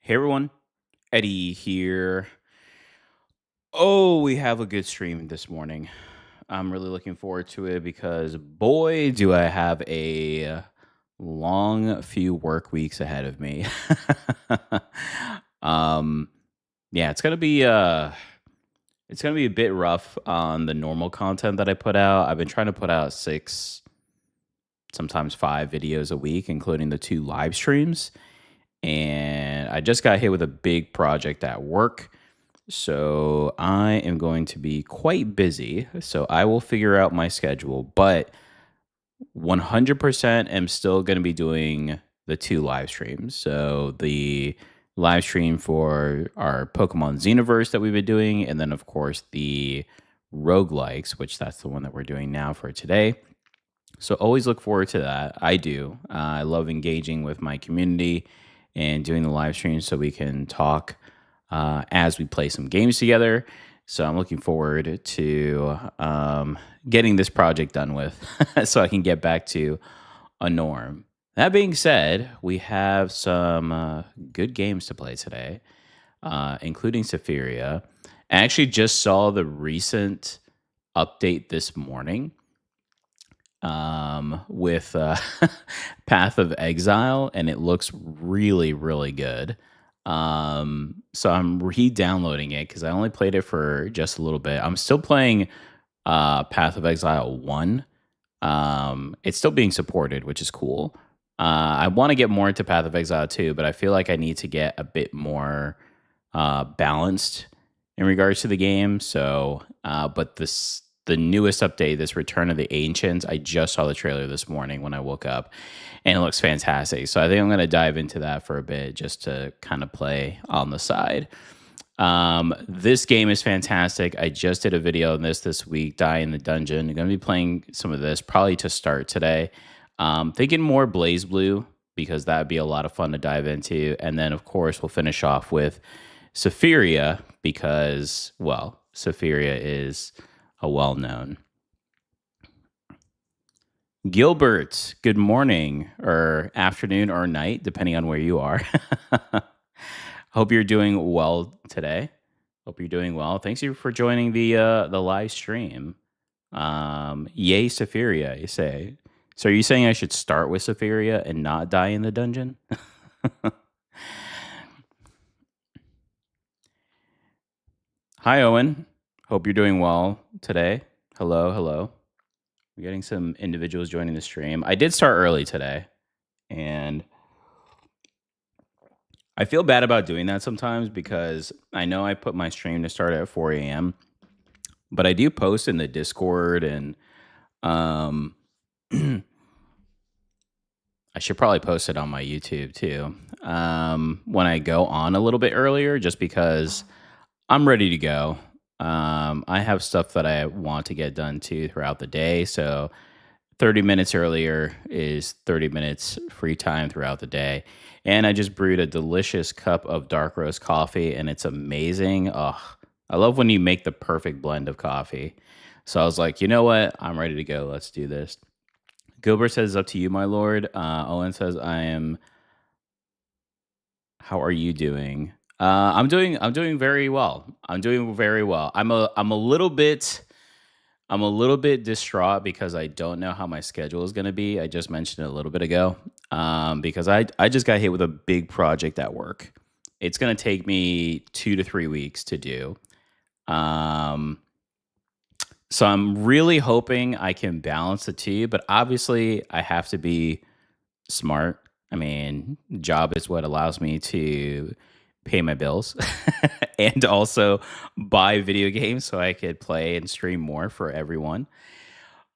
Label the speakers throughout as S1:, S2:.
S1: Hey everyone, Eddie here. Oh, we have a good stream this morning. I'm really looking forward to it because boy, do I have a long few work weeks ahead of me. um yeah, it's gonna be a bit rough on the normal content that I put out. I've been trying to put out 6, sometimes 5 videos a week, including the 2 live streams. And I just got hit with a big project at work. So I am going to be quite busy. So I will figure out my schedule, but 100% am still going to be doing the 2 live streams. So the live stream for our Pokemon Xenoverse that we've been doing, and then of course the roguelikes, which that's the one that we're doing now for today. So always look forward to that. I do. I love engaging with my community and doing the live streams so we can talk as we play some games together. So I'm looking forward to getting this project done with so I can get back to a norm. That being said, we have some good games to play today, including Sephiria. I actually just saw the recent update this morning with Path of Exile, and it looks really, really good. So I'm re-downloading it because I only played it for just a little bit. I'm still playing Path of Exile 1. It's still being supported, which is cool. I want to get more into Path of Exile 2, but I feel like I need to get a bit more balanced in regards to the game. So, but the newest update, this Return of the Ancients, I just saw the trailer this morning when I woke up, and it looks fantastic. So I think I'm going to dive into that for a bit just to kind of play on the side. This game is fantastic. I just did a video on this week, Die in the Dungeon. I'm going to be playing some of this probably to start today. Thinking more Blaze Blue because that would be a lot of fun to dive into. And then, of course, we'll finish off with Sephiria because, well, Sephiria is a well-known. Gilbert, good morning or afternoon or night, depending on where you are. Hope you're doing well today. Hope you're doing well. Thanks you for joining the live stream. Yay, Sephiria, you say. So are you saying I should start with Sephiria and not die in the dungeon? Hi, Owen. Hope you're doing well today. Hello, hello. We're getting some individuals joining the stream. I did start early today, and I feel bad about doing that sometimes because I know I put my stream to start at 4 a.m., but I do post in the Discord, and um, I should probably post it on my YouTube too when I go on a little bit earlier, just because I'm ready to go. I have stuff that I want to get done too throughout the day, so 30 minutes earlier is 30 minutes free time throughout the day. And I just brewed a delicious cup of dark roast coffee, and it's amazing. Oh, I love when you make the perfect blend of coffee. So I was like, you know what? I'm ready to go. Let's do this. Gilbert says, up to you, my lord. Owen says, I am. How are you doing? I'm doing very well. I'm doing very well. I'm a little bit distraught because I don't know how my schedule is going to be. I just mentioned it a little bit ago because I just got hit with a big project at work. It's going to take me 2 to 3 weeks to do. Um, so I'm really hoping I can balance the two, but obviously I have to be smart. I mean, job is what allows me to pay my bills and also buy video games so I could play and stream more for everyone.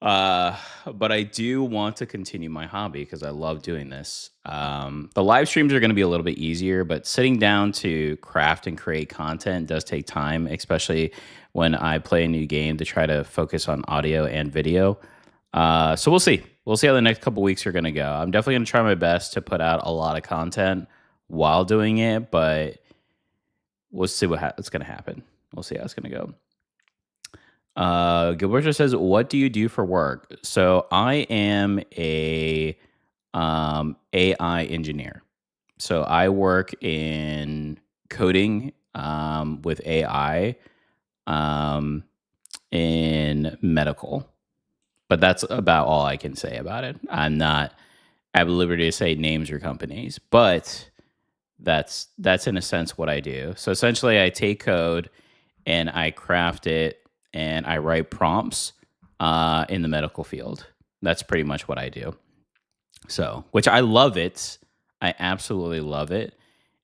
S1: Uh, but I do want to continue my hobby because I love doing this. The live streams are going to be a little bit easier, but sitting down to craft and create content does take time, especially when I play a new game to try to focus on audio and video. So we'll see. We'll see how the next couple weeks are going to go. I'm definitely going to try my best to put out a lot of content while doing it, but we'll see what's going to happen. We'll see how it's going to go. Gilberto says, "What do you do for work?" So I am a AI engineer. So I work in coding with AI um, in medical, but that's about all I can say about it. I'm not at liberty to say names or companies, but that's in a sense what I do. So essentially, I take code and I craft it and I write prompts in the medical field. That's pretty much what I do. So, which I love it. I absolutely love it.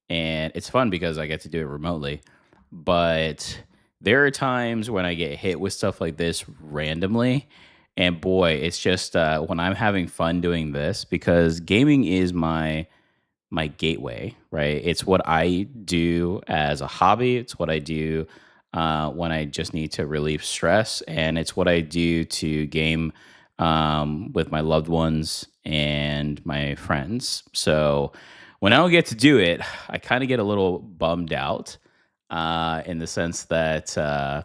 S1: And it's fun because I get to do it remotely. But there are times when I get hit with stuff like this randomly. And boy, it's just when I'm having fun doing this because gaming is my gateway, right? It's what I do as a hobby. It's what I do when I just need to relieve stress, and it's what I do to game with my loved ones and my friends. So when I don't get to do it, I kind of get a little bummed out in the sense that I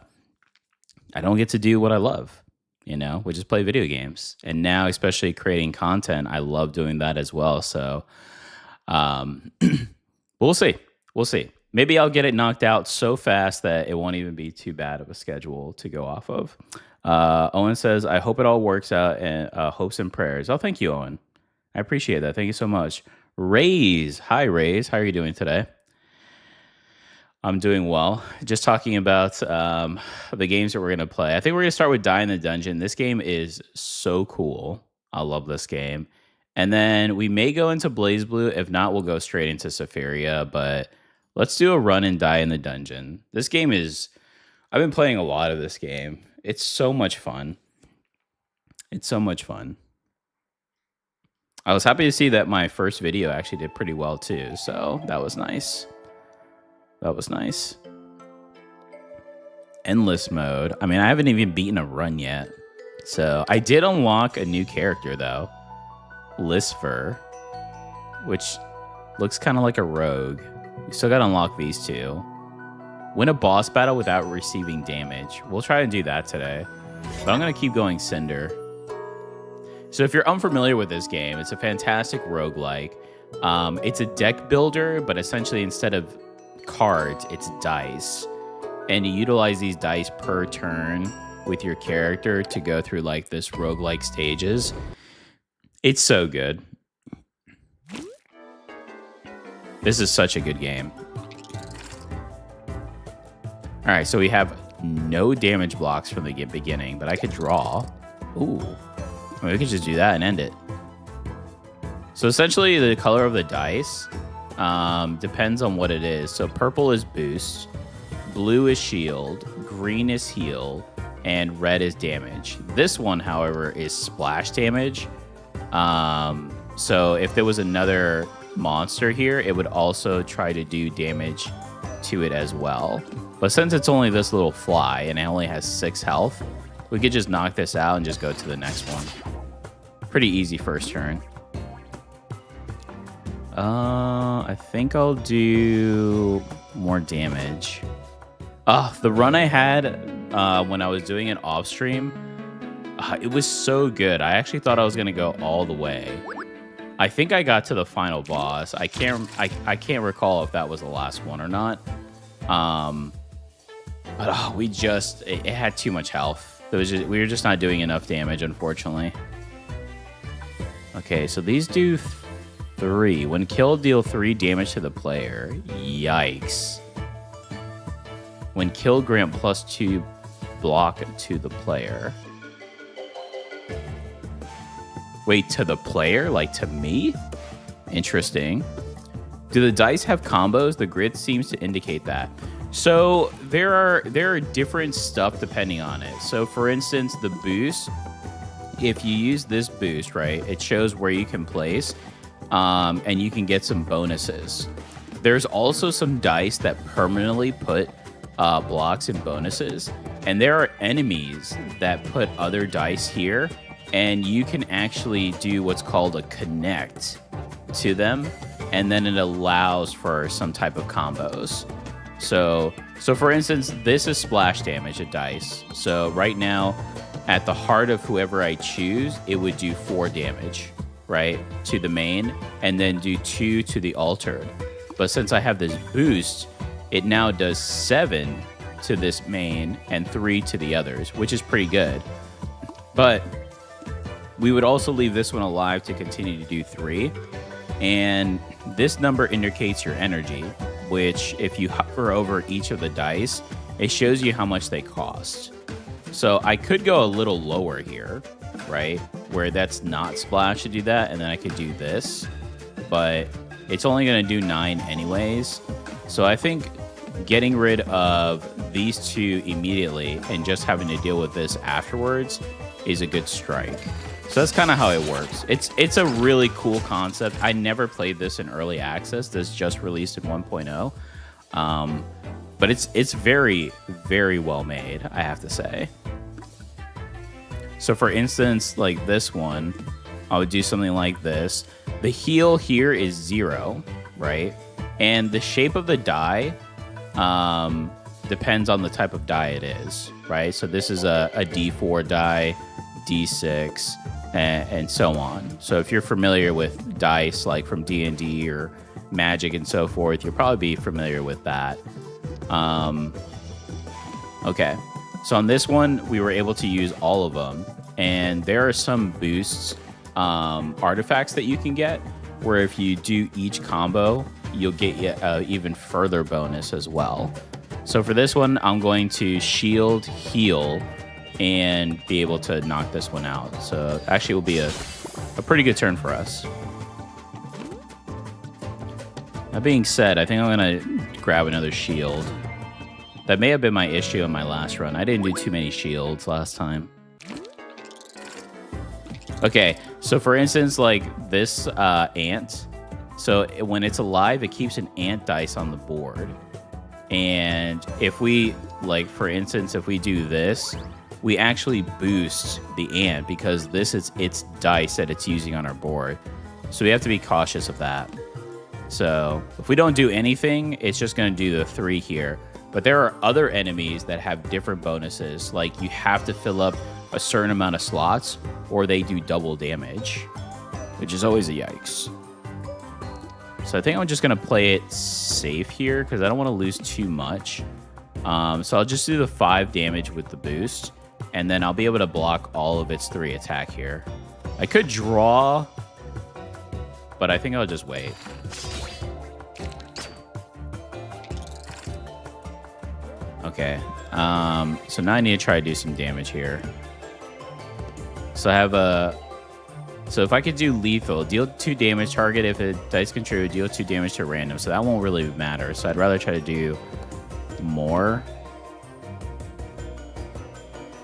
S1: don't get to do what I love, which is play video games. And now, especially creating content, I love doing that as well. So um, we'll see. We'll see. Maybe I'll get it knocked out so fast that it won't even be too bad of a schedule to go off of. Owen says, I hope it all works out and hopes and prayers. Oh, thank you, Owen. I appreciate that. Thank you so much. Raise. Hi, Raise. How are you doing today? I'm doing well. Just talking about the games that we're going to play. I think we're going to start with Die in the Dungeon. This game is so cool. I love this game. And then we may go into Blaze Blue. If not, we'll go straight into Sephiria. But let's do a run and Die in the Dungeon. This game is... I've been playing a lot of this game. It's so much fun. It's so much fun. I was happy to see that my first video actually did pretty well too. So that was nice. That was nice. Endless mode. I mean, I haven't even beaten a run yet. So I did unlock a new character though. Lisfer, which looks kind of like a rogue. We still got to unlock these two. Win a boss battle without receiving damage. We'll try to do that today. But I'm going to keep going Cinder. So if you're unfamiliar with this game, it's a fantastic roguelike. It's a deck builder, but essentially instead of cards, it's dice. And you utilize these dice per turn with your character to go through like this roguelike stages. It's so good. This is such a good game. All right, so we have no damage blocks from the beginning, but I could draw. Ooh, I mean, we could just do that and end it. So essentially the color of the dice depends on what it is. So purple is boost, blue is shield, green is heal, and red is damage. This one, however, is splash damage. So if there was another monster here, it would also try to do damage to it as well. But since it's only this little fly and it only has 6 health, we could just knock this out and just go to the next one. Pretty easy first turn. I think I'll do more damage. The run I had when I was doing it off stream, it was so good. I actually thought I was gonna go all the way. I think I got to the final boss. I can't recall if that was the last one or not. But it had too much health. We were just not doing enough damage, unfortunately. Okay, so these do 3. When killed, deal 3 damage to the player. Yikes. When killed, grant +2 block to the player. Wait, to the player? Like to me? Interesting. Do the dice have combos? The grid seems to indicate that. So there are different stuff depending on it. So for instance, the boost, if you use this boost, right, it shows where you can place, and you can get some bonuses. There's also some dice that permanently put blocks and bonuses, and there are enemies that put other dice here, and you can actually do what's called a connect to them, and then it allows for some type of combos. So for instance, this is splash damage at dice. So right now, at the heart of whoever I choose, it would do 4 damage. right, to the main, and then do 2 to the altered. But since I have this boost, it now does 7 to this main and 3 to the others, which is pretty good. But we would also leave this one alive to continue to do 3. And this number indicates your energy, which if you hover over each of the dice, it shows you how much they cost. So I could go a little lower here, right? Where that's not splash to do that, and then I could do this. But it's only going to do 9 anyways. So I think getting rid of these 2 immediately and just having to deal with this afterwards is a good strike. So that's kind of how it works. It's a really cool concept. I never played this in early access. This just released in 1.0. But it's very, very well made, I have to say. So for instance, like this one, I would do something like this. The heal here is 0, right? And the shape of the die depends on the type of die it is, right? So this is a D4 die, D6, and so on. So if you're familiar with dice like from D&D or Magic and so forth, you'll probably be familiar with that. Okay, so on this one, we were able to use all of them, and there are some boosts, artifacts that you can get, where if you do each combo, you'll get even further bonus as well. So for this one, I'm going to shield, heal, and be able to knock this one out. So actually it will be a pretty good turn for us. That being said, I think I'm going to grab another shield. That may have been my issue in my last run. I didn't do too many shields last time. Okay, so for instance, like this ant. So when it's alive, it keeps an ant dice on the board. And if we, like for instance, if we do this, we actually boost the ant because this is its dice that it's using on our board. So we have to be cautious of that. So if we don't do anything, it's just going to do the 3 here. But there are other enemies that have different bonuses. Like you have to fill up a certain amount of slots or they do double damage, which is always a yikes. So I think I'm just going to play it safe here because I don't want to lose too much. So I'll just do the 5 damage with the boost. And then I'll be able to block all of its 3 attack here. I could draw, but I think I'll just wait. Okay. So now I need to try to do some damage here. So I have a... So if I could do lethal, deal 2 damage target. If it dice control, deal 2 damage to random. So that won't really matter. So I'd rather try to do more.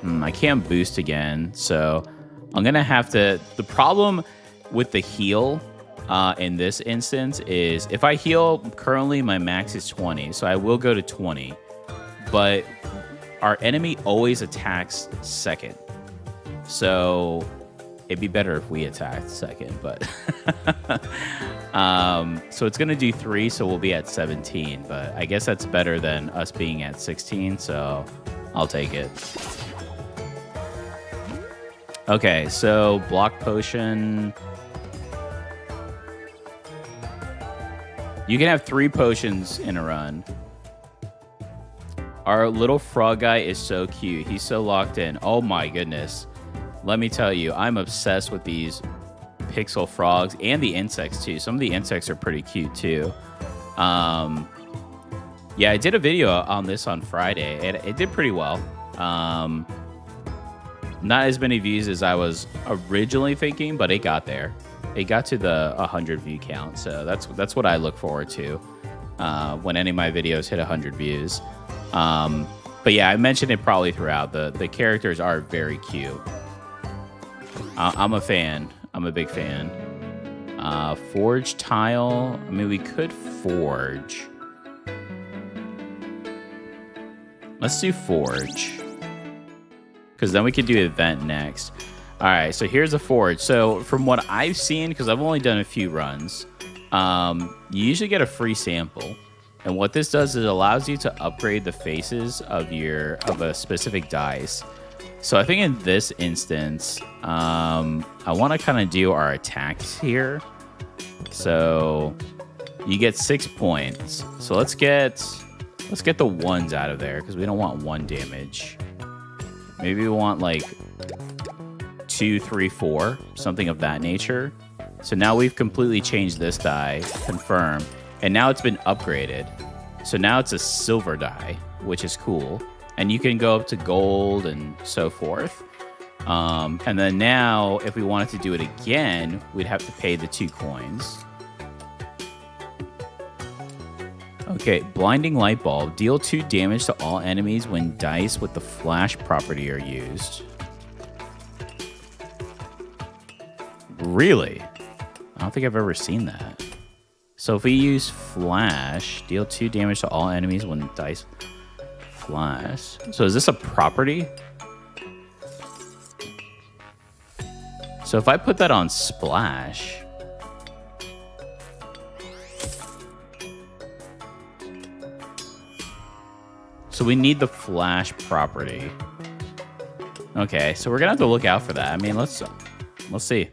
S1: I can't boost again, so I'm going to have to... The problem with the heal in this instance is if I heal, currently my max is 20, so I will go to 20. But our enemy always attacks second. So it'd be better if we attacked second, but... so it's going to do 3, so we'll be at 17. But I guess that's better than us being at 16, so I'll take it. Okay, so block potion. You can have 3 potions in a run. Our little frog guy is so cute. He's so locked in. Oh my goodness. Let me tell you, I'm obsessed with these pixel frogs and the insects too. Some of the insects are pretty cute too. Yeah, I did a video on this on Friday. It did pretty well. Not as many views as I was originally thinking, but it got there. It got to the 100 view count, so that's what I look forward to when any of my videos hit 100 views. But yeah, I mentioned it probably throughout. The characters are very cute. I'm a fan. I'm a big fan. Forge tile. I mean, we could forge. Let's do forge. Because then we could do event next. All right, so here's a forge. So from what I've seen, because I've only done a few runs, you usually get a free sample. And what this does is it allows you to upgrade the faces of a specific dice. So I think in this instance, I want to kind of do our attacks here. So you get 6 points. So let's get the ones out of there because we don't want 1 damage. Maybe we want like 2, 3, 4, something of that nature. So now we've completely changed this die, confirm, and now it's been upgraded. So now it's a silver die, which is cool. And you can go up to gold and so forth. And then now, if we wanted to do it again, we'd have to pay the 2 coins. Okay, Blinding Light Bulb. Deal 2 damage to all enemies when dice with the flash property are used. Really? I don't think I've ever seen that. So if we use flash, deal 2 damage to all enemies when dice flash. So is this a property? So if I put that on splash, so we need the flash property. Okay, so we're gonna have to look out for that. I mean, let's see.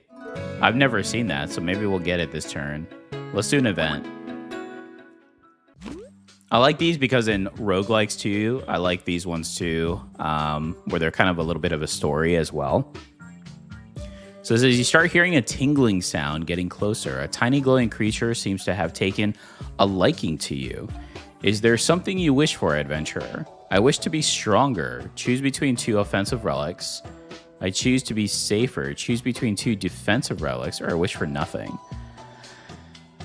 S1: I've never seen that, so maybe we'll get it this turn. Let's do an event. I like these because in roguelikes too, I like these ones too, where they're kind of a little bit of a story as well. So as you start hearing a tingling sound getting closer, a tiny glowing creature seems to have taken a liking to you. Is there something you wish for, adventurer? I wish to be stronger. Choose between 2 offensive relics. I choose to be safer. Choose between 2 defensive relics, or I wish for nothing.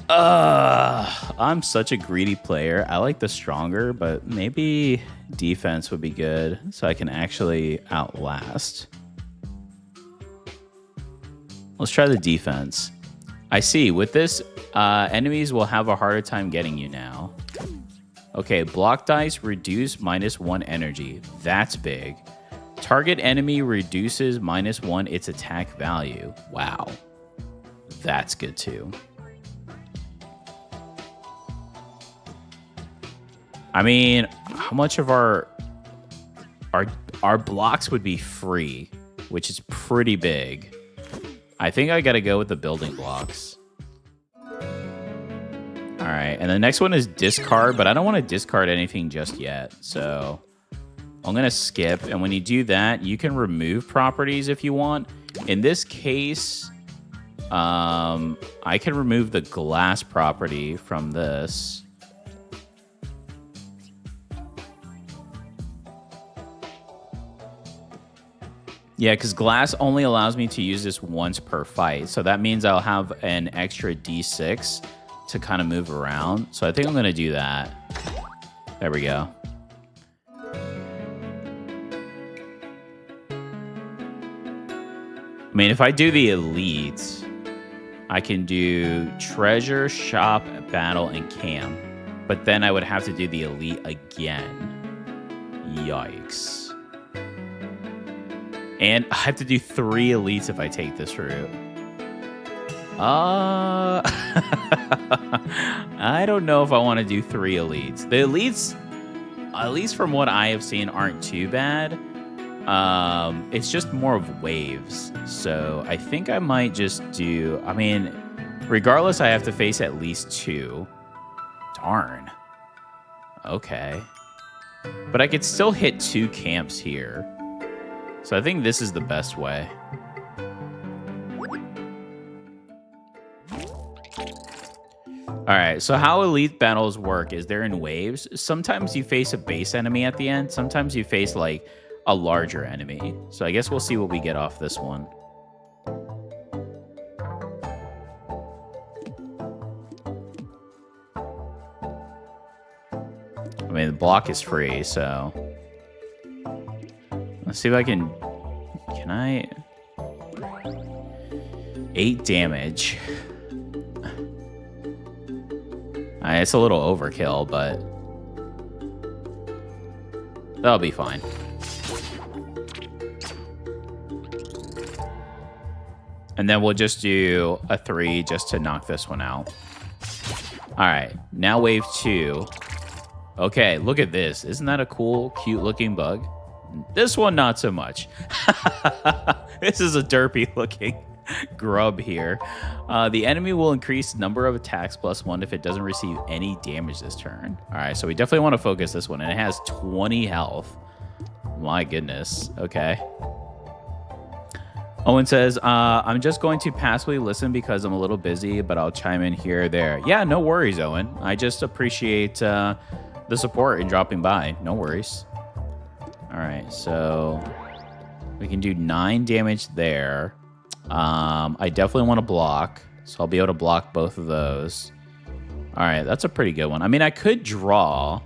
S1: I'm such a greedy player. I like the stronger, but maybe defense would be good so I can actually outlast. Let's try the defense. I see. With this, enemies will have a harder time getting you now. Okay, block dice reduce -1 energy. That's big. Target enemy reduces -1 its attack value. Wow. That's good too. I mean, how much of our blocks would be free, which is pretty big. I think I gotta go with the building blocks. All right, and the next one is discard, but I don't want to discard anything just yet, so I'm gonna skip. And when you do that, you can remove properties if you want. In this case, I can remove the glass property from this. Yeah, because glass only allows me to use this once per fight. So that means I'll have an extra D6 to kind of move around. So I think I'm going to do that. There we go. I mean, if I do the elites, I can do treasure, shop, battle, and camp. But then I would have to do the elite again. Yikes. And I have to do 3 elites if I take this route. I don't know if I want to do 3 elites. The elites, at least from what I have seen, aren't too bad. It's just more of waves. So I think I might just do... I mean, regardless, I have to face at least 2. Darn. Okay. But I could still hit 2 camps here. So I think this is the best way. All right, so how elite battles work is they're in waves. Sometimes you face a base enemy at the end. Sometimes you face like a larger enemy. So I guess we'll see what we get off this one. I mean, the block is free, so... Let's see if I can I? 8 damage. It's a little overkill, but that'll be fine. And then we'll just do a 3 just to knock this one out. All right, now wave 2. Okay, look at this. Isn't that a cool, cute looking bug? This one, not so much. This is a derpy looking grub here. The enemy will increase number of attacks +1 if it doesn't receive any damage this turn. All right, so we definitely want to focus this one, and it has 20 health. My goodness. Okay. Owen says, I'm just going to passively listen because I'm a little busy, but I'll chime in here or there. Yeah, no worries, Owen. I just appreciate the support and dropping by. No worries. All right, so we can do 9 damage there. I definitely want to block, so I'll be able to block both of those. All right, that's a pretty good one. I mean, I could draw,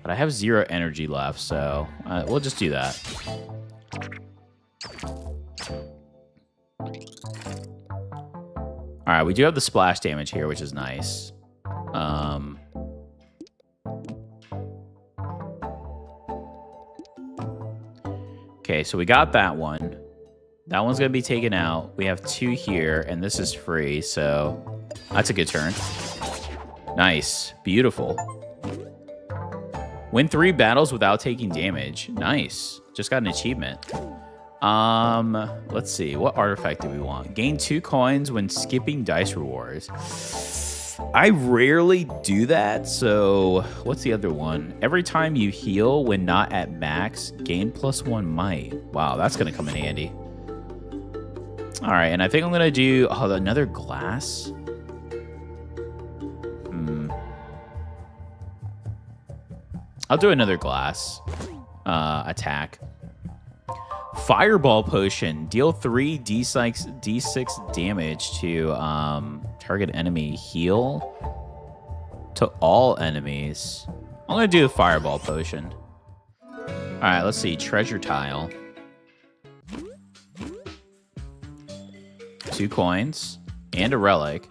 S1: but I have 0 energy left, so we'll just do that. All right, we do have the splash damage here, which is nice. Okay, so we got that one. That one's going to be taken out. We have 2 here, and this is free, so that's a good turn. Nice. Beautiful. Win 3 battles without taking damage. Nice. Just got an achievement. Let's see. What artifact do we want? Gain 2 coins when skipping dice rewards. I rarely do that, so what's the other one? Every time you heal when not at max, gain +1 might. Wow, that's going to come in handy. All right, and I think I'm going to do another glass. I'll do another glass attack. Fireball potion. Deal 3 D6 damage to target enemy. Heal to all enemies. I'm going to do a fireball potion. All right, let's see. Treasure tile. 2 coins and a relic.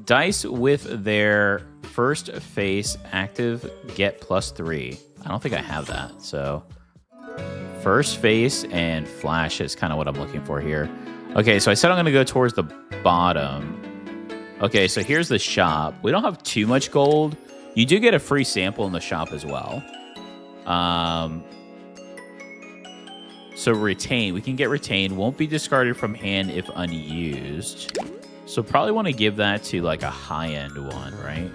S1: Dice with their first face active get +3. I don't think I have that, so first face and flash is kind of what I'm looking for here. Okay, so I said I'm going to go towards the bottom. Okay, so here's the shop. We don't have too much gold. You do get a free sample in the shop as well. So retain. We can get retained. Won't be discarded from hand if unused. So probably want to give that to like a high-end one, right?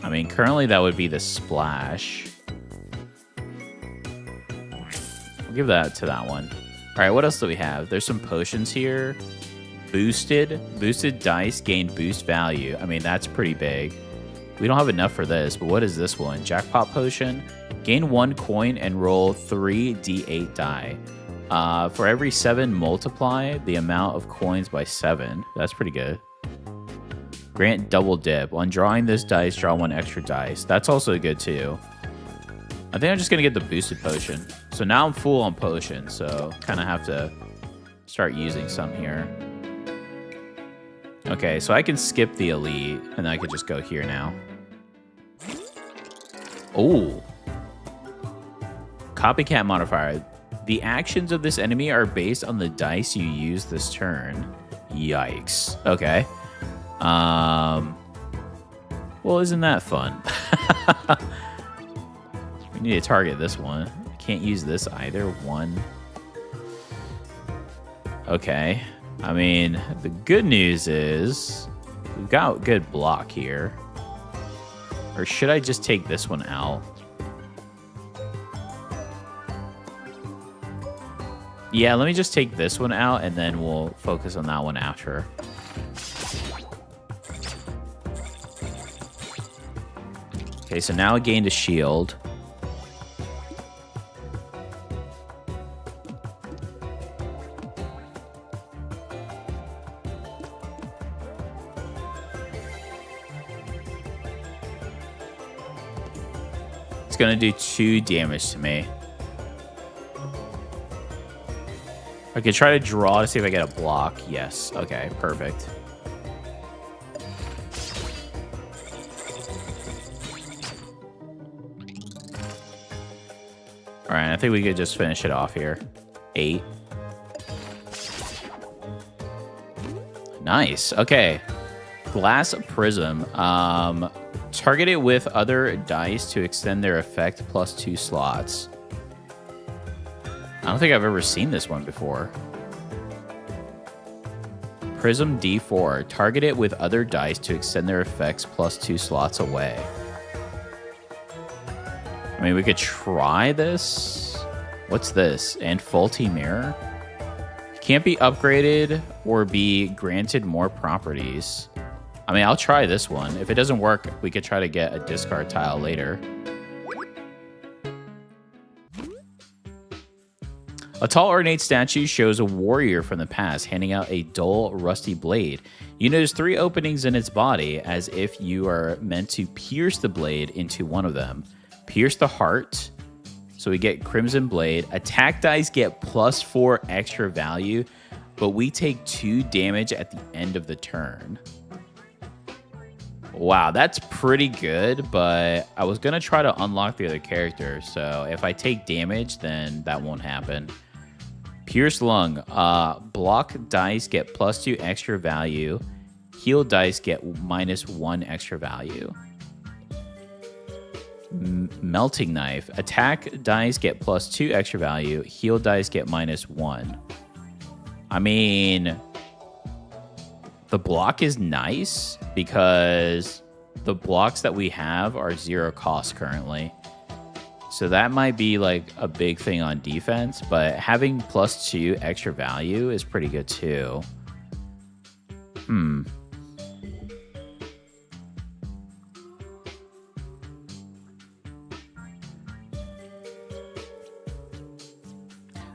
S1: I mean, currently that would be the splash. I'll give that to that one. All right, what else do we have? There's some potions here. Boosted dice gain boost value. I mean, that's pretty big. We don't have enough for this, but what is this one? Jackpot potion. Gain 1 coin and roll 3 D8 die. For every 7, multiply the amount of coins by 7. That's pretty good. Grant double dip. On drawing this dice, draw 1 extra dice. That's also good too. I think I'm just going to get the boosted potion. So now I'm full on potions, so kind of have to start using some here. Okay, so I can skip the elite, and then I could just go here now. Oh. Copycat modifier. The actions of this enemy are based on the dice you use this turn. Yikes. Okay. Well, isn't that fun? We need to target this one. I can't use this either. 1. Okay. I mean, the good news is we've got good block here. Or should I just take this one out? Yeah, let me just take this one out, and then we'll focus on that one after. Okay, so now I gained a shield. It's going to do 2 damage to me. I could try to draw to see if I get a block. Yes. Okay, perfect. All right, I think we could just finish it off here. 8. Nice. Okay. Glass prism. Target it with other dice to extend their effect plus 2 slots. I don't think I've ever seen this one before. Prism D4. Target it with other dice to extend their effects plus 2 slots away. I mean, we could try this. What's this? And faulty mirror? Can't be upgraded or be granted more properties. I mean, I'll try this one. If it doesn't work, we could try to get a discard tile later. A tall ornate statue shows a warrior from the past handing out a dull, rusty blade. You notice 3 openings in its body, as if you are meant to pierce the blade into one of them. Pierce the heart. So we get Crimson Blade. Attack dice get +4 extra value, but we take 2 damage at the end of the turn. Wow, that's pretty good, but I was going to try to unlock the other character, so if I take damage, then that won't happen. Pierce Lung. Block dice get +2 extra value. Heal dice get -1 extra value. Melting Knife. Attack dice get +2 extra value. Heal dice get -1. I mean, the block is nice because the blocks that we have are 0 cost currently. So that might be like a big thing on defense, but having +2 extra value is pretty good too.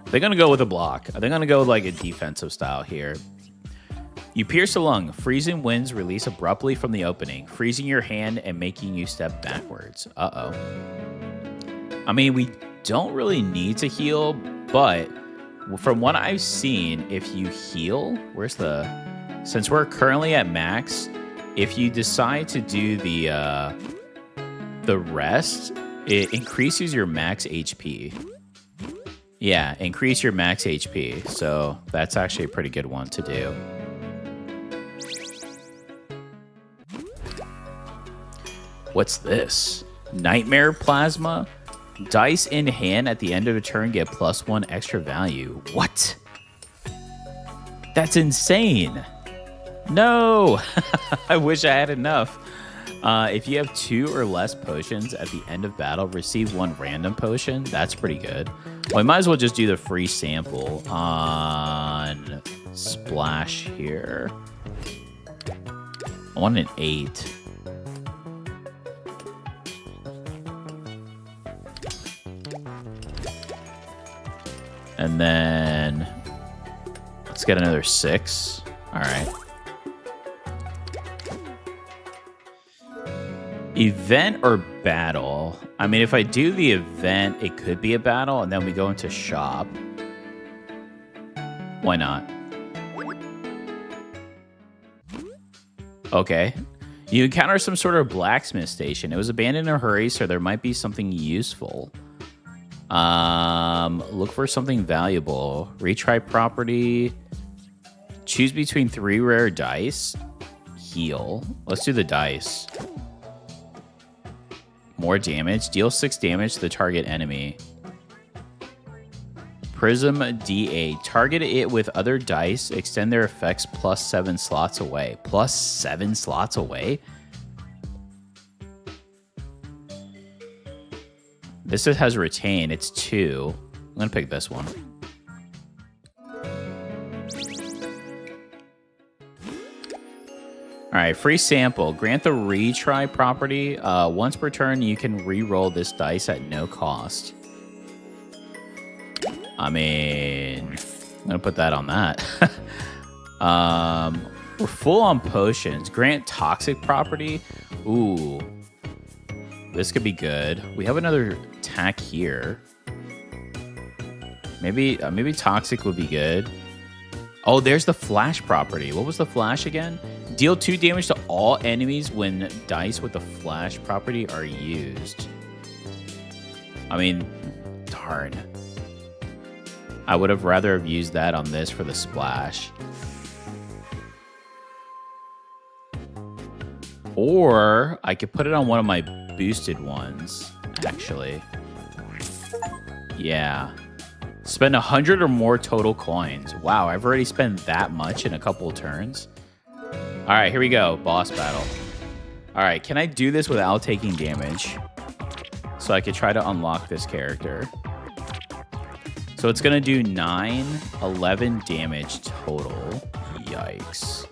S1: They're going to go with a block. They're going to go like a defensive style here. You pierce a lung. Freezing winds release abruptly from the opening, freezing your hand and making you step backwards. Uh-oh. I mean, we don't really need to heal, but from what I've seen, if you heal, since we're currently at max, if you decide to do the rest, it increases your max HP. Yeah, increase your max HP. So that's actually a pretty good one to do. What's this? Nightmare Plasma? Dice in hand at the end of a turn get +1 extra value. What? That's insane. No! I wish I had enough. If you have 2 or less potions at the end of battle, receive 1 random potion. That's pretty good. Well, we might as well just do the free sample on Splash here. I want an 8. And then let's get another 6. All right. Event or battle? I mean, if I do the event, it could be a battle, and then we go into shop. Why not? Okay. You encounter some sort of blacksmith station. It was abandoned in a hurry, so there might be something useful. Look for something valuable. Retry property. Choose between 3 rare dice. Heal. Let's do the dice. More damage. Deal 6 damage to the target enemy. Prism D8. Target it with other dice. Extend their effects +7 slots away. +7 slots away? This has retain. It's 2. I'm going to pick this one. All right, free sample. Grant the retry property. Once per turn, you can re-roll this dice at no cost. I mean, I'm going to put that on that. We're full on potions. Grant toxic property. Ooh. This could be good. We have another attack here. Maybe toxic would be good. Oh, there's the flash property. What was the flash again? Deal 2 damage to all enemies when dice with the flash property are used. I mean, darn. I would have rather have used that on this for the splash. Or I could put it on one of my boosted ones, actually. Yeah. Spend 100 or more total coins. Wow, I've already spent that much in a couple of turns. All right, here we go. Boss battle. All right, can I do this without taking damage? So I could try to unlock this character. So it's going to do 9, 11 damage total. Yikes.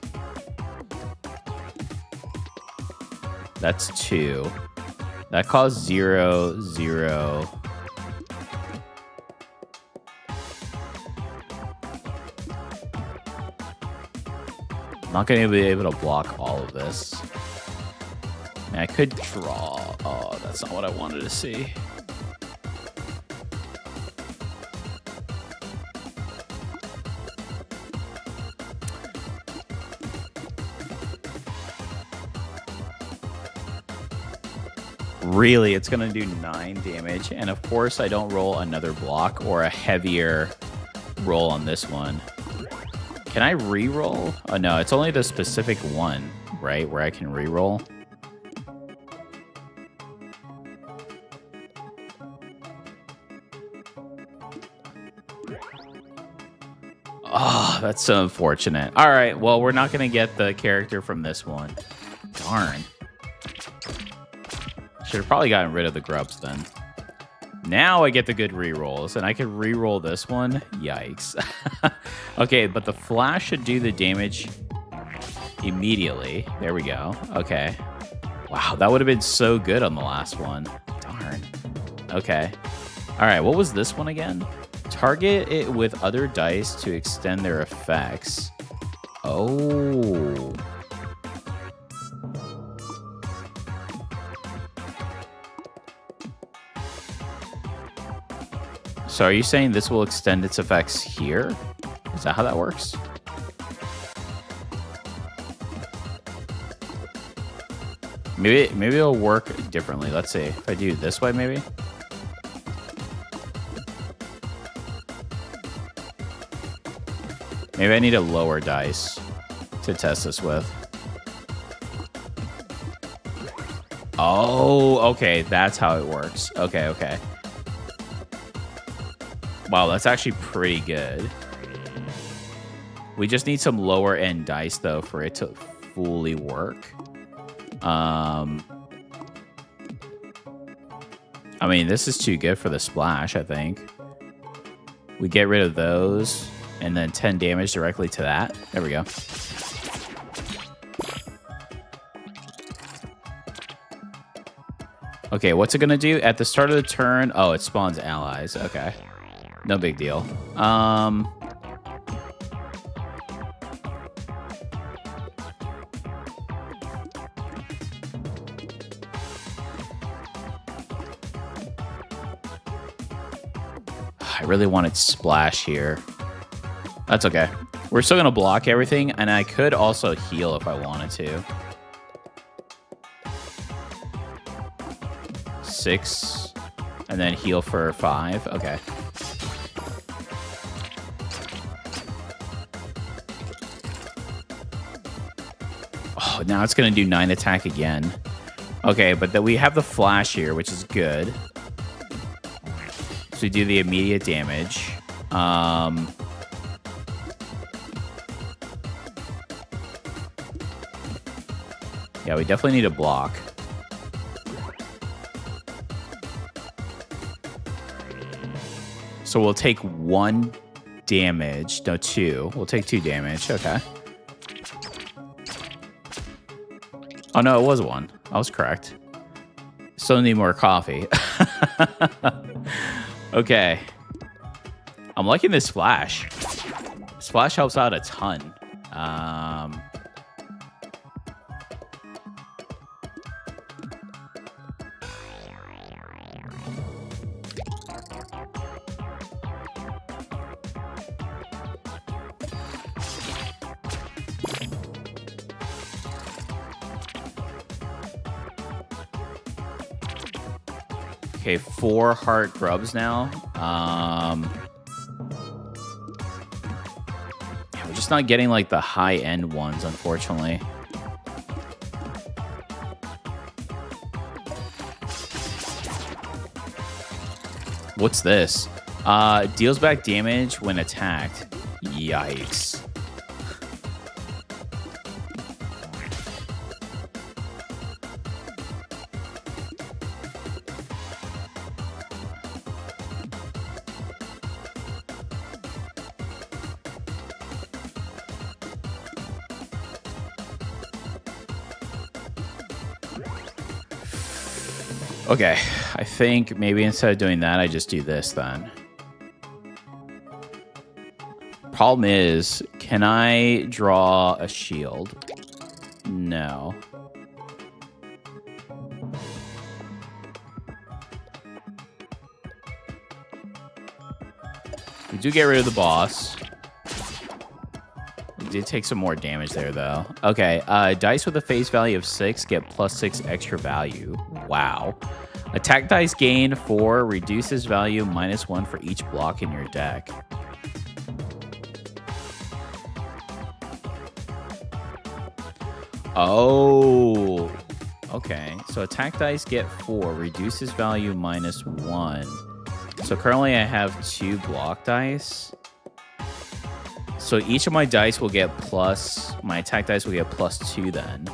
S1: That's 2. That caused 0, 0. I'm not going to be able to block all of this. I mean, I could draw. Oh, that's not what I wanted to see. Really, it's going to do 9 damage. And of course, I don't roll another block or a heavier roll on this one. Can I re-roll? Oh, no, it's only the specific one, right, where I can re-roll. Oh, that's so unfortunate. All right, well, we're not going to get the character from this one. Darn. Should have probably gotten rid of the grubs then. Now I get the good re-rolls, and I can re-roll this one. Yikes. Okay, but the flash should do the damage immediately. There we go. Okay. Wow, that would have been so good on the last one. Darn. Okay. All right, what was this one again? Target it with other dice to extend their effects. Oh. So are you saying this will extend its effects here? Is that how that works? Maybe it'll work differently. Let's see. If I do it this way, maybe? Maybe I need a lower dice to test this with. Oh, okay. That's how it works. Okay, okay. Wow, that's actually pretty good. We just need some lower end dice, though, for it to fully work. I mean, this is too good for the splash, I think. We get rid of those, and then 10 damage directly to that. There we go. Okay, what's it going to do? At the start of the turn... Oh, it spawns allies. Okay. No big deal. I really wanted splash here. That's okay. We're still going to block everything, and I could also heal if I wanted to. 6, and then heal for 5. Okay. Oh, now it's going to do 9 attack again. Okay, but then we have the flash here, which is good. So we do the immediate damage. Yeah, we definitely need a block. So we'll take 1 damage. No, 2. We'll take 2 damage. Okay. Oh, no, it was 1. I was correct. Still need more coffee. Okay. I'm liking this splash. Splash helps out a ton. Okay, 4 heart grubs now. Yeah, we're just not getting like the high end ones, unfortunately. What's this? Deals back damage when attacked. Yikes. Okay, I think maybe instead of doing that, I just do this then. Problem is, can I draw a shield? No. We do get rid of the boss. We did take some more damage there, though. Okay, dice with a face value of 6 get +6 extra value. Wow. Attack dice gain 4 reduces value -1 for each block in your deck. Oh, okay. So attack dice get 4, reduces value -1. So currently I have 2 block dice. So each of my dice will get my attack dice will get +2 then.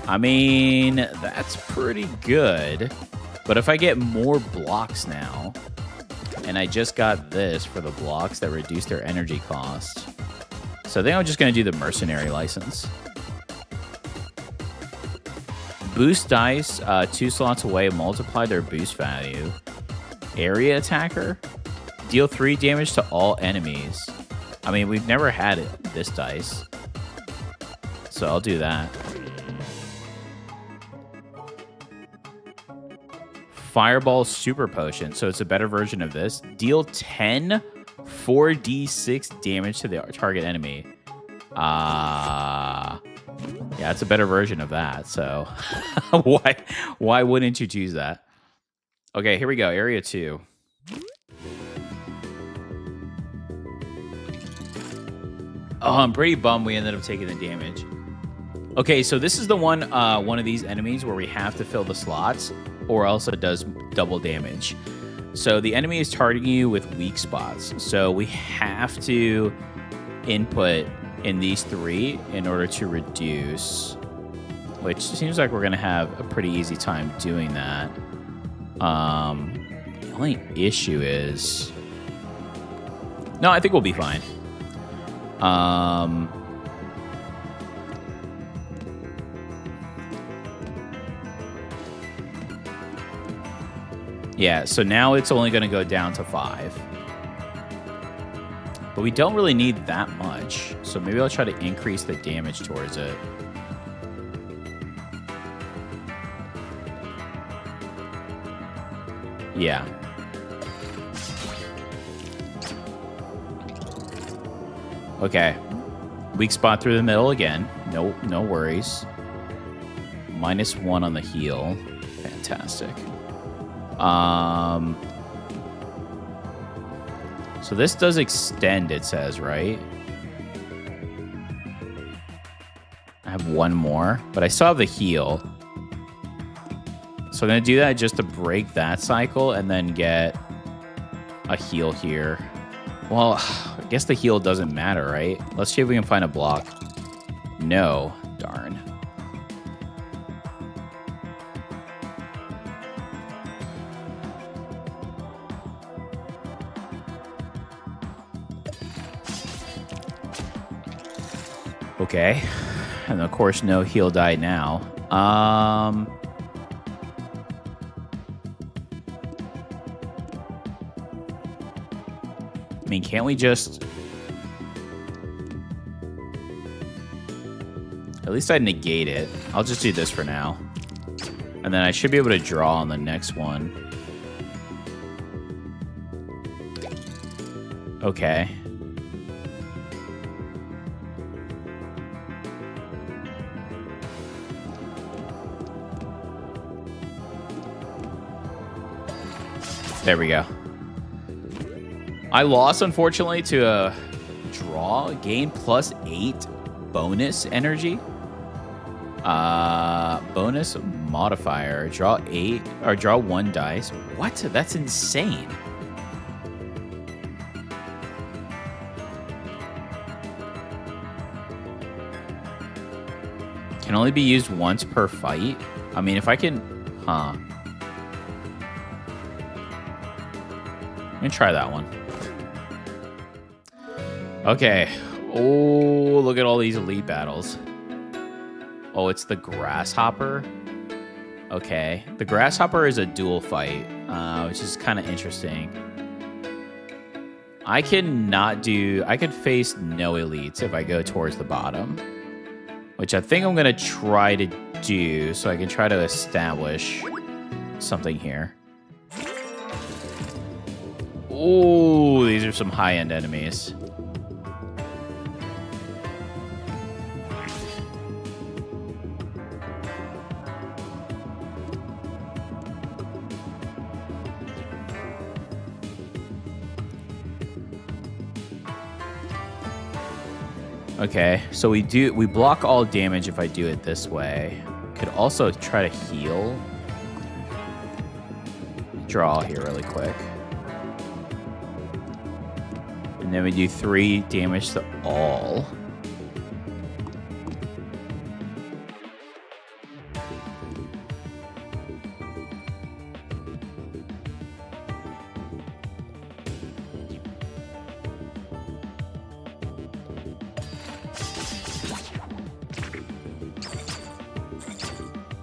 S1: I mean, that's pretty good. But if I get more blocks now, and I just got this for the blocks that reduce their energy cost. So I think I'm just going to do the mercenary license. Boost dice, 2 slots away, multiply their boost value. Area attacker, deal 3 damage to all enemies. I mean, we've never had this dice. So I'll do that. Fireball Super Potion. So it's a better version of this. Deal 10 4d6 damage to the target enemy. Yeah, it's a better version of that. So why wouldn't you choose that? Okay, here we go. Area 2. Oh, I'm pretty bummed we ended up taking the damage. Okay, so this is the one of these enemies where we have to fill the slots, or else it does double damage. So the enemy is targeting you with weak spots. So we have to input in these 3 in order to reduce, which seems like we're going to have a pretty easy time doing that. The only issue is... No, I think we'll be fine. Yeah, so now it's only going to go down to 5. But we don't really need that much. So maybe I'll try to increase the damage towards it. Yeah. Okay. Weak spot through the middle again. No worries. -1 on the heal. Fantastic. So this does extend, it says, right? I have 1 more, but I still have the heal. So I'm going to do that just to break that cycle and then get a heal here. Well, I guess the heal doesn't matter, right? Let's see if we can find a block. No. Darn. Okay. And of course, no heal die now. I mean, can't we just... At least I'd negate it. I'll just do this for now. And then I should be able to draw on the next one. Okay. There we go. I lost, unfortunately, to a draw. Gain +8 bonus energy. Bonus modifier. Draw 8 or draw 1 dice. What? That's insane. Can only be used once per fight. I mean, if I can... Huh. Let me try that one. Okay. Oh, look at all these elite battles. Oh, it's the Grasshopper. Okay. The Grasshopper is a dual fight, which is kind of interesting. I could face no elites if I go towards the bottom, which I think I'm going to try to do so I can try to establish something here. Oh, these are some high-end enemies. Okay, so we block all damage if I do it this way. Could also try to heal. Draw here really quick. And then we do 3 damage to all.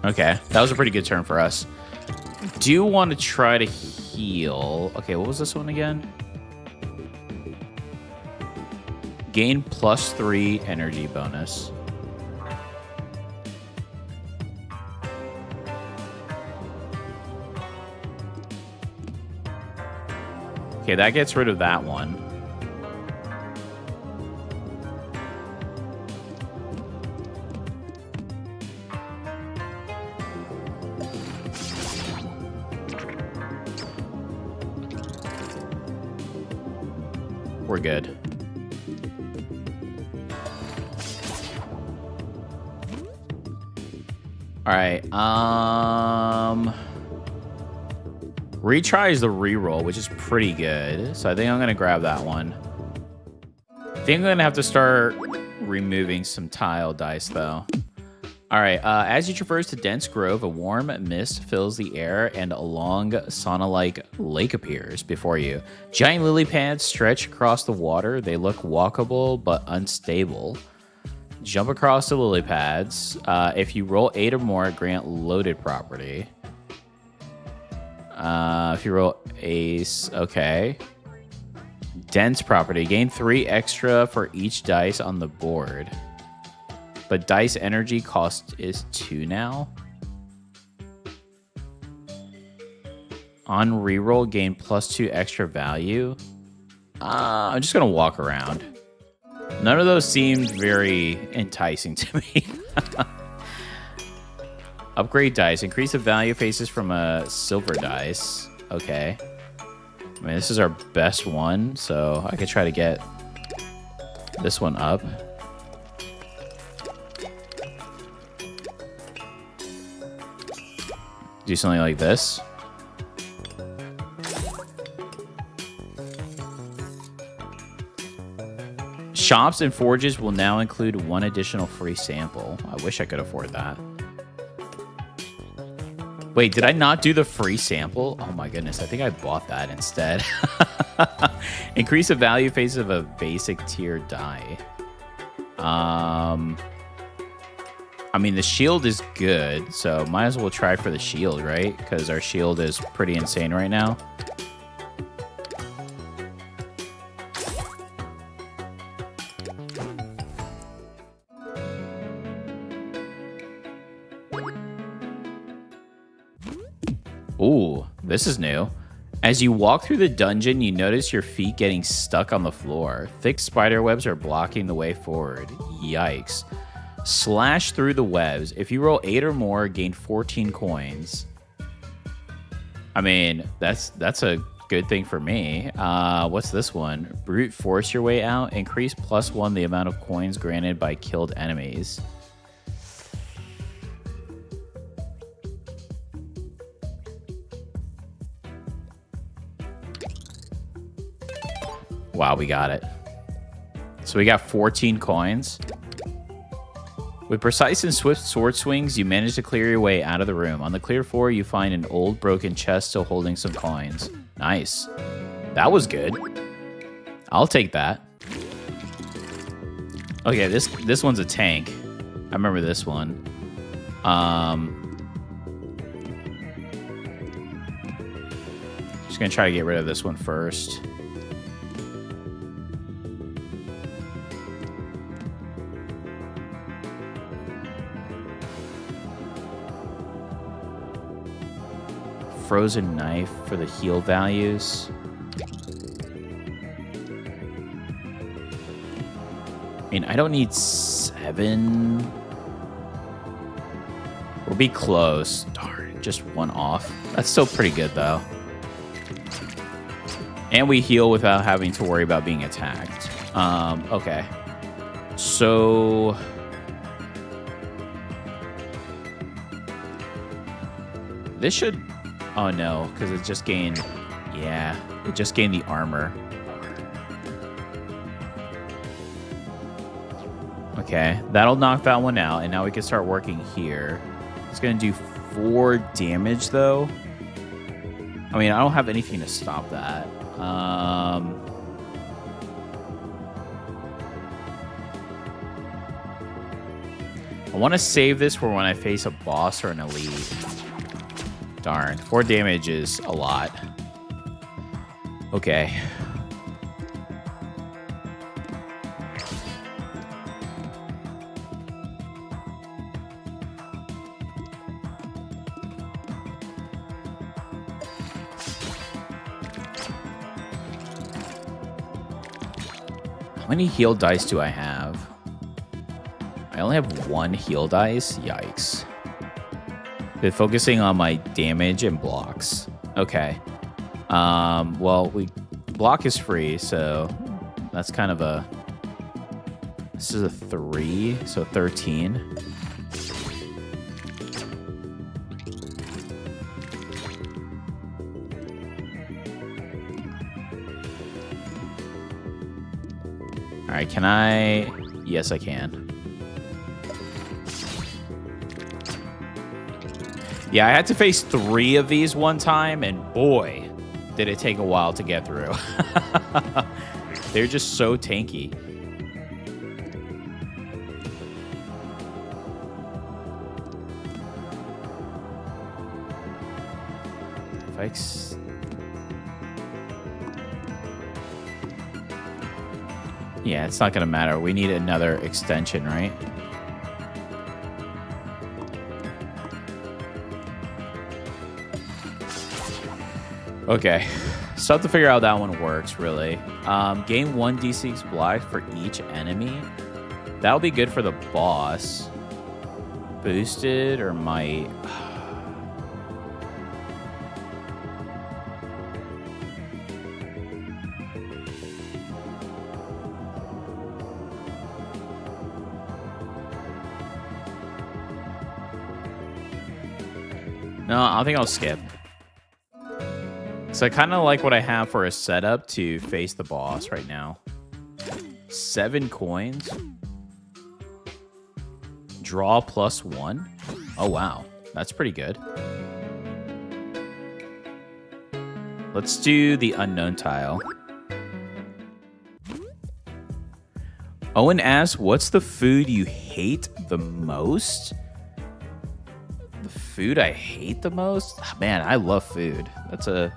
S1: Okay, that was a pretty good turn for us. Do want to try to heal. Okay, what was this one again? Gain +3 energy bonus. Okay, that gets rid of that one. We're good. All right. Retry is the reroll, which is pretty good. So I think I'm going to grab that one. I think I'm going to have to start removing some tile dice, though. All right. As you traverse the dense grove, a warm mist fills the air and a long sauna-like lake appears before you. Giant lily pads stretch across the water. They look walkable but unstable. Jump across the lily pads. If you roll 8 or more, grant loaded property. If you roll ace, okay. Dense property. Gain 3 extra for each dice on the board. But dice energy cost is 2 now. On reroll, gain +2 extra value. I'm just going to walk around. None of those seemed very enticing to me. Upgrade dice. Increase the value faces from a silver dice. Okay. I mean, this is our best one, so I could try to get this one up. Do something like this. Shops and forges will now include 1 additional free sample. I wish I could afford that. Wait, did I not do the free sample? Oh my goodness, I think I bought that instead. Increase the value face of a basic tier die. I mean, the shield is good, so might as well try for the shield, right? Because our shield is pretty insane right now. Ooh, this is new. As you walk through the dungeon, you notice your feet getting stuck on the floor. Thick spider webs are blocking the way forward. Yikes. Slash through the webs. If you roll 8 or more, gain 14 coins. I mean, that's a good thing for me. What's this one? Brute force your way out. Increase +1 the amount of coins granted by killed enemies. Wow, we got it. So we got 14 coins. With precise and swift sword swings, you manage to clear your way out of the room. On the clear floor, you find an old broken chest still holding some coins. Nice. That was good. I'll take that. Okay, this one's a tank. I remember this one. Just gonna try to get rid of this one first. Frozen knife for the heal values. I mean, I don't need 7. We'll be close. Darn, just 1 off. That's still pretty good, though. And we heal without having to worry about being attacked. Okay. So... this should... oh, no, because it just gained... yeah, it just gained the armor. Okay, that'll knock that one out, and now we can start working here. It's going to do 4 damage, though. I mean, I don't have anything to stop that. I want to save this for when I face a boss or an elite. Darn, 4 damage is a lot. Okay. How many heal dice do I have? I only have 1 heal dice? Yikes. Been focusing on my damage and blocks. Okay. Well, block is free, so that's kind of a... this is a 3, so 13. All right, can I... yes, I can. Yeah, I had to face 3 of these one time, and boy, did it take a while to get through. They're just so tanky. If yeah, it's not going to matter. We need another extension, right? Okay, so I have to figure out how that one works, really. Gain 1 d6 block for each enemy. That'll be good for the boss. Boosted or might... no, I think I'll skip. So I kind of like what I have for a setup to face the boss right now. 7 coins. Draw +1. Oh, wow. That's pretty good. Let's do the unknown tile. Owen asks, what's the food you hate the most? The food I hate the most? Man, I love food. That's a...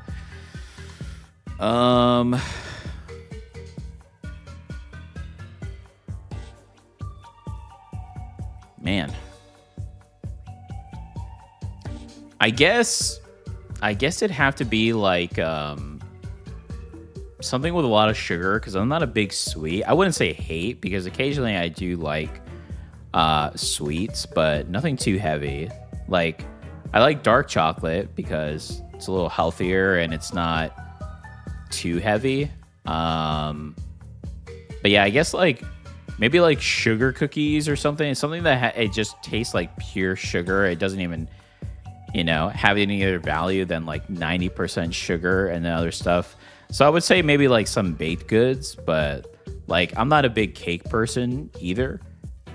S1: man. I guess it'd have to be like something with a lot of sugar, because I'm not a big sweet. I wouldn't say hate, because occasionally I do like sweets, but nothing too heavy. Like, I like dark chocolate because it's a little healthier and it's not too heavy. But yeah, I guess like maybe like sugar cookies or something. Something that it just tastes like pure sugar. It doesn't even, you know, have any other value than like 90% sugar and the other stuff. So I would say maybe like some baked goods, but like I'm not a big cake person either.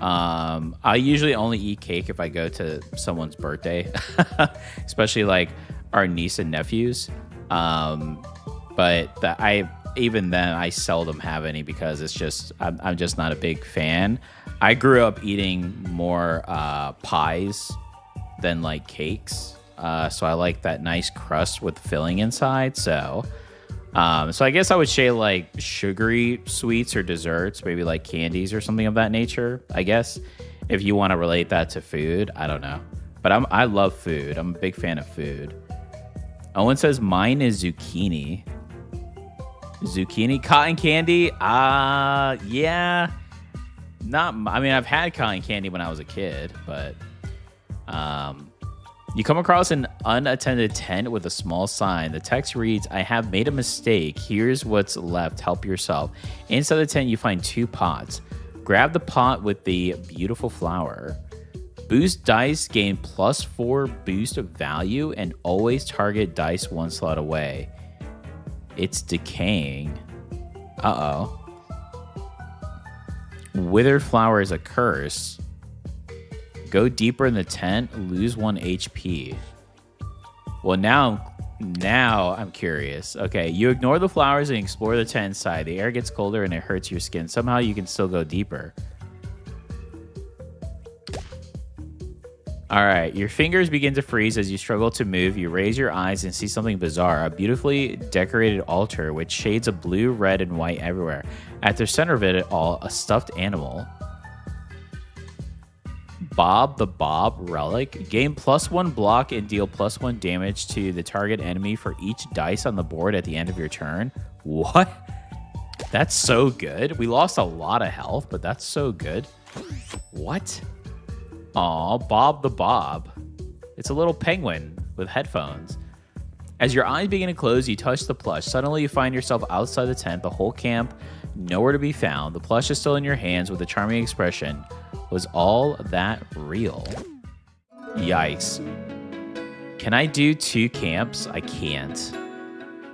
S1: I usually only eat cake if I go to someone's birthday, especially like our niece and nephews. But even then I seldom have any because it's just I'm just not a big fan. I grew up eating more pies than like cakes, so I like that nice crust with filling inside. So I guess I would say like sugary sweets or desserts, maybe like candies or something of that nature. I guess if you want to relate that to food, I don't know, but I love food. I'm a big fan of food. Owen says mine is zucchini. Zucchini, cotton candy. Yeah, not. I mean, I've had cotton candy when I was a kid, but you come across an unattended tent with a small sign. The text reads, "I have made a mistake. Here's what's left. Help yourself." Inside the tent, you find 2 pots. Grab the pot with the beautiful flower. Boost dice gain +4 boost of value and always target dice 1 slot away. It's decaying. Uh-oh. Withered flower is a curse. Go deeper in the tent, lose 1 HP. Well, now I'm curious. Okay, you ignore the flowers and explore the tent inside. The air gets colder and it hurts your skin. Somehow you can still go deeper. All right, your fingers begin to freeze as you struggle to move. You raise your eyes and see something bizarre. A beautifully decorated altar with shades of blue, red, and white everywhere. At the center of it all, a stuffed animal. Bob the Bob relic. Gain +1 block and deal +1 damage to the target enemy for each dice on the board at the end of your turn. What? That's so good. We lost a lot of health, but that's so good. What? Aw, Bob the Bob. It's a little penguin with headphones. As your eyes begin to close, you touch the plush. Suddenly, you find yourself outside the tent. The whole camp, nowhere to be found. The plush is still in your hands with a charming expression. Was all that real? Yikes. Can I do 2 camps? I can't.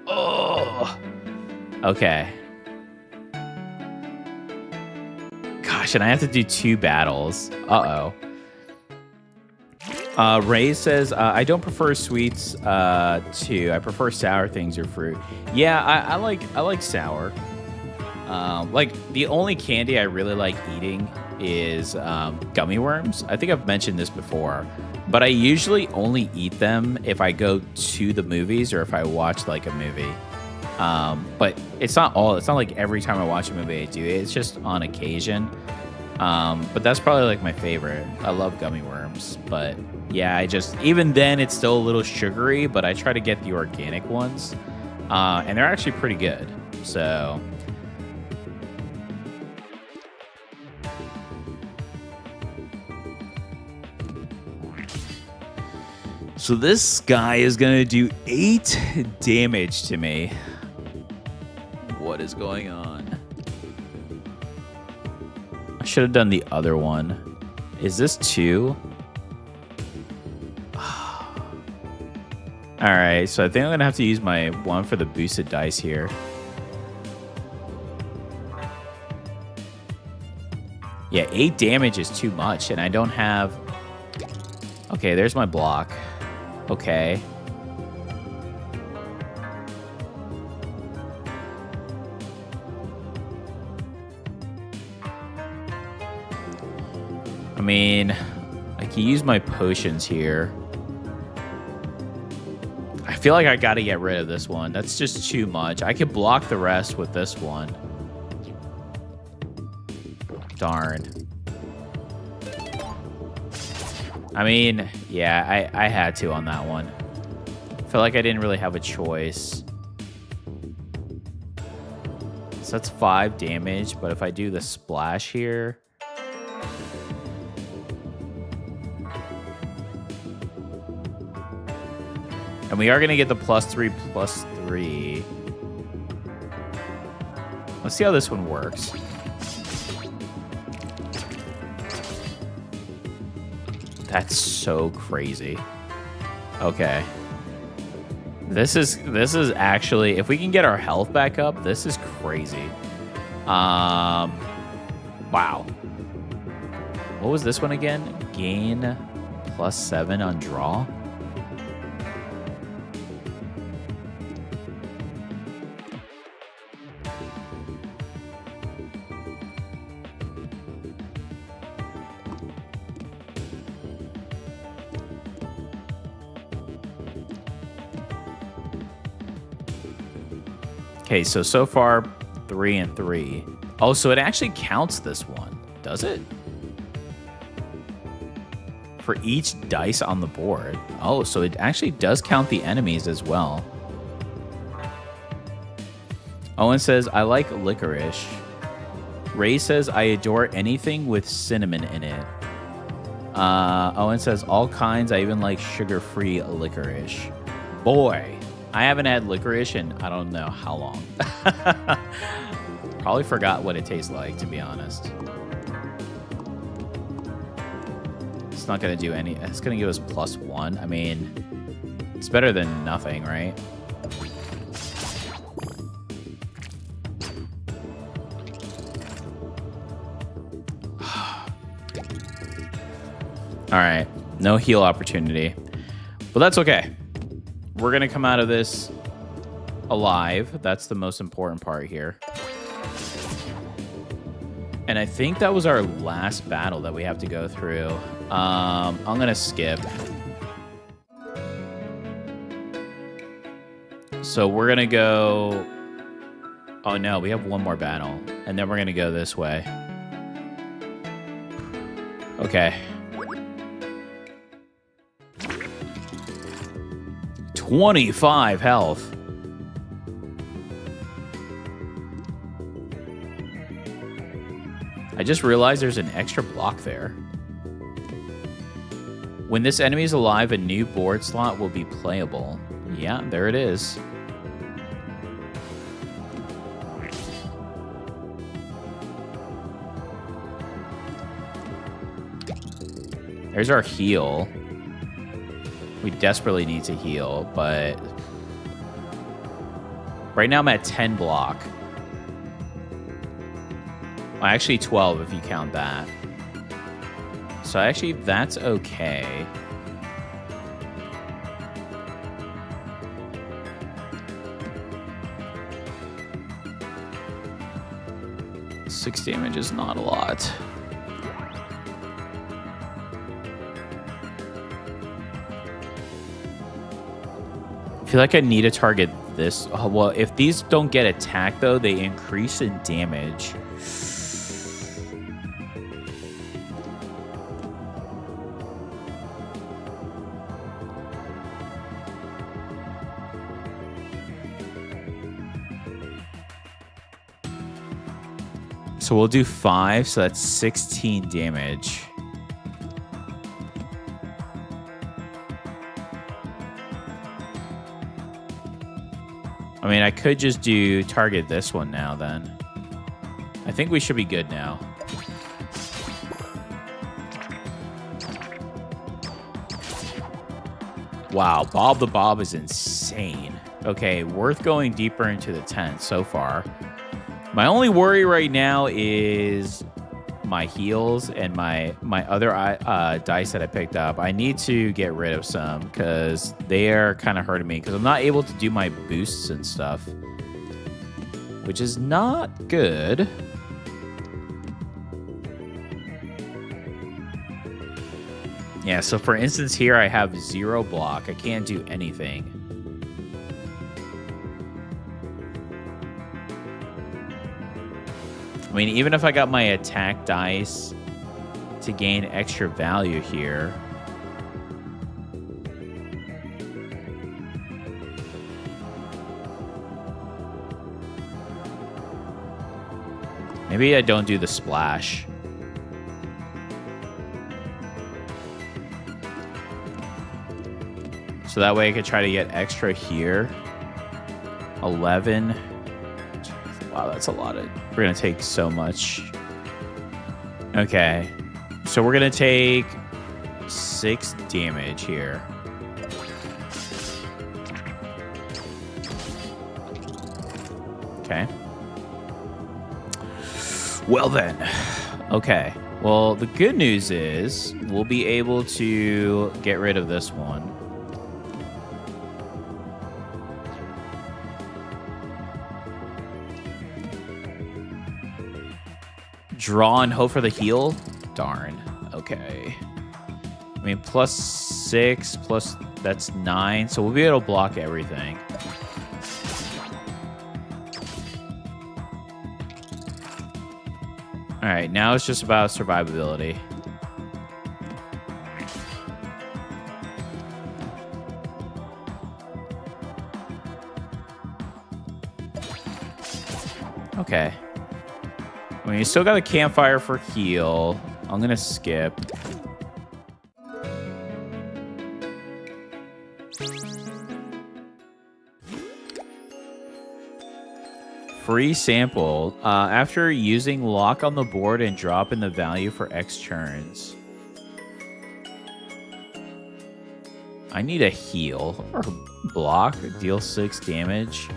S1: Oh. Okay. Gosh, and I have to do 2 battles. Uh-oh. Ray says, I don't prefer sweets too. I prefer sour things or fruit. Yeah, I like sour. Like the only candy I really like eating is gummy worms. I think I've mentioned this before, but I usually only eat them if I go to the movies or if I watch like a movie. But it's not like every time I watch a movie I do it. It's just on occasion. But that's probably like my favorite. I love gummy worms, but yeah, even then it's still a little sugary, but I try to get the organic ones. And they're actually pretty good. So this guy is going to do 8 damage to me. What is going on? I should have done the other one. Is this 2? Alright, so I think I'm going to have to use my one for the boosted dice here. Yeah, 8 damage is too much, and I don't have... Okay, there's my block. Okay. I mean, I can use my potions here. I feel like I gotta get rid of this one. That's just too much. I could block the rest with this one. Darn. I mean, yeah, I had to on that one. I feel like I didn't really have a choice. So that's 5 damage, but if I do the splash here... And we are going to get the +3/+3. Let's see how this one works. That's so crazy. Okay. This is actually, if we can get our health back up, this is crazy. Wow. What was this one again? Gain +7 on draw? Okay, so far 3 and 3. Oh, so it actually counts this one, does it? For each dice on the board. Oh, so it actually does count the enemies as well. Owen says, I like licorice. Ray says, I adore anything with cinnamon in it. Owen says, all kinds. I even like sugar-free licorice. Boy, I haven't had licorice in I don't know how long. Probably forgot what it tastes like, to be honest. It's not going to do any... It's going to give us +1. I mean, it's better than nothing, right? All right. No heal opportunity. But that's okay. We're going to come out of this alive. That's the most important part here. And I think that was our last battle that we have to go through. I'm going to skip. So we're going to go... Oh, no. We have one more battle. And then we're going to go this way. Okay. 25 health. I just realized there's an extra block there. When this enemy is alive, a new board slot will be playable. Yeah, there it is. There's our heal. We desperately need to heal, but right now I'm at 10 block. Well, actually 12 if you count that. So actually that's okay. Six damage is not a lot. I feel like I need to target this. Oh, well, if these don't get attacked, though, they increase in damage. So we'll do 5, so that's 16 damage. I mean, I could just do target this one now, then. I think we should be good now. Wow, Bob the Bob is insane. Okay, worth going deeper into the tent so far. My only worry right now is my heals and my other dice that I picked up. I need to get rid of some because they are kind of hurting me because I'm not able to do my boosts and stuff, which is not good. Yeah, so for instance here I have 0 block. I can't do anything. I mean, even if I got my attack dice to gain extra value here. Maybe I don't do the splash. So that way I could try to get extra here. 11. Wow, that's a lot of... We're going to take so much. Okay. So we're going to take 6 damage here. Okay. Well then. Okay. Well, the good news is we'll be able to get rid of this one. Draw and hope for the heal? Darn. Okay. I mean, +6, plus that's 9. So we'll be able to block everything. All right, now it's just about survivability. Okay. I mean, you still got a campfire for heal. I'm going to skip. Free sample. After using lock on the board and drop in the value for X turns. I need a heal or block. Deal 6 damage.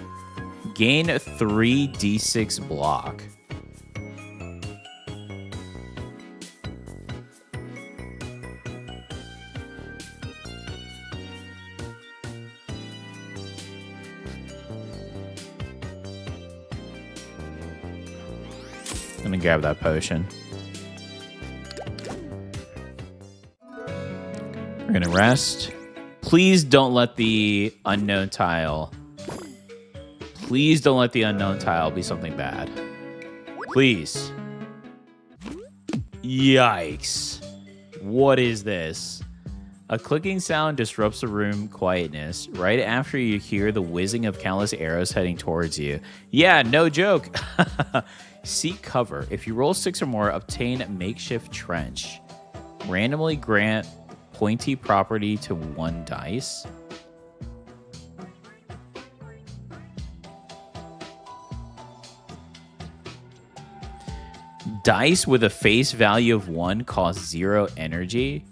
S1: Gain 3d6 block. I'm gonna grab that potion. We're gonna rest. Please don't let the unknown tile. Please don't let the unknown tile be something bad. Please. Yikes. What is this? A clicking sound disrupts the room quietness right after you hear the whizzing of countless arrows heading towards you. Yeah, no joke. Seek cover. If you roll 6 or more, obtain makeshift trench. Randomly grant pointy property to 1 dice. Dice with a face value of 1 cost 0 energy.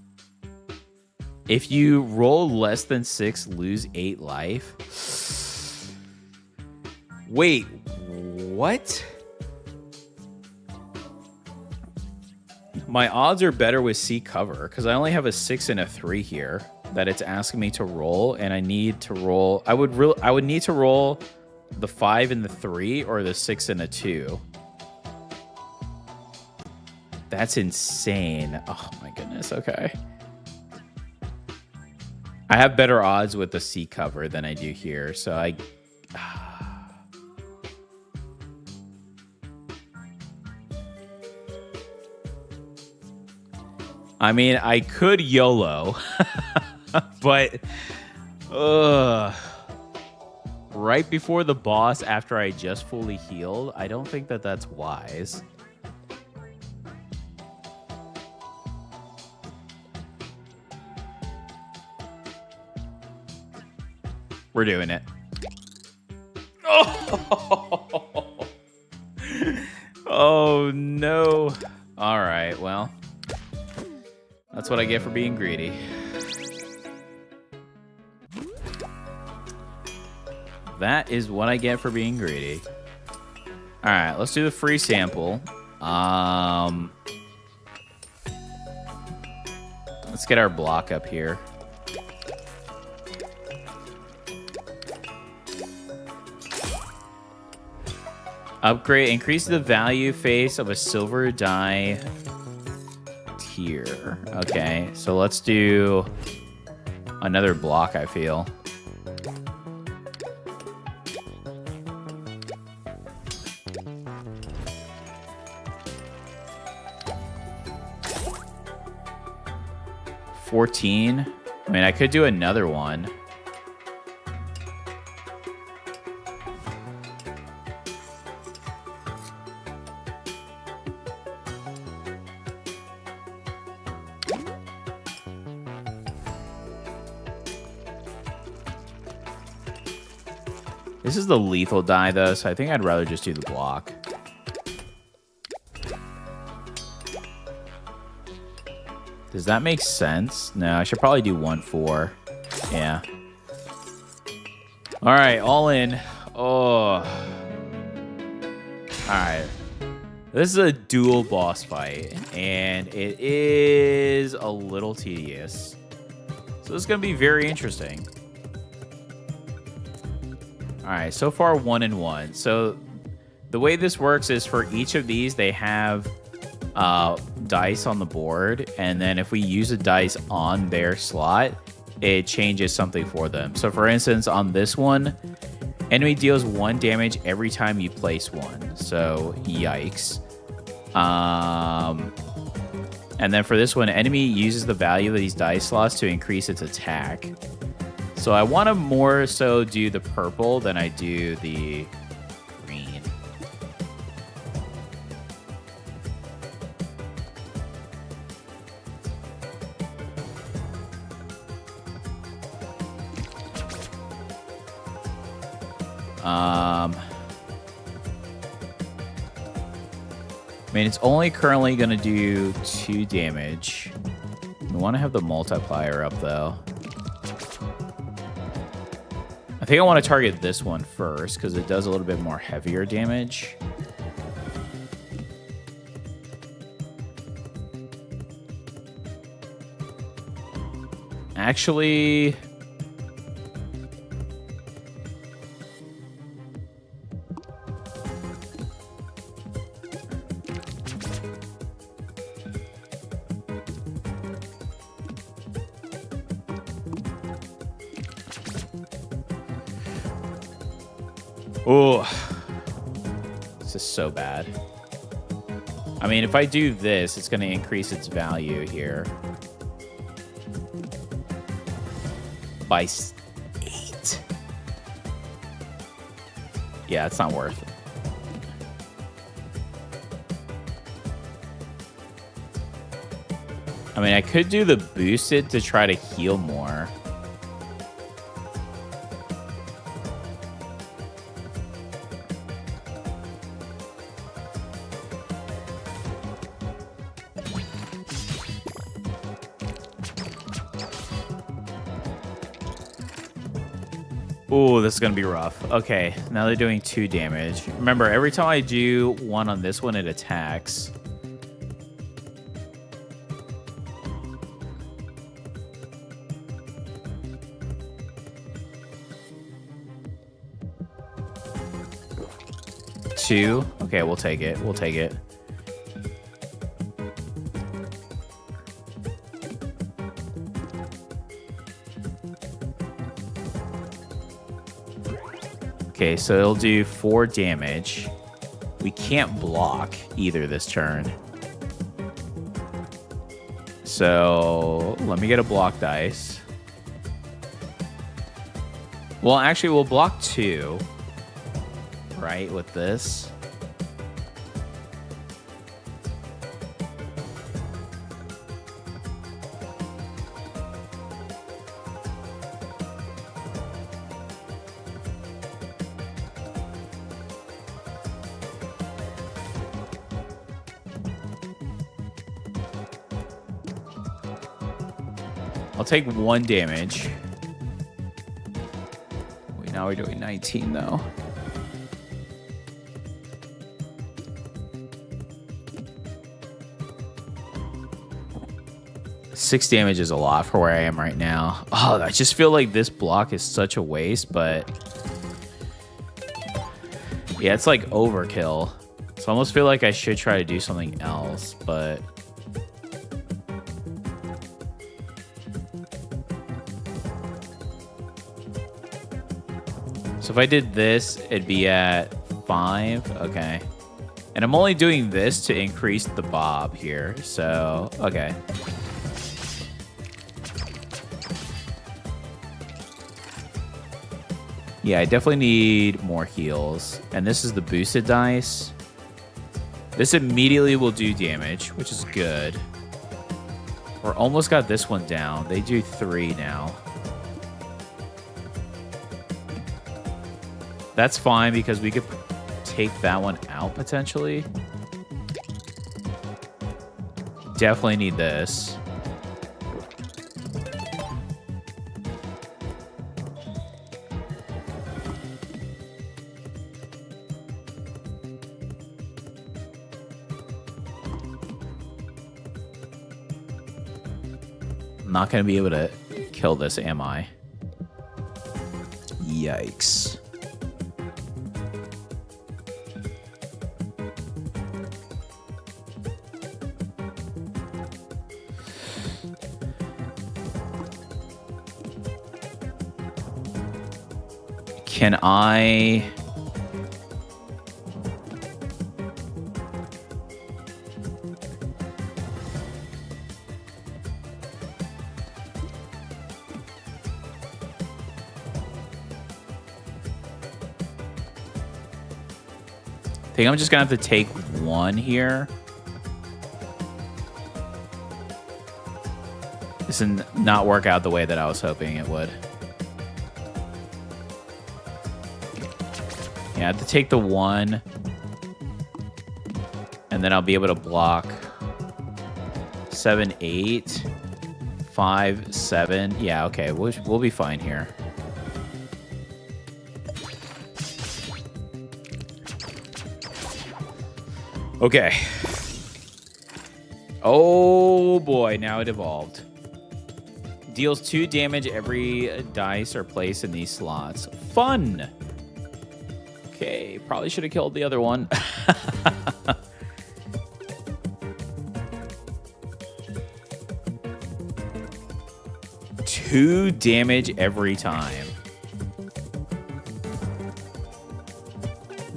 S1: If you roll less than 6, lose 8 life. Wait, what? My odds are better with Seek cover because I only have a 6 and a 3 here that it's asking me to roll, and I need to roll. I would need to roll the 5 and the 3 or the 6 and a 2. That's insane. Oh my goodness. Okay. I have better odds with the Seek cover than I do here, so I mean, I could YOLO, but right before the boss, after I just fully healed, I don't think that that's wise. We're doing it. Oh, oh no. All right, well. That's what I get for being greedy. That is what I get for being greedy. All right, let's do the free sample. Let's get our block up here. Upgrade, increase the value face of a silver die tier. Okay, so let's do another block, I feel. $14. I mean, I could do another one. This is the lethal die, though, so I think I'd rather just do the block. Does that make sense? No, I should probably do 1-4. Yeah. All right, all in. Oh. All right. This is a dual boss fight, and it is a little tedious. So this is going to be very interesting. All right, so far 1-1. So the way this works is for each of these, they have dice on the board, and then if we use a dice on their slot, it changes something for them. So for instance, on this one, enemy deals 1 damage every time you place 1. So yikes. And then for this one, enemy uses the value of these dice slots to increase its attack. So I want to more so do the purple than I do the green. I mean, it's only currently going to do 2 damage. We want to have the multiplier up, though. I think I want to target this one first, because it does a little bit more heavier damage. Actually... Oh, this is so bad. I mean, if I do this, it's going to increase its value here by 8. Yeah, it's not worth it. I mean, I could do the boosted to try to heal more. Ooh, this is going to be rough. Okay, now they're doing 2 damage. Remember, every time I do 1 on this one, it attacks. Two. Okay, we'll take it. We'll take it. Okay, so it'll do 4 damage. We can't block either this turn. So let me get a block dice. Well, actually, we'll block 2, right, with this. I'll take 1 damage. Wait, now we're doing 19 though. Six damage is a lot for where I am right now. Oh, I just feel like this block is such a waste, but yeah, it's like overkill. So I almost feel like I should try to do something else, but so if I did this, it'd be at 5. Okay. And I'm only doing this to increase the bob here. So, okay. Yeah, I definitely need more heals. And this is the boosted dice. This immediately will do damage, which is good. We're almost got this one down. They do 3 now. That's fine because we could take that one out potentially. Definitely need this. I'm not going to be able to kill this, am I? Yikes. Can I... I think I'm just gonna have to take one here. This did not work out the way that I was hoping it would. Yeah, I have to take the one. And then I'll be able to block 7, 8, 5, 7. Yeah, okay, we'll be fine here. Okay. Oh boy, now it evolved. Deals 2 damage every dice are placed in these slots. Fun! Okay, probably should have killed the other one. 2 damage every time.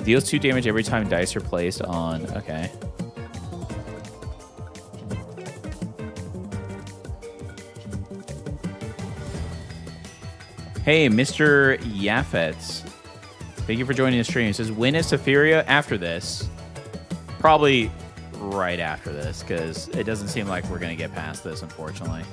S1: Deals 2 damage every time dice are placed on... Okay. Hey, Mr. Yafets. Thank you for joining the stream. It says, when is Sephiria? After this. Probably right after this, because it doesn't seem like we're going to get past this, unfortunately.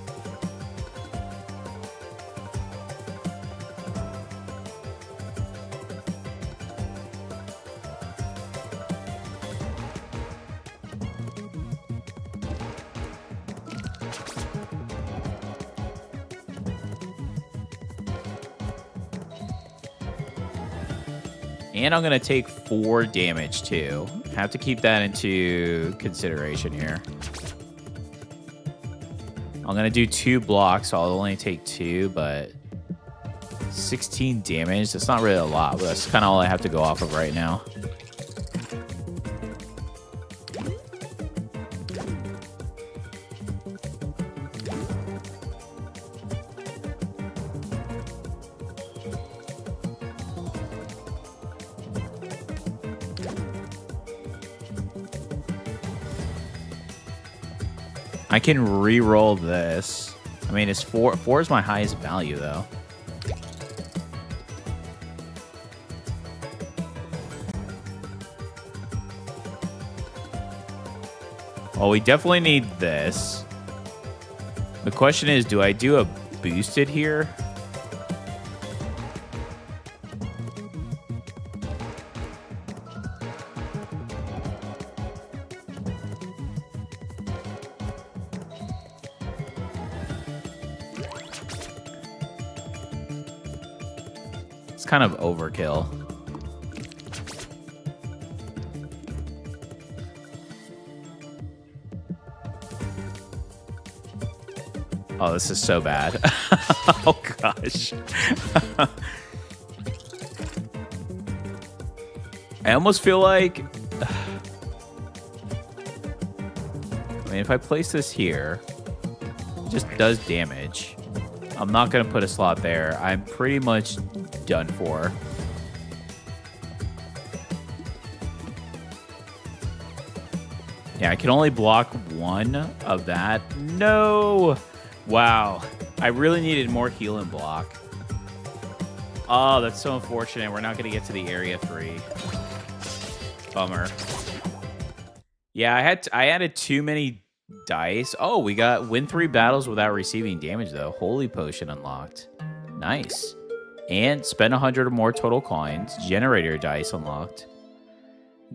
S1: And I'm going to take 4 damage, too. Have to keep that into consideration here. I'm going to do 2 blocks, so I'll only take 2, but 16 damage. That's not really a lot, but that's kind of all I have to go off of right now. I can re-roll this. I mean, it's 4. 4 is my highest value, though. Well, we definitely need this. The question is, do I do a boosted here? Kind of overkill. Oh, this is so bad. Oh gosh. I almost feel like, I mean, if I place this here, it just does damage. I'm not going to put a slot there. I'm pretty much done for. Yeah, I can only block 1 of that. No! Wow. I really needed more heal and block. Oh, that's so unfortunate. We're not going to get to the area 3. Bummer. Yeah, I added too many dice. Oh, we got win 3 battles without receiving damage, though. Holy potion unlocked. Nice. And spend 100 or more total coins. Generator dice unlocked.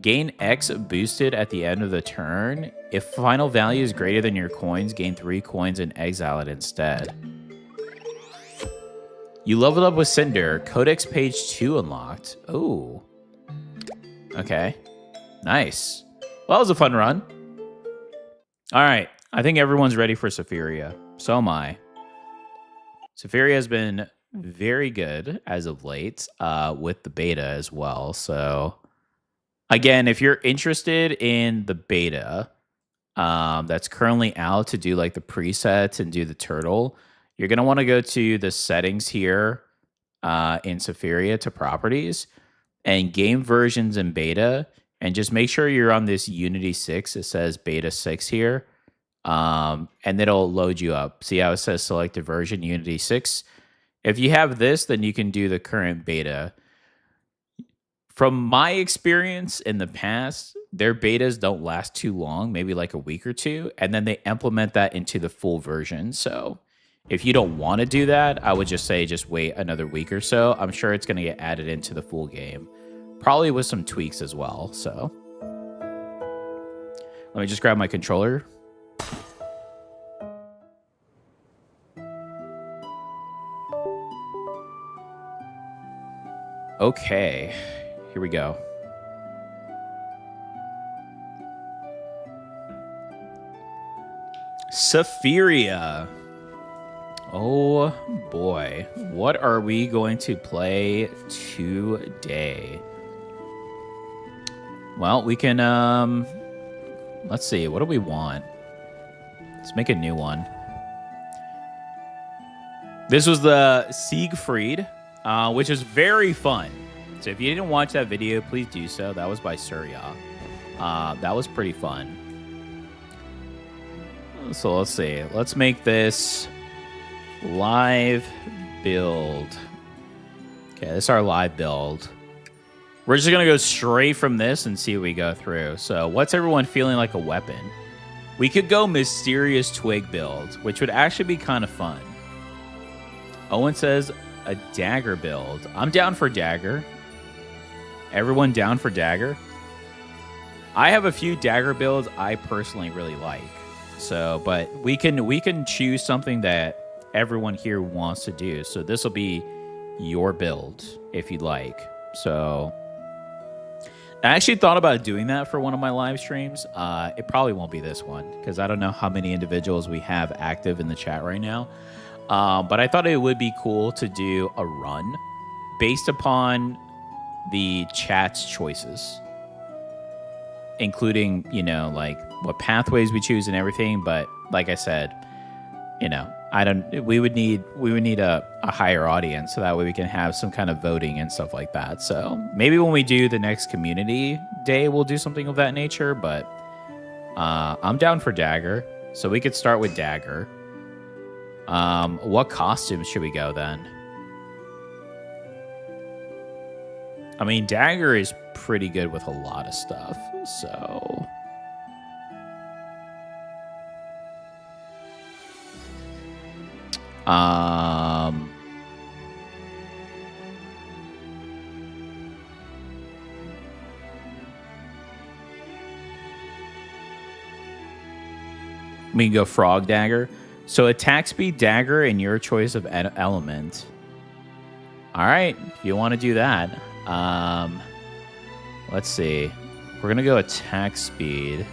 S1: Gain X boosted at the end of the turn. If final value is greater than your coins, gain 3 coins and exile it instead. You leveled up with Cinder. Codex page 2 unlocked. Oh. Okay. Nice. Well, that was a fun run. All right. I think everyone's ready for Sephiria. So am I. Sephiria has been very good as of late with the beta as well. So again, if you're interested in the beta that's currently out to do like the presets and do the turtle, you're gonna want to go to the settings here in Sephiria to properties and game versions and beta, and just make sure you're on this Unity 6. It says beta 6 here. And it'll load you up. See how it says selected version Unity 6? If you have this, then you can do the current beta. From my experience in the past, their betas don't last too long, maybe like a week or two, and then they implement that into the full version. So if you don't want to do that, I would just say just wait another week or so. I'm sure it's going to get added into the full game, probably with some tweaks as well. So let me just grab my controller. Okay, here we go. Sephiria. Oh boy, what are we going to play today? Well, we can, let's see, what do we want? Let's make a new one. This was the Siegfried, which is very fun. So if you didn't watch that video, please do so. That was by Surya. That was pretty fun. So let's see. Let's make this live build. Okay, this is our live build. We're just going to go straight from this and see what we go through. So what's everyone feeling like a weapon? We could go mysterious twig build, which would actually be kind of fun. Owen says a dagger build. I'm down for dagger. Everyone down for dagger? I have a few dagger builds I personally really like. So, but we can choose something that everyone here wants to do. So this will be your build if you'd like. So I actually thought about doing that for one of my live streams. It probably won't be this one because I don't know how many individuals we have active in the chat right now. But I thought it would be cool to do a run based upon the chat's choices, including, you know, like what pathways we choose and everything. But like I said, you know, we would need a higher audience so that way we can have some kind of voting and stuff like that. So maybe when we do the next community day, we'll do something of that nature. But I'm down for dagger, so we could start with dagger. What costumes should we go then? I mean, dagger is pretty good with a lot of stuff, so we can go frog dagger. So attack speed dagger and your choice of element. All right, if you want to do that. Let's see. We're going to go attack speed.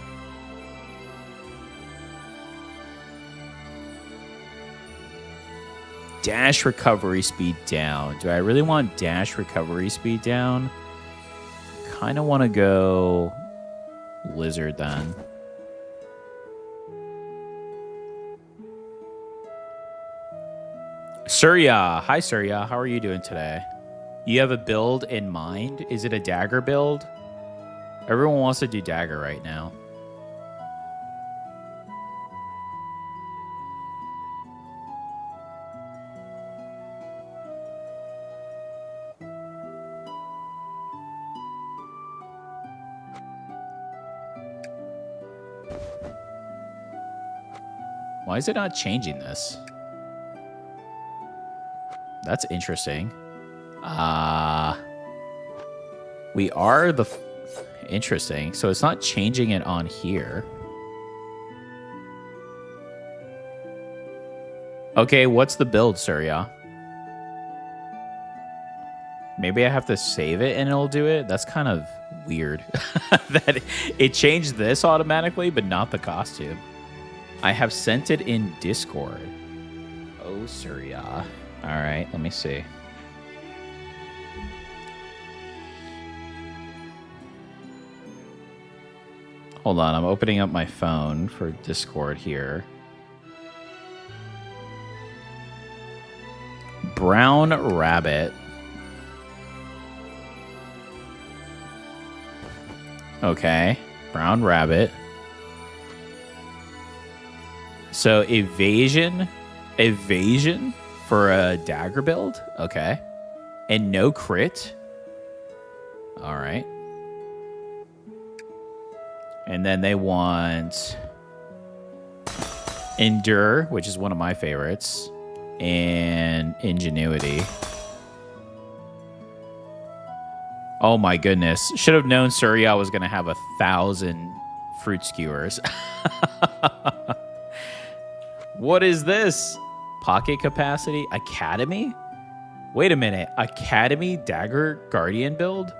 S1: Dash recovery speed down. Do I really want dash recovery speed down? Kind of want to go lizard then. Surya. Hi, Surya. How are you doing today? You have a build in mind? Is it a dagger build? Everyone wants to do dagger right now. Why is it not changing this? That's interesting. We are the... Interesting. So it's not changing it on here. Okay, what's the build, Surya? Maybe I have to save it and it'll do it? That's kind of weird. That it changed this automatically, but not the costume. I have sent it in Discord. Surya. All right, let me see. Hold on, I'm opening up my phone for Discord here. Brown rabbit. Okay, brown rabbit. So evasion for a dagger build. Okay, and no crit. All right. And then they want endure, which is one of my favorites, and ingenuity. Oh my goodness. Should have known Surya was going to have 1,000 fruit skewers. What is this? Pocket capacity? Academy? Wait a minute. Academy dagger guardian build?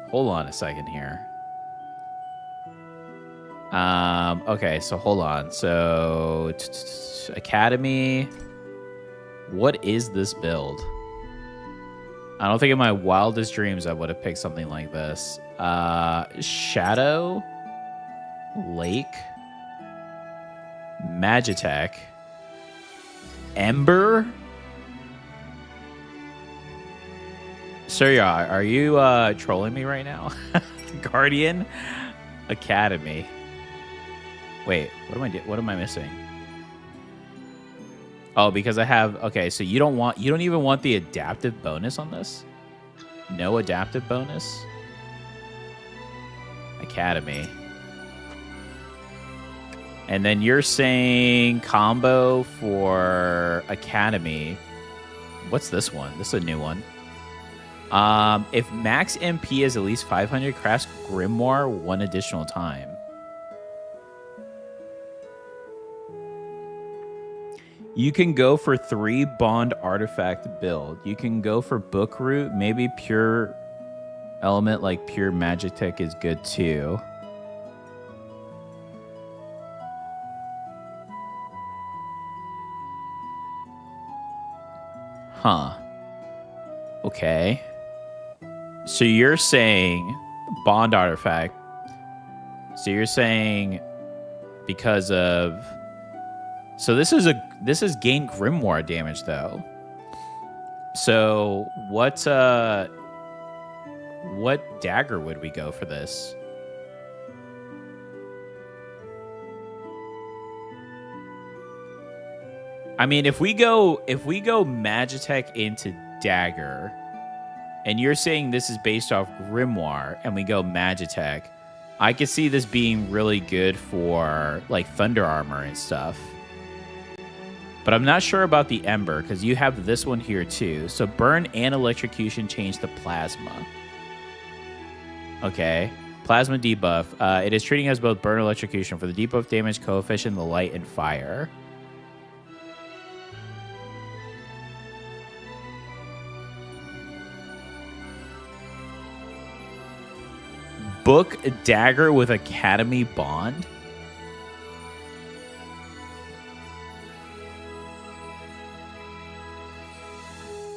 S1: Hold on a second here. Okay, so hold on. So Academy. What is this build? I don't think in my wildest dreams I would have picked something like this. Shadow, Lake, Magitech, Ember. Surya, are you trolling me right now? Guardian Academy. Wait, what am I missing? Oh, because I have, okay, so you don't even want the adaptive bonus on this? No adaptive bonus? Academy. And then you're saying combo for Academy. What's this one? This is a new one. If max MP is at least 500, craft Grimoire one additional time. You can go for 3 bond artifact build. You can go for book route. Maybe pure element like pure Magitech is good too. Huh. Okay. So you're saying bond artifact. So you're saying because of... So this is gain Grimoire damage though. So what dagger would we go for this? I mean, if we go Magitech into dagger, and you're saying this is based off Grimoire, and we go Magitech, I could see this being really good for like Thunder Armor and stuff. But I'm not sure about the Ember, because you have this one here too. So burn and electrocution change to plasma. Okay. Plasma debuff. It is treating as both burn and electrocution for the debuff damage coefficient, the light, and fire. Book dagger with Academy bond.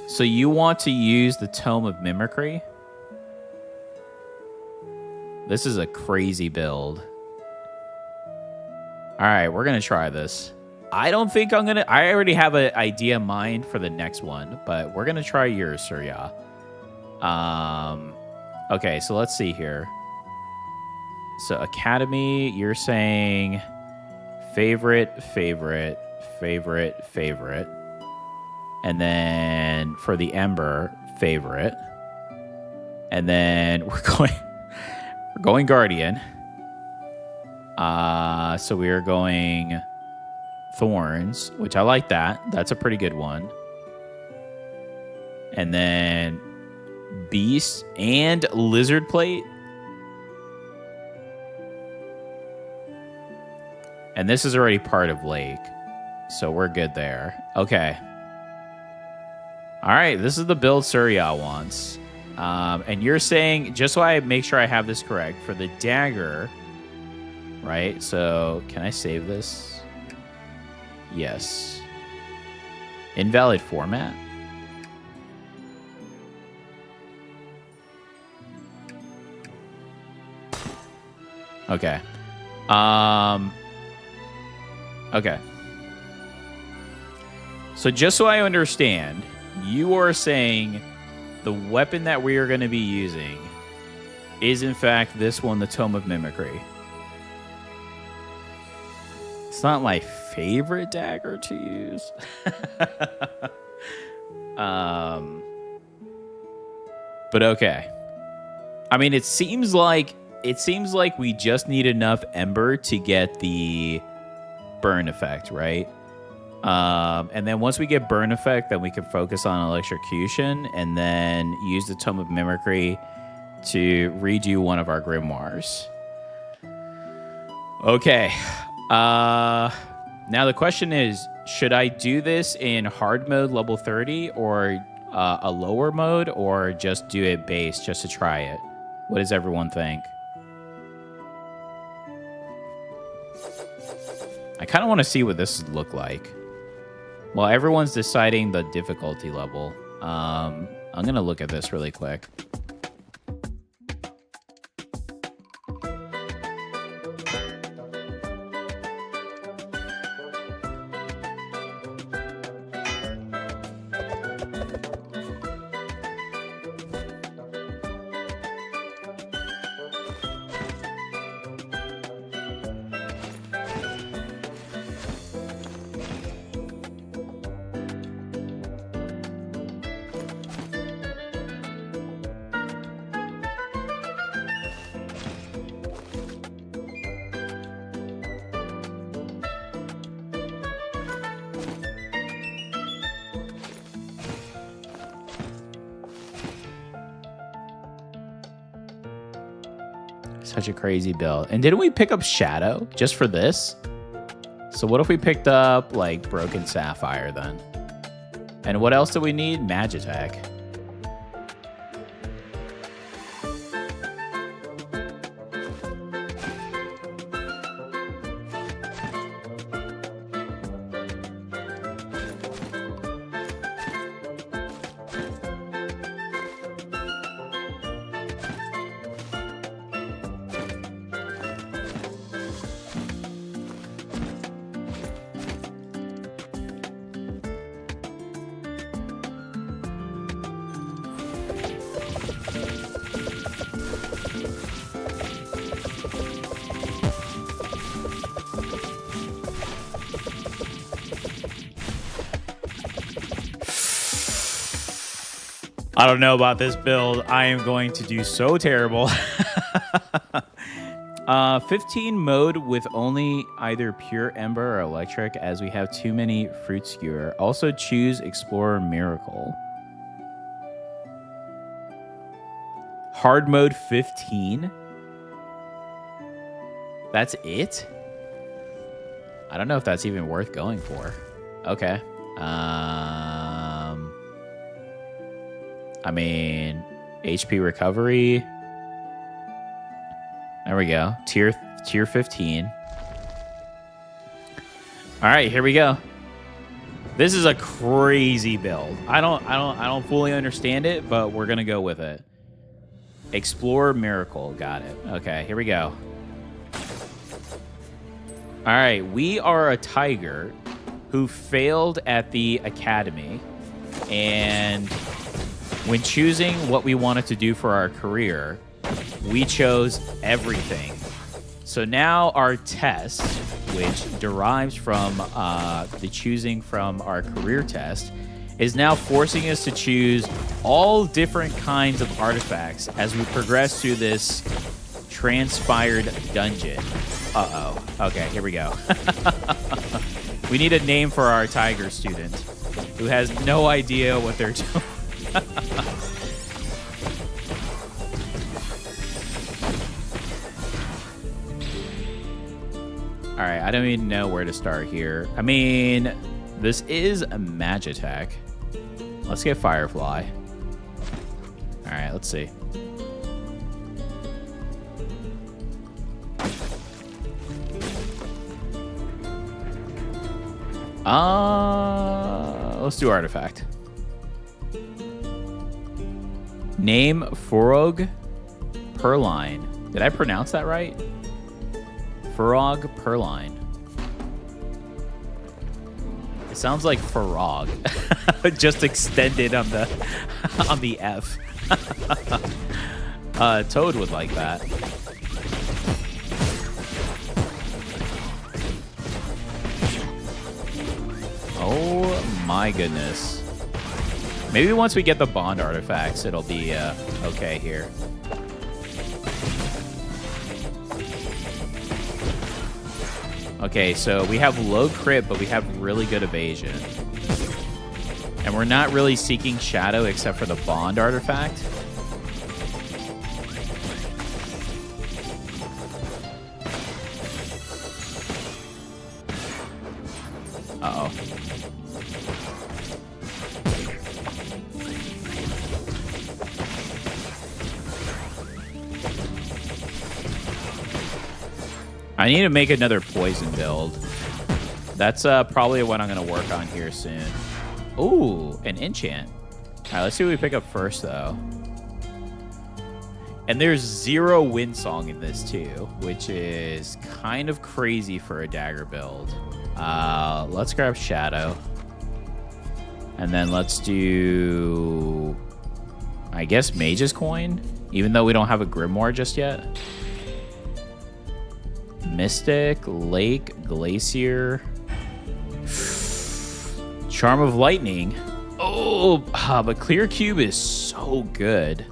S1: So you want to use the Tome of Mimicry? This is a crazy build. All right, we're going to try this. I don't think I'm going to... I already have an idea in mind for the next one, but we're going to try yours, Surya. Okay, so let's see here. So Academy, you're saying favorite, favorite, favorite, favorite. And then for the Ember, favorite. And then we're going Guardian. So we are going Thorns, which I like that. That's a pretty good one. And then Beast and Lizard Plate. And this is already part of Lake. So we're good there. Okay. All right, this is the build Surya wants. And you're saying, just so I make sure I have this correct, for the dagger, right? So can I save this? Yes. Invalid format? Okay. Okay. So just so I understand, you are saying the weapon that we are going to be using is in fact this one, the Tome of Mimicry. It's not my favorite dagger to use. But okay. I mean, it seems like we just need enough ember to get the burn effect, right? And then once we get burn effect, then we can focus on electrocution and then use the Tome of Mimicry to redo one of our grimoires. Okay. Now the question is, should I do this in hard mode level 30 or a lower mode, or just do it base just to try it? What does everyone think? I kind of want to see what this look like. Well, everyone's deciding the difficulty level. I'm going to look at this really quick. Such a crazy build. And didn't we pick up Shadow just for this? So what if we picked up, like, Broken Sapphire then? And what else do we need? Magitech. I don't know about this build. I am going to do so terrible. 15 mode with only either pure ember or electric, as we have too many fruit skewer. Also choose Explorer Miracle. Hard mode 15. That's it? I don't know if that's even worth going for. Okay. I mean, HP recovery. There we go. Tier 15. All right, here we go. This is a crazy build. I don't fully understand it, but we're gonna go with it. Explore Miracle, got it. Okay, here we go. All right, we are a tiger who failed at the academy, and when choosing what we wanted to do for our career, we chose everything. So now our test, which derives from the choosing from our career test, is now forcing us to choose all different kinds of artifacts as we progress through this transpired dungeon. Uh-oh. Okay, here we go. We need a name for our tiger student who has no idea what they're doing. All right, I don't even know where to start here. I mean, this is a Magitech. Let's get Firefly. All right, let's see. Let's do artifact. Name Furog Perline. Did I pronounce that right? Furog Perline. It sounds like Farog, just extended on the on the F. Toad would like that. Oh my goodness. Maybe once we get the bond artifacts, it'll be okay here. Okay, so we have low crit, but we have really good evasion. And we're not really seeking shadow except for the bond artifact. Uh-oh. I need to make another poison build. That's probably what I'm going to work on here soon. Ooh, an enchant. All right, let's see what we pick up first, though. And there's 0 Windsong in this, too, which is kind of crazy for a dagger build. Let's grab Shadow. And then let's do, I guess, Mage's Coin, even though we don't have a Grimoire just yet. Mystic, Lake, Glacier, Charm of Lightning. Oh, but Clear Cube is so good.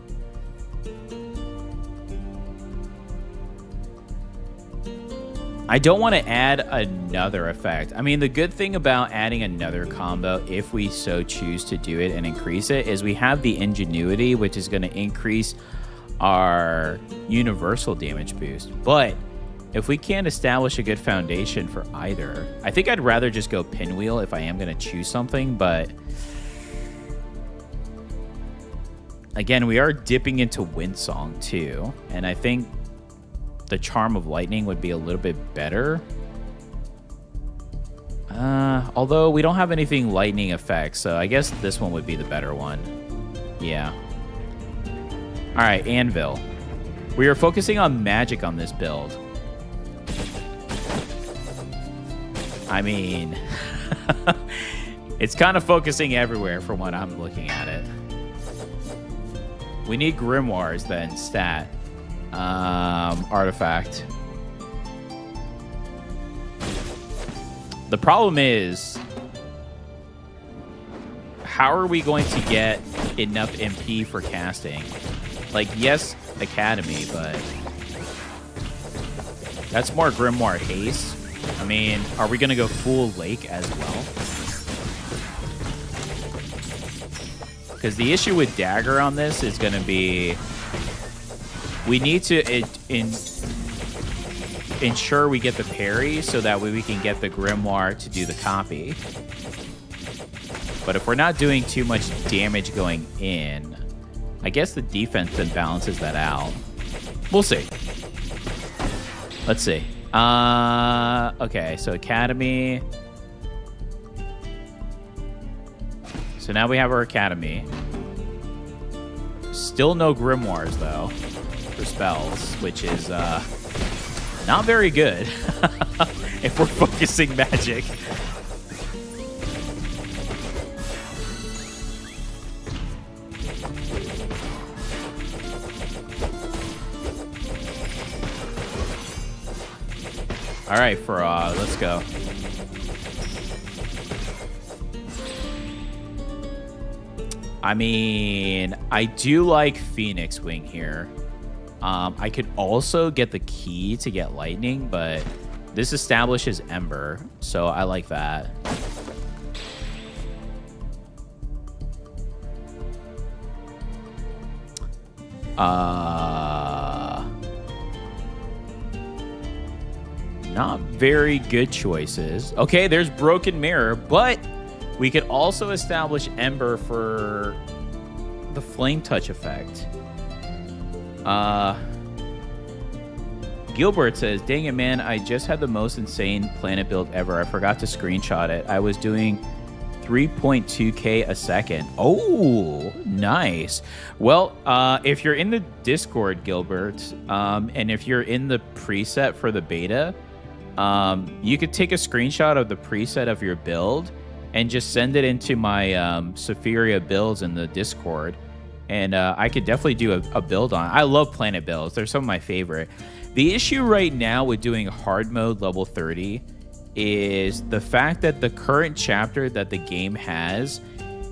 S1: I don't want to add another effect. I mean, the good thing about adding another combo, if we so choose to do it and increase it, is we have the Ingenuity, which is going to increase our universal damage boost. But if we can't establish a good foundation for either, I think I'd rather just go Pinwheel if I am going to choose something. But again, we are dipping into Windsong too. And I think the Charm of Lightning would be a little bit better. Although we don't have anything lightning effects, so I guess this one would be the better one. Yeah. All right, Anvil. We are focusing on magic on this build. I mean, it's kind of focusing everywhere from what I'm looking at it. We need Grimoires then, stat. Artifact. The problem is, how are we going to get enough MP for casting? Like, yes, Academy, but that's more Grimoire haste. I mean, are we going to go full Lake as well? Because the issue with Dagger on this is going to be, we need to ensure we get the parry so that way we can get the Grimoire to do the copy. But if we're not doing too much damage going in, I guess the defense then balances that out. We'll see. Let's see. Okay, so Academy. So now we have our Academy. Still no Grimoires, though, for spells, which is not very good if we're focusing magic. All right, for let's go. I mean, I do like Phoenix Wing here. I could also get the key to get lightning, but this establishes Ember, so I like that. Not very good choices. Okay, there's Broken Mirror, but we could also establish Ember for the Flame Touch effect. Gilbert says, dang it, man, I just had the most insane planet build ever. I forgot to screenshot it. I was doing 3.2K a second. Oh, nice. Well, if you're in the Discord, Gilbert, and if you're in the preset for the beta, you could take a screenshot of the preset of your build and just send it into my Sephiria builds in the Discord. And I could definitely do a build on it. I love planet builds. They're some of my favorite. The issue right now with doing hard mode level 30 is the fact that the current chapter that the game has,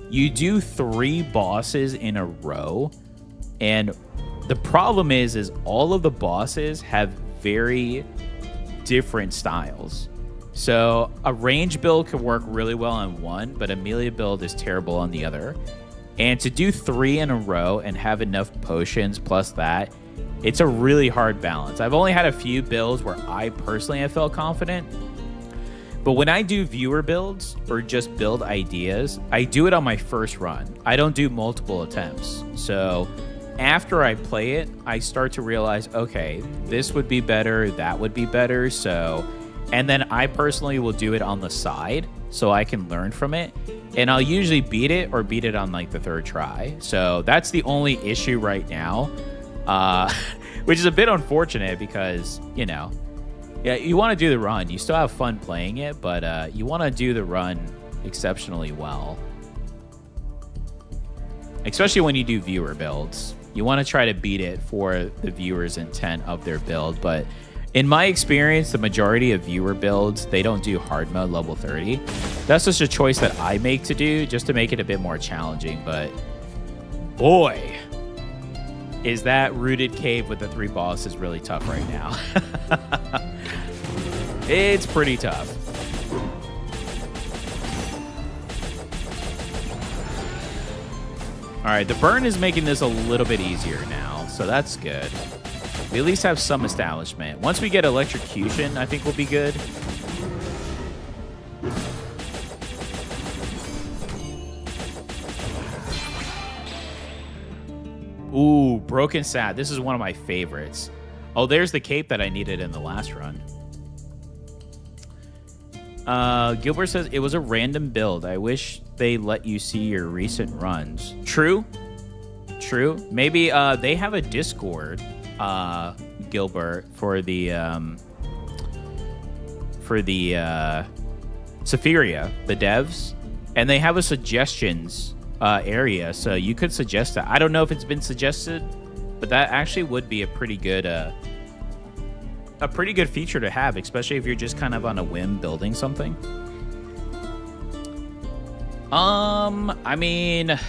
S1: you do 3 bosses in a row. And the problem is all of the bosses have very different styles. So a range build could work really well on one, but a melee build is terrible on the other. And to do 3 in a row and have enough potions plus that, it's a really hard balance. I've only had a few builds where I personally have felt confident. But when I do viewer builds or just build ideas, I do it on my first run. I don't do multiple attempts. So after I play it, I start to realize, okay, this would be better, that would be better. And then I personally will do it on the side so I can learn from it. And I'll usually beat it or beat it on like the 3rd try. So that's the only issue right now, which is a bit unfortunate because, you know, yeah, you want to do the run. You still have fun playing it, but you want to do the run exceptionally well. Especially when you do viewer builds. You want to try to beat it for the viewer's intent of their build, but in my experience, the majority of viewer builds, they don't do hard mode level 30. That's just a choice that I make to do just to make it a bit more challenging. But boy, is that rooted cave with the 3 bosses really tough right now. It's pretty tough. All right, the burn is making this a little bit easier now, so that's good. We at least have some establishment. Once we get electrocution, I think we'll be good. Ooh, Broken Sat. This is one of my favorites. Oh, there's the cape that I needed in the last run. Gilbert says, it was a random build. I wish they let you see your recent runs. True. True. Maybe they have a Discord, Gilbert, for the Sephiria, the devs, and they have a suggestions area, so you could suggest that. I don't know if it's been suggested, but that actually would be a pretty good feature to have, especially if you're just kind of on a whim building something. I mean,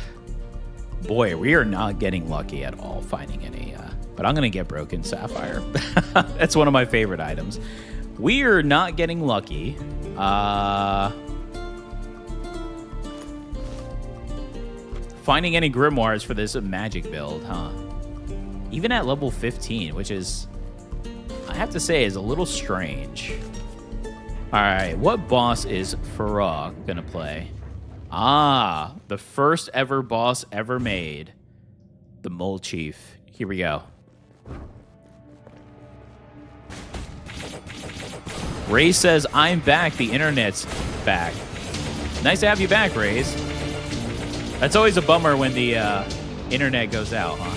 S1: boy, we are not getting lucky at all finding any, but I'm gonna get Broken Sapphire. That's one of my favorite items. We are not getting lucky. Finding any grimoires for this magic build, huh? Even at level 15, which is, I have to say, is a little strange. All right, what boss is Farah gonna play? Ah, the first ever boss ever made. The Mole Chief. Here we go. Ray says, I'm back. The internet's back. Nice to have you back, Rays. That's always a bummer when the internet goes out, huh?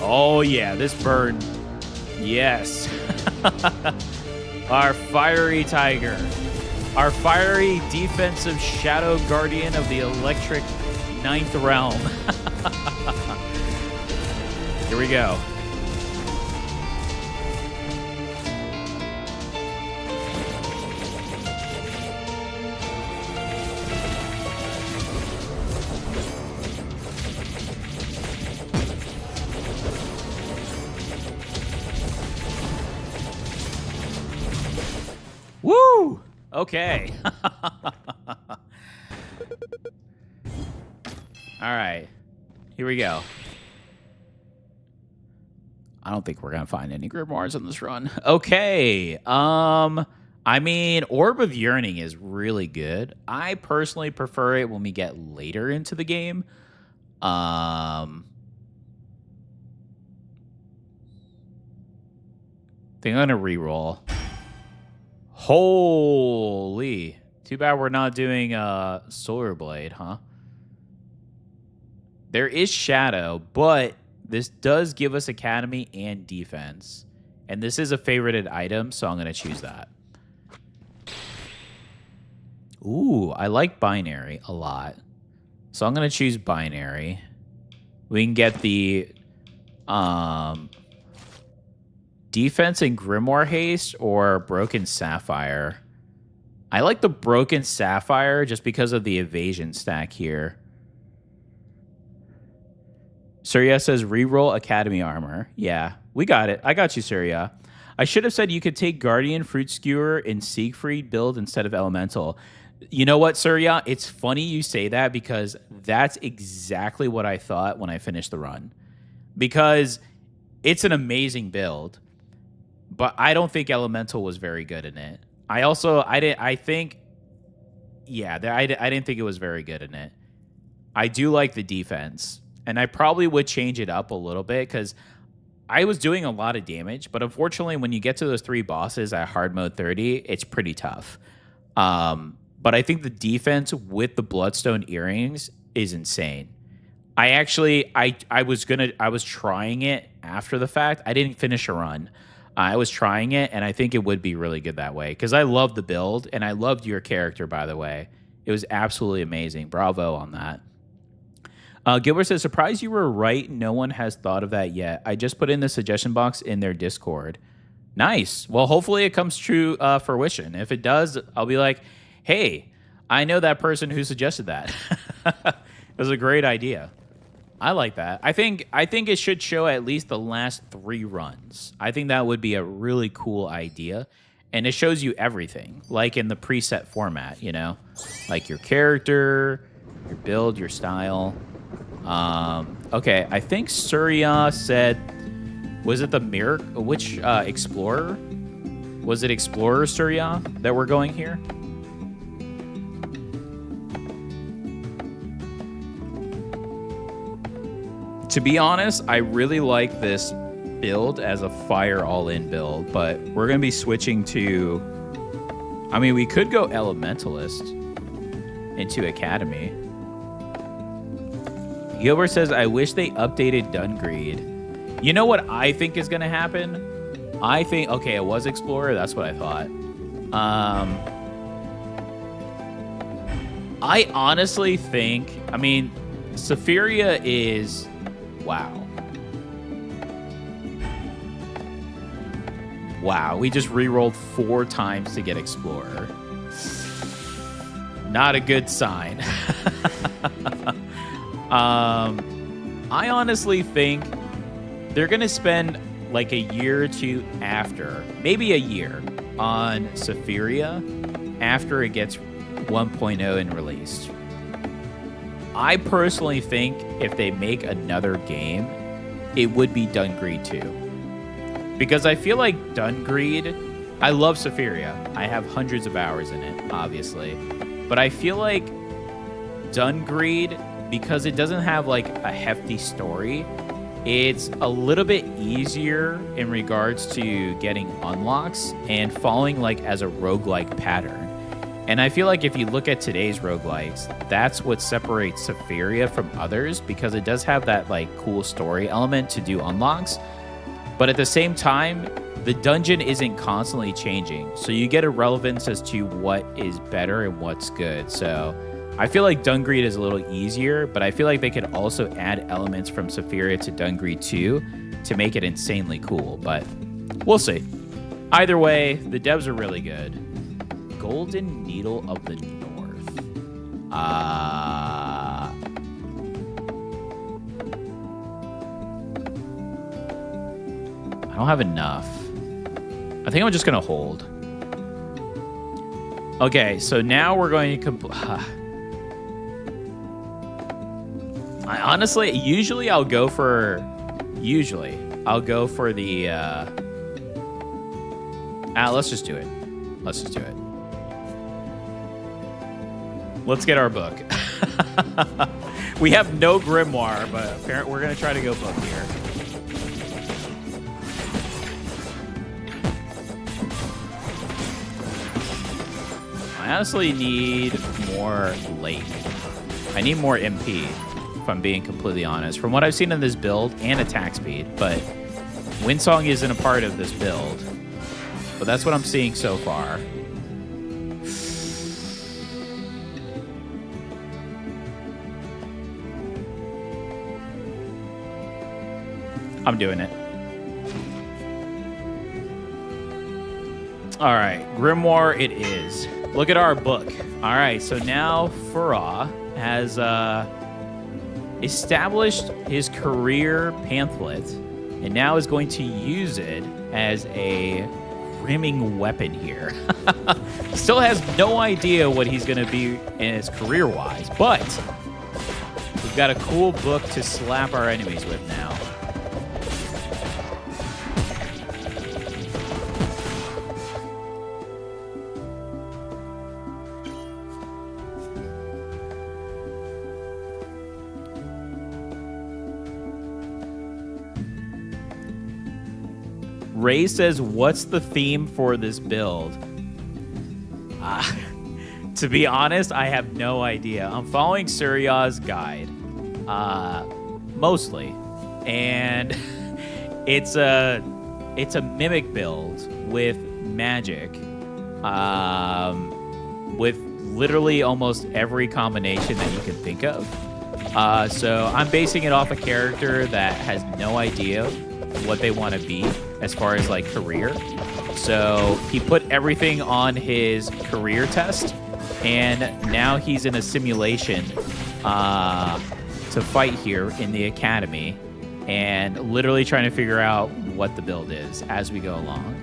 S1: Oh, yeah, this bird. Yes. Our fiery tiger. Our fiery defensive shadow guardian of the electric 9th realm. Here we go. Woo! Okay. All right. Here we go. I don't think we're going to find any grimoires on this run. Okay. I mean, Orb of Yearning is really good. I personally prefer it when we get later into the game. think I'm gonna reroll. Holy. Too bad we're not doing Solar Blade, huh? There is Shadow, but this does give us Academy and Defense. And this is a favorited item, so I'm going to choose that. Ooh, I like Binary a lot. So I'm going to choose Binary. We can get the Defense and Grimoire Haste or Broken Sapphire. I like the Broken Sapphire just because of the evasion stack here. Surya says reroll Academy armor. Yeah, we got it. I got you, Surya. I should have said you could take Guardian, Fruit Skewer, and Siegfried build instead of Elemental. You know what, Surya? It's funny you say that because that's exactly what I thought when I finished the run. Because it's an amazing build, but I don't think Elemental was very good in it. I didn't think it was very good in it. I do like the defense. And I probably would change it up a little bit because I was doing a lot of damage. But unfortunately, when you get to those 3 bosses at hard mode 30, it's pretty tough. But I think the defense with the Bloodstone earrings is insane. I was trying it after the fact. I didn't finish a run. I was trying it, and I think it would be really good that way because I love the build, and I loved your character, by the way. It was absolutely amazing. Bravo on that. Gilbert says, surprised you were right. No one has thought of that yet. I just put in the suggestion box in their Discord. Nice. Well, hopefully it comes true fruition. If it does, I'll be like, hey, I know that person who suggested that. It was a great idea. I like that. I think it should show at least the last 3 runs. I think that would be a really cool idea. And it shows you everything, like in the preset format, you know? Like your character, your build, your style. Okay, I think Surya said, was it the mirror? Which Explorer? Was it Explorer, Surya, that we're going here? To be honest, I really like this build as a fire all-in build, but we're going to be switching to... I mean, we could go Elementalist into Academy. Gilbert says, I wish they updated Dungreed. You know what I think is going to happen? I think... Okay, it was Explorer. That's what I thought. I honestly think... I mean, Sephiria is... Wow. Wow, we just re-rolled 4 times to get Explorer. Not a good sign. I honestly think they're going to spend like a year or 2 after, maybe a year, on Sephiria after it gets 1.0 and released. I personally think if they make another game, it would be Dungreed 2. Because I feel like Dungreed... I love Sephiria. I have hundreds of hours in it, obviously. But I feel like Dungreed, because it doesn't have like a hefty story, it's a little bit easier in regards to getting unlocks and following like as a roguelike pattern. And I feel like if you look at today's roguelikes, that's what separates Sephiria from others, because it does have that like cool story element to do unlocks. But at the same time, the dungeon isn't constantly changing. So you get a relevance as to what is better and what's good. So I feel like Dungreed is a little easier, but I feel like they could also add elements from Sephiria to Dungreed 2 to make it insanely cool. But we'll see. Either way, the devs are really good. Golden Needle of the North. I don't have enough. I think I'm just going to hold. Okay, so now we're going to... I honestly, usually I'll go for the... let's just do it. Let's get our book. We have no grimoire, but apparently we're going to try to go book here. I honestly need more late. I need more MP, if I'm being completely honest. From what I've seen in this build, and attack speed, but Windsong isn't a part of this build. But that's what I'm seeing so far. I'm doing it. All right, Grimoire it is. Look at our book. All right, so now Farah has established his career pamphlet and now is going to use it as a rimming weapon here. Still has no idea what he's going to be in his career-wise, but we've got a cool book to slap our enemies with now. Ray says, what's the theme for this build? To be honest, I have no idea. I'm following Surya's guide, mostly. And it's a mimic build with magic, with literally almost every combination that you can think of. So I'm basing it off a character that has no idea what they want to be as far as like career. So he put everything on his career test, and now he's in a simulation to fight here in the academy, and literally trying to figure out what the build is as we go along.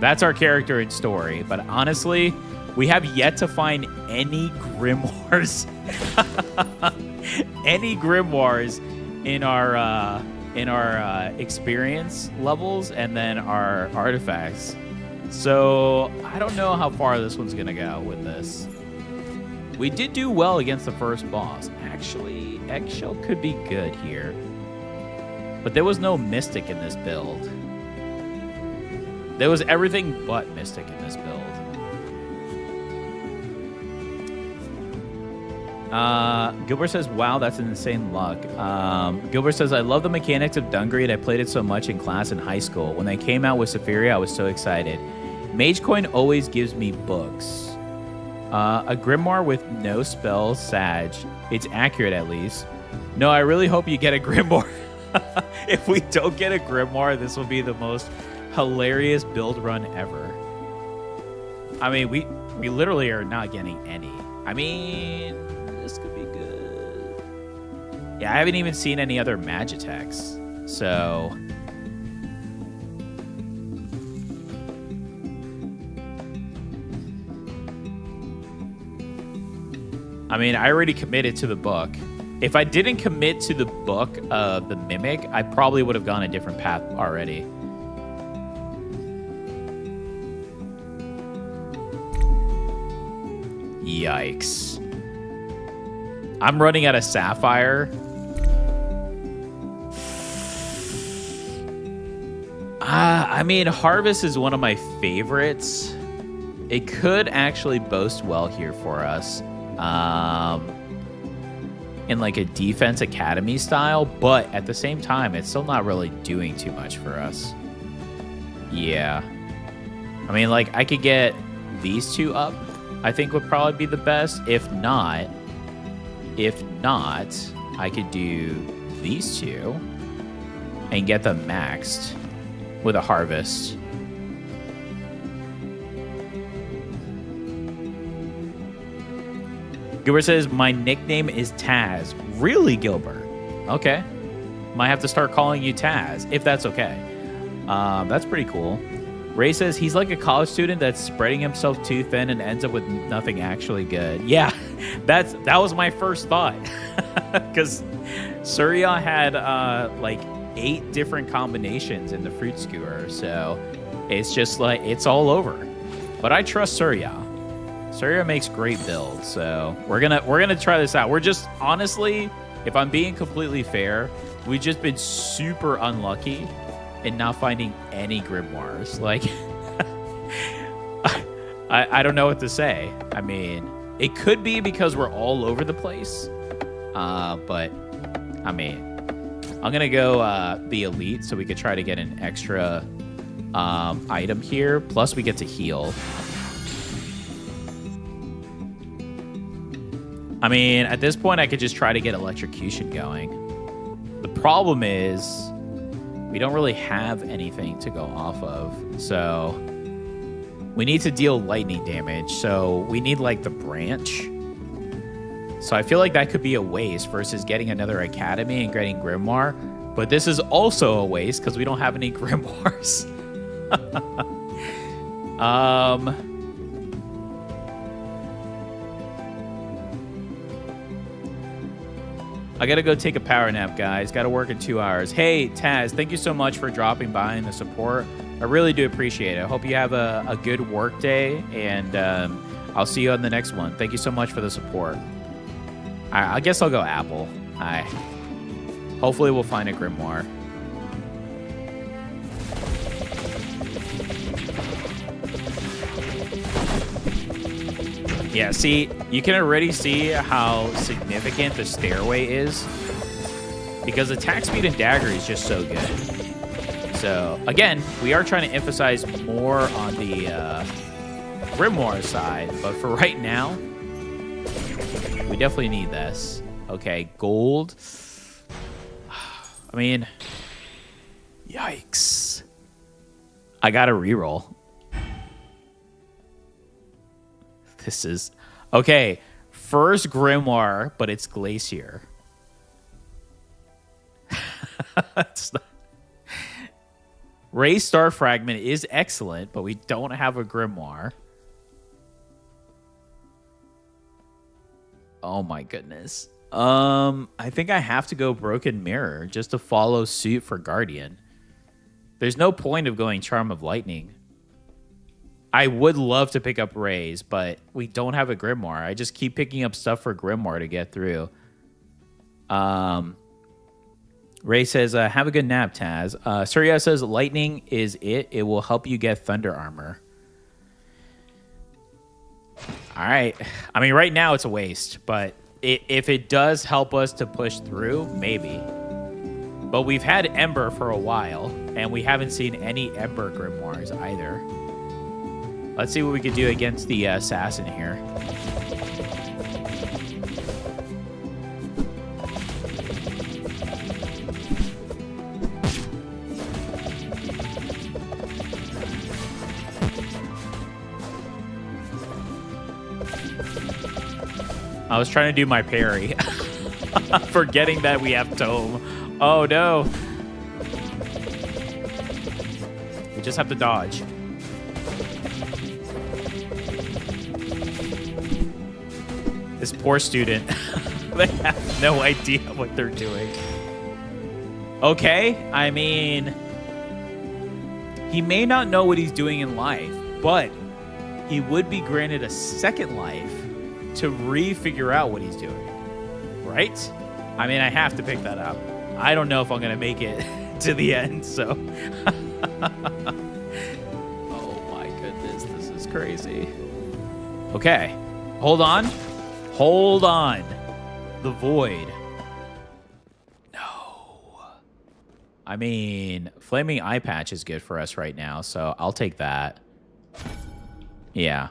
S1: That's our character and story, but honestly, we have yet to find any grimoires any grimoires in our experience levels and then our artifacts. So I don't know how far this one's gonna go with this. We did do well against the first boss. Actually, Eggshell could be good here. But there was no Mystic in this build. There was everything but Mystic in this build. Gilbert says, wow, that's an insane luck. Gilbert says, I love the mechanics of Dungreed. I played it so much in class in high school. When they came out with Sephiria, I was so excited. Magecoin always gives me books. A grimoire with no spells, Sag. It's accurate, at least. No, I really hope you get a grimoire. If we don't get a grimoire, this will be the most hilarious build run ever. I mean, we literally are not getting any. I mean, this could be good. Yeah, I haven't even seen any other Magitex, so... I mean, I already committed to the book. If I didn't commit to the book of the Mimic, I probably would have gone a different path already. Yikes. I'm running out of Sapphire. I mean, Harvest is one of my favorites. It could actually boast well here for us. In like a defense academy style, but at the same time, it's still not really doing too much for us. Yeah. I mean, like, I could get these two up, I think would probably be the best. If not, I could do these two and get them maxed with a Harvest. Gilbert says, my nickname is Taz. Really, Gilbert? Okay. Might have to start calling you Taz, if that's okay. That's pretty cool. Ray says, he's like a college student that's spreading himself too thin and ends up with nothing actually good. Yeah, that was my first thought. Because Surya had like 8 different combinations in the Fruit Skewer, so it's just like, it's all over. But I trust Surya. Surya makes great builds, so we're gonna try this out. We're just, honestly, if I'm being completely fair, we've just been super unlucky in not finding any grimoires. Like, I don't know what to say. I mean, it could be because we're all over the place. But, I mean, I'm going to go the elite so we could try to get an extra item here. Plus, we get to heal. I mean, at this point, I could just try to get electrocution going. The problem is we don't really have anything to go off of. So we need to deal lightning damage. So we need, like, the branch. So I feel like that could be a waste versus getting another academy and getting Grimoire. But this is also a waste because we don't have any Grimoires. I gotta go take a power nap, guys. Gotta work in 2 hours. Hey, Taz, thank you so much for dropping by and the support. I really do appreciate it. I hope you have a good work day, and I'll see you on the next one. Thank you so much for the support. I guess I'll go Apple. Hopefully we'll find a Grimoire. Yeah, see, you can already see how significant the stairway is because attack speed and dagger is just so good. So, again, we are trying to emphasize more on the Grimoire side, but for right now, we definitely need this. Okay, gold. I mean, yikes. I got to reroll. This is... Okay, first Grimoire, but it's Glacier. It's not... Ray Star Fragment is excellent, but we don't have a Grimoire. Oh my goodness. I think I have to go Broken Mirror just to follow suit for Guardian. There's no point of going Charm of Lightning. I would love to pick up Ray's, but we don't have a Grimoire. I just keep picking up stuff for Grimoire to get through. Ray says, have a good nap, Taz. Surya says, lightning is it. It will help you get thunder armor. All right. I mean, right now it's a waste, but if it does help us to push through, maybe. But we've had Ember for a while, and we haven't seen any Ember Grimoires either. Let's see what we could do against the assassin here. I was trying to do my parry. Forgetting that we have Tome. Oh, no. We just have to dodge. This poor student. They have no idea what they're doing. Okay, I mean... He may not know what he's doing in life, but he would be granted a second life to re-figure out what he's doing, right? I mean, I have to pick that up. I don't know if I'm going to make it to the end, so... Oh my goodness, this is crazy. Okay, hold on. Hold on. The Void. No. I mean, Flaming Eye Patch is good for us right now, so I'll take that. Yeah.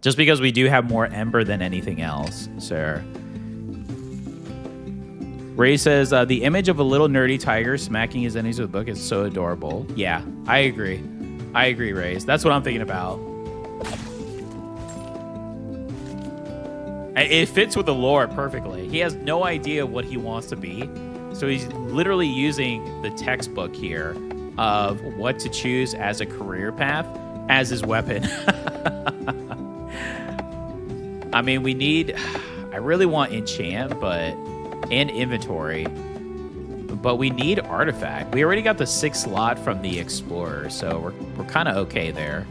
S1: Just because we do have more Ember than anything else, sir. Ray says, the image of a little nerdy tiger smacking his enemies with a book is so adorable. Yeah, I agree. I agree, Ray. That's what I'm thinking about. It fits with the lore perfectly. He has no idea what he wants to be. So he's literally using the textbook here of what to choose as a career path as his weapon. I mean, we need... I really want enchant, and inventory. But we need artifact. We already got the 6th slot from the explorer, so we're kind of okay there.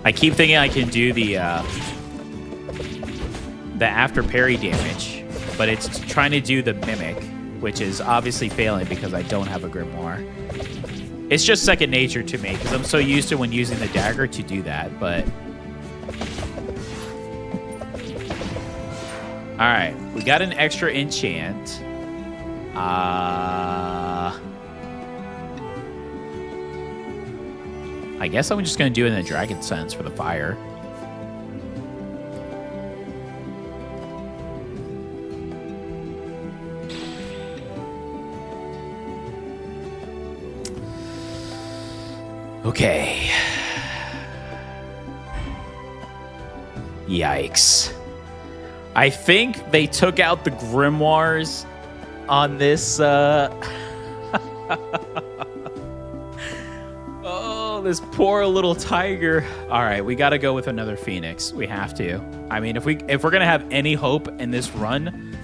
S1: I keep thinking I can do the
S2: the after parry damage, but it's trying to do the mimic, which is obviously failing because I don't have a grimoire. It's just second nature to me because I'm so used to when using the dagger to do that, but... Alright, we got an extra enchant. I guess I'm just going to do it in the dragon sense for the fire. Okay. Yikes. I think they took out the grimoires on this, Oh, this poor little tiger. All right, we got to go with another phoenix. We have to. I mean, if we're going to have any hope in this run,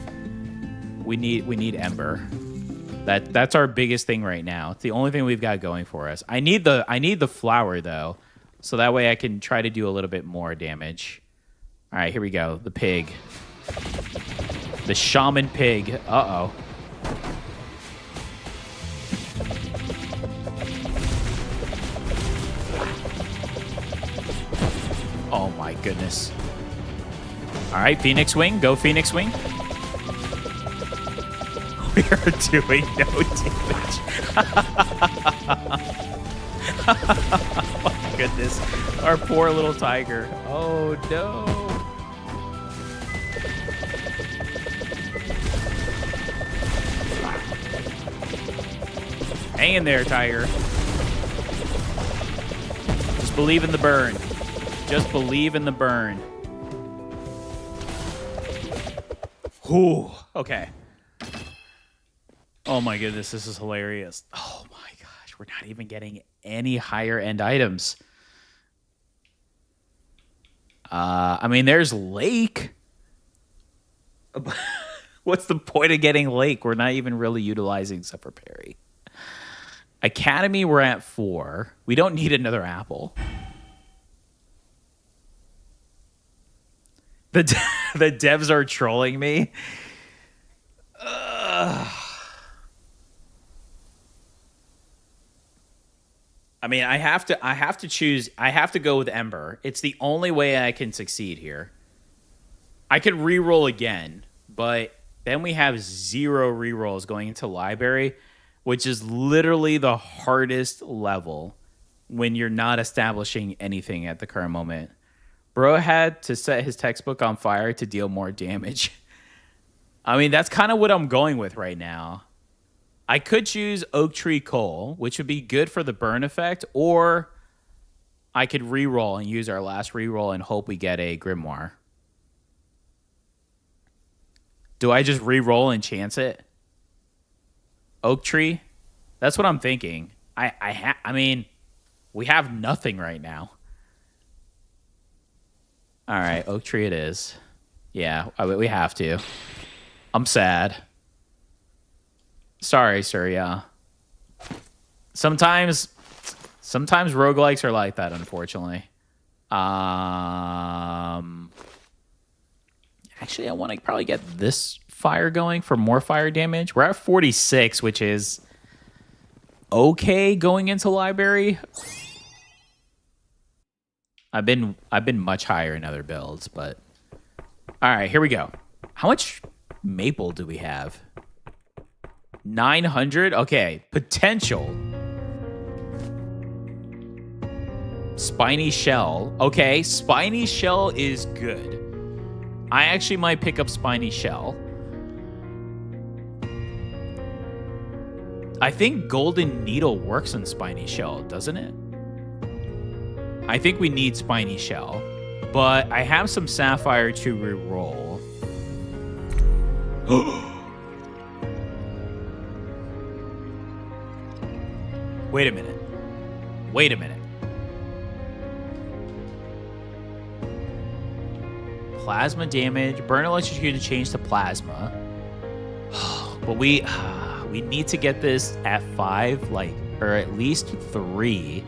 S2: we need Ember. That's our biggest thing right now. It's the only thing we've got going for us. I need the flower though, so that way I can try to do a little bit more damage. All right, here we go. The pig. The shaman pig. Uh-oh. Oh my goodness. All right, Phoenix Wing. Go Phoenix Wing. We are doing no damage. Oh my goodness. Our poor little tiger. Oh no. Hang in there, tiger. Just believe in the burn. Just believe in the burn. Whew. Okay. Oh my goodness, this is hilarious. Oh my gosh, we're not even getting any higher end items. I mean, there's Lake. What's the point of getting Lake? We're not even really utilizing Sephiria Parry. Academy, we're at 4. We don't need another apple. The devs are trolling me. I mean, I have to choose. I have to go with Ember. It's the only way I can succeed here. I could re-roll again, but then we have 0 re-rolls going into library, which is literally the hardest level when you're not establishing anything at the current moment. Bro had to set his textbook on fire to deal more damage. I mean, that's kind of what I'm going with right now. I could choose Oak Tree Coal, which would be good for the burn effect, or I could re-roll and use our last re-roll and hope we get a Grimoire. Do I just re-roll and chance it? Oak Tree? That's what I'm thinking. I mean, we have nothing right now. All right, Oak Tree it is. Yeah, we have to. I'm sad. Sorry, sir, yeah. Sometimes roguelikes are like that, unfortunately. Actually, I want to probably get this fire going for more fire damage. We're at 46, which is okay going into library. I've been much higher in other builds, but all right, here we go. How much maple do we have? 900? Okay, potential. Spiny shell. Okay, spiny shell is good. I actually might pick up spiny shell. I think golden needle works on spiny shell, doesn't it? I think we need spiny shell, but I have some sapphire to re-roll. Wait a minute. Wait a minute. Plasma damage. Burn electrocuted change to plasma. But we need to get this at 5, like, or at least 3.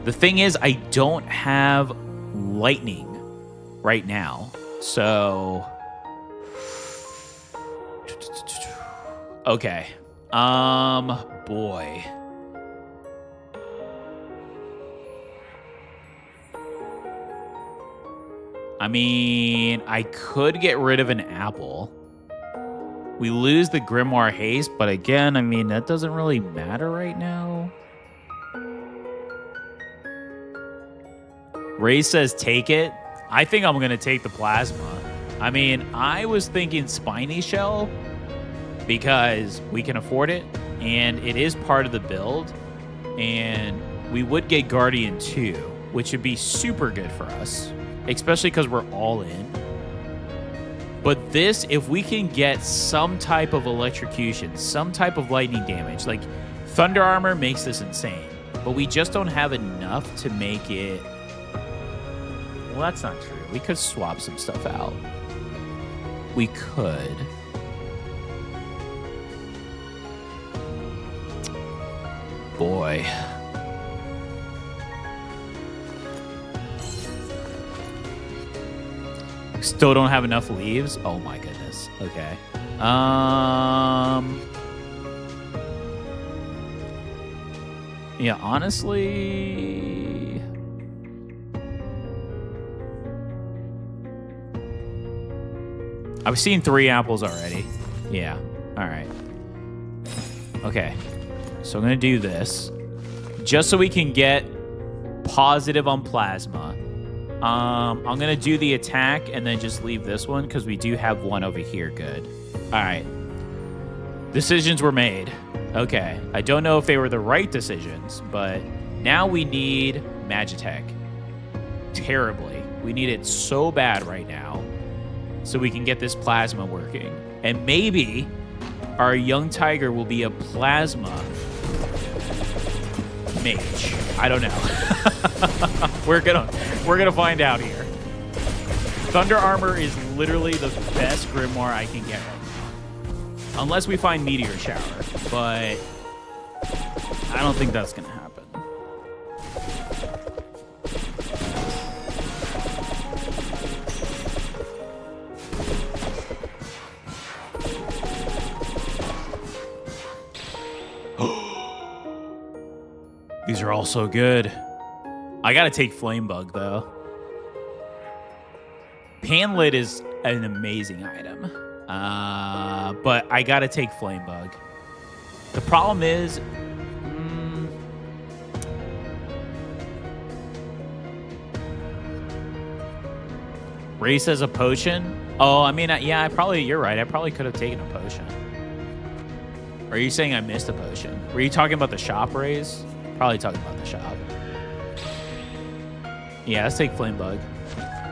S2: The thing is, I don't have lightning right now. So... Okay. Boy. I mean, I could get rid of an apple. We lose the Grimoire Haste, but again, I mean, that doesn't really matter right now. Ray says take it. I think I'm going to take the Plasma. I mean, I was thinking Spiny Shell because we can afford it, and it is part of the build, and we would get Guardian 2, which would be super good for us, especially because we're all in. But this, if we can get some type of electrocution, some type of lightning damage, like Thunder Armor makes this insane, but we just don't have enough to make it... Well, that's not true. We could swap some stuff out. We could. Boy. Still don't have enough leaves? Oh my goodness. Okay. Yeah, honestly... I've seen 3 apples already. Yeah. All right. Okay. So I'm going to do this. Just so we can get positive on Plasma. I'm going to do the attack and then just leave this one because we do have one over here. Good. All right. Decisions were made. Okay. I don't know if they were the right decisions, but now we need Magitech. Terribly. We need it so bad right now so we can get this Plasma working. And maybe our young tiger will be a Plasma mage. I don't know. We're gonna find out here. Thunder Armor is literally the best Grimoire I can get right now. Unless we find Meteor Shower. But I don't think that's gonna happen. These are all so good. I gotta take Flame Bug, though. Panlit is an amazing item. But I gotta take Flame Bug. The problem is... Ray says a potion? Oh, I mean, yeah, you're right. I probably could have taken a potion. Are you saying I missed a potion? Were you talking about the shop, Rays? Probably talking about the shop. Yeah, let's take Flame Bug.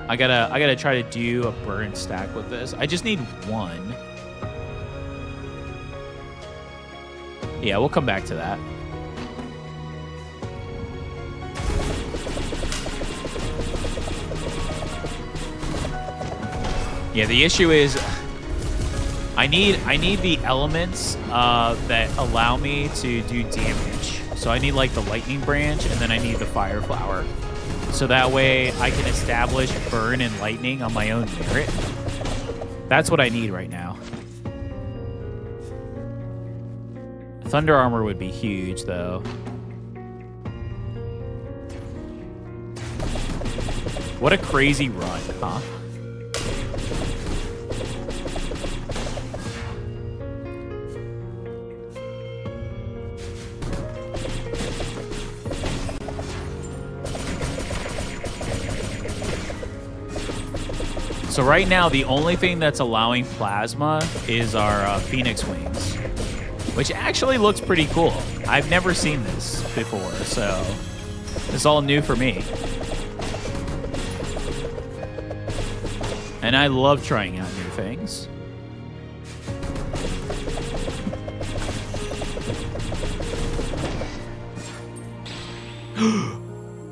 S2: I gotta try to do a burn stack with this. I just need one. Yeah, we'll come back to that. Yeah, the issue is I need the elements that allow me to do damage. So I need like the Lightning Branch, and then I need the Fire Flower. So that way I can establish Burn and Lightning on my own merit. That's what I need right now. Thunder Armor would be huge, though. What a crazy run, huh? So right now, the only thing that's allowing Plasma is our Phoenix Wings, which actually looks pretty cool. I've never seen this before, so it's all new for me. And I love trying out new things.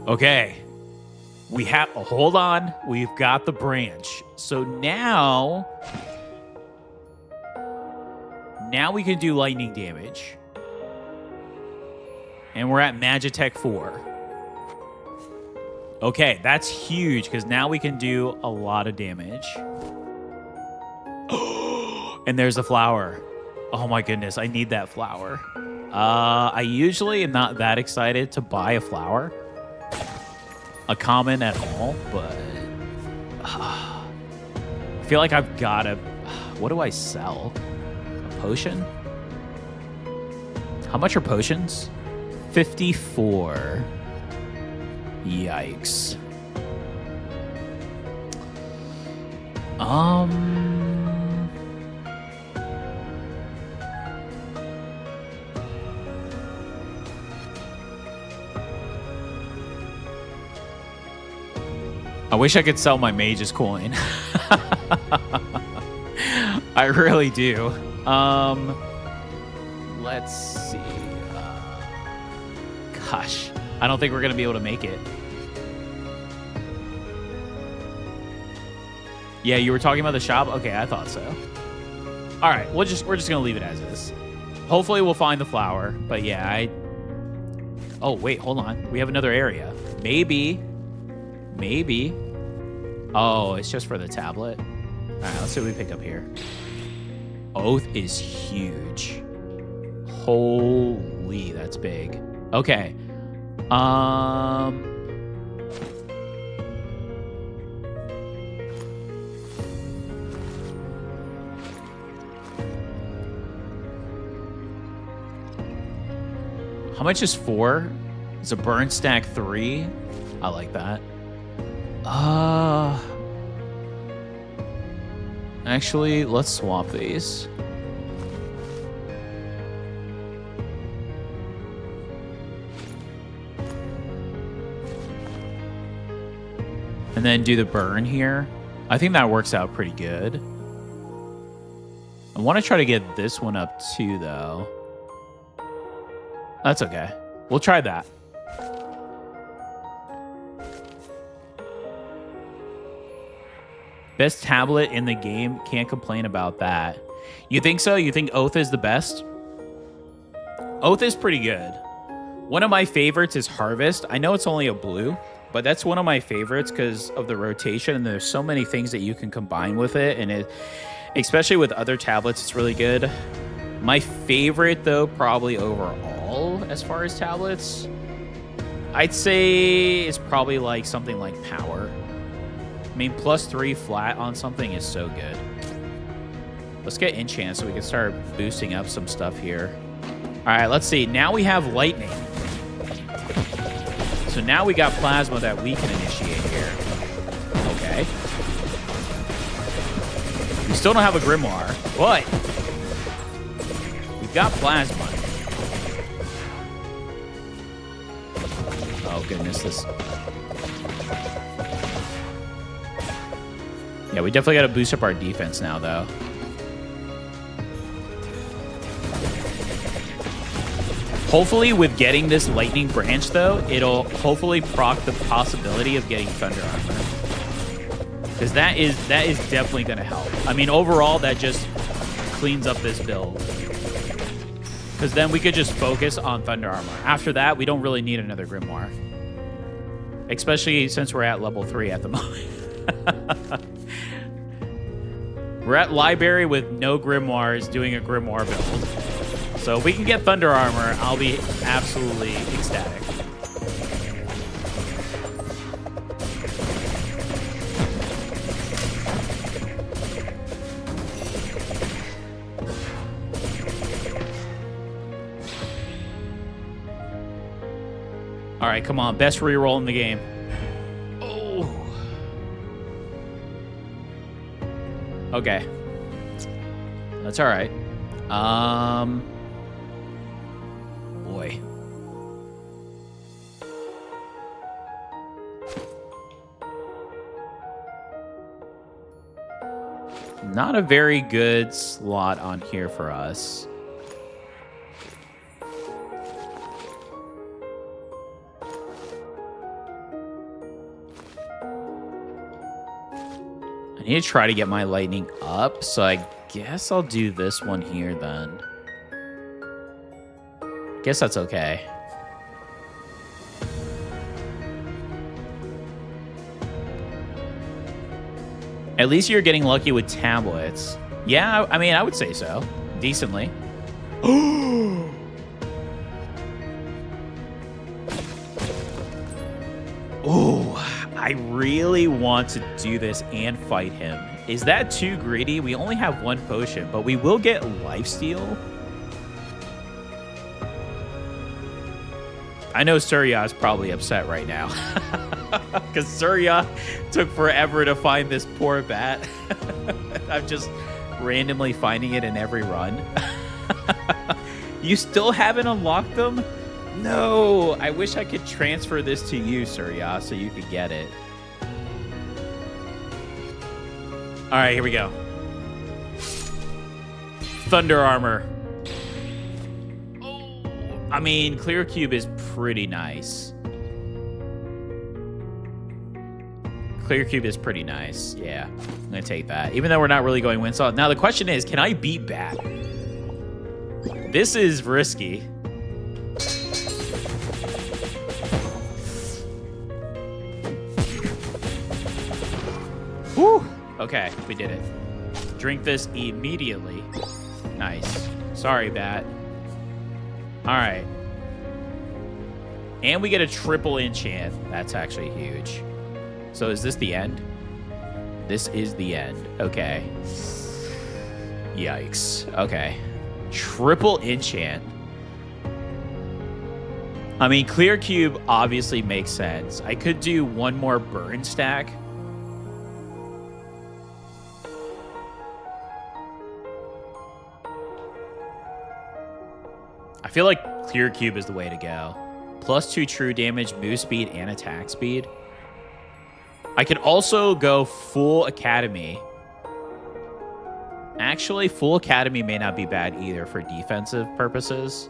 S2: Okay. We have, hold on, we've got the branch. So now we can do lightning damage. And we're at Magitech 4. Okay, that's huge because now we can do a lot of damage. And there's a flower. Oh my goodness, I need that flower. I usually am not that excited to buy a flower. A common at all, but I feel like I've gotta. What do I sell? A potion? How much are potions? 54. Yikes. I wish I could sell my mage's coin. I really do. Let's see. Gosh, I don't think we're gonna be able to make it. Yeah, you were talking about the shop? Okay, I thought so. All right, we're just gonna leave it as is. Hopefully we'll find the flower, but yeah, Oh, wait, hold on. We have another area. Maybe. Oh, it's just for the tablet. All right, let's see what we pick up here. Oath is huge. Holy, that's big. Okay. How much is 4? It's a burn stack 3. I like that. Actually, let's swap these. And then do the burn here. I think that works out pretty good. I want to try to get this one up too, though. That's okay. We'll try that. Best tablet in the game. Can't complain about that. You think so? You think Oath is the best? Oath is pretty good. One of my favorites is Harvest. I know it's only a blue, but that's one of my favorites because of the rotation, and there's so many things that you can combine with it, and it, especially with other tablets, it's really good. My favorite, though, probably overall, as far as tablets, I'd say it's probably like something like Power. I mean, +3 flat on something is so good. Let's get enchant so we can start boosting up some stuff here. All right, let's see. Now we have lightning. So now we got plasma that we can initiate here. Okay. We still don't have a grimoire, but we've got plasma. Oh goodness, this. Yeah, we definitely got to boost up our defense now, though. Hopefully, with getting this lightning branch, though, it'll hopefully proc the possibility of getting thunder armor, because that is definitely going to help. I mean, overall, that just cleans up this build, because then we could just focus on thunder armor. After that, we don't really need another grimoire, especially since we're at level 3 at the moment. We're at library with no grimoires, doing a grimoire build. So if we can get thunder armor, I'll be absolutely ecstatic. All right, come on, best reroll in the game. Okay. That's all right. Boy. Not a very good slot on here for us. I need to try to get my lightning up, so I guess I'll do this one here then. Guess that's okay. At least you're getting lucky with tablets. Yeah, I mean, I would say so. Decently. Oh, I really want to do this and fight him. Is that too greedy? We only have one potion, but we will get lifesteal. I know Surya is probably upset right now. Because Surya took forever to find this poor bat. I'm just randomly finding it in every run. You still haven't unlocked them? No, I wish I could transfer this to you, Surya, so you could get it. All right, here we go. Thunder armor. Oh, I mean, clear cube is pretty nice. Clear cube is pretty nice. Yeah, I'm gonna take that. Even though we're not really going windsaw. Now the question is, can I beat bat? This is risky. Whew. Okay, we did it. Drink this immediately. Nice. Sorry, bat. All right. And we get a triple enchant. That's actually huge. So is this the end? This is the end. Okay. Yikes. Okay. Triple enchant. I mean, clear cube obviously makes sense. I could do one more burn stack. I feel like clear cube is the way to go. +2 true damage, move speed, and attack speed. I could also go full academy. Actually, full academy may not be bad either for defensive purposes.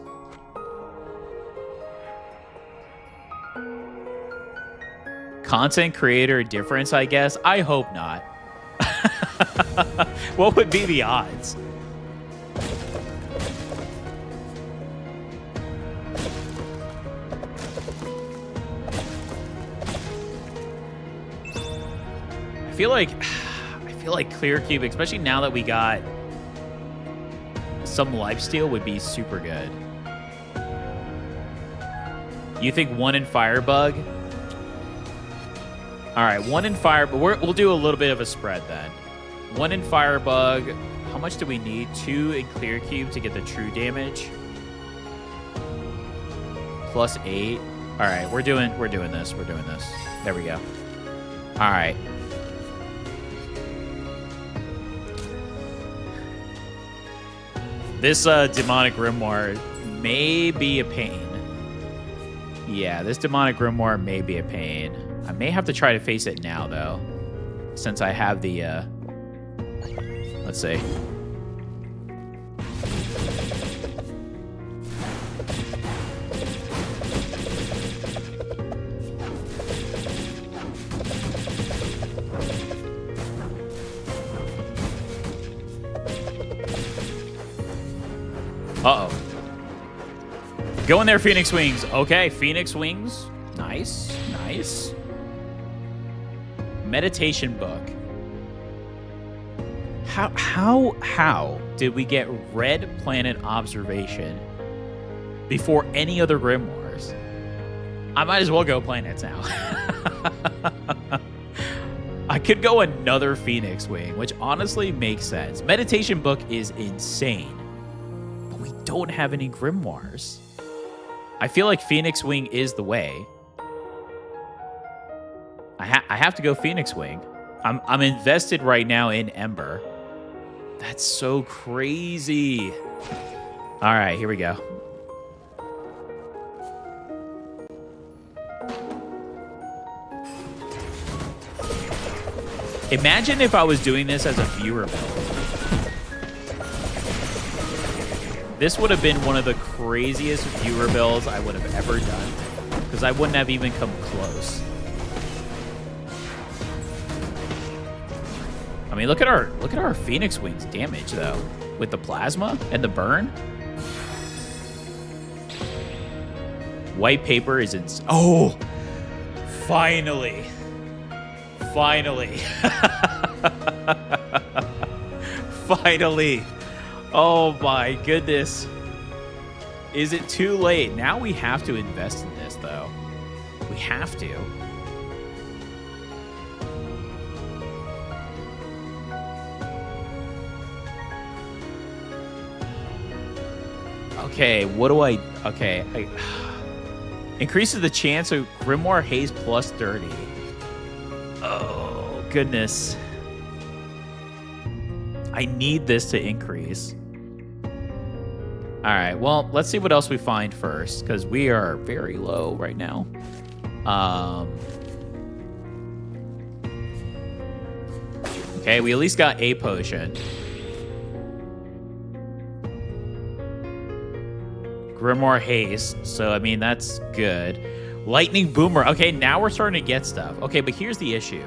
S2: Content creator difference, I guess? I hope not. What would be the odds? I feel like clear cube, especially now that we got some lifesteal, would be super good. You think 1 in Firebug? All right, 1 in Fire, but we'll do a little bit of a spread then. 1 in Firebug. How much do we need? 2 in clear cube to get the true damage. +8. All right, we're doing this. We're doing this. There we go. All right. This demonic grimoire may be a pain. Yeah, this demonic grimoire may be a pain. I may have to try to face it now, though, since I have the, let's see. Uh-oh. Go in there, Phoenix Wings. Okay, Phoenix Wings. Nice, nice. Meditation book. How did we get Red Planet Observation before any other grimoires? I might as well go planets now. I could go another Phoenix Wing, which honestly makes sense. Meditation book is insane. We don't have any grimoires. I feel like Phoenix Wing is the way. I have to go Phoenix Wing. I'm invested right now in Ember. That's so crazy. All right, here we go. Imagine if I was doing this as a viewer build. This would have been one of the craziest viewer builds I would have ever done, because I wouldn't have even come close. I mean, look at our Phoenix Wings damage though, with the plasma and the burn. White paper is oh, finally. Finally. Oh my goodness. Is it too late? Now we have to invest in this, though. We have to. Okay, what do I... Okay, increases the chance of Grimoire Haze plus 30. Oh, goodness. I need this to increase. All right, well, let's see what else we find first, because we are very low right now. Okay, we at least got a potion. Grimoire Haste, so I mean, that's good. Lightning Boomerang. Okay, now we're starting to get stuff. Okay, but here's the issue.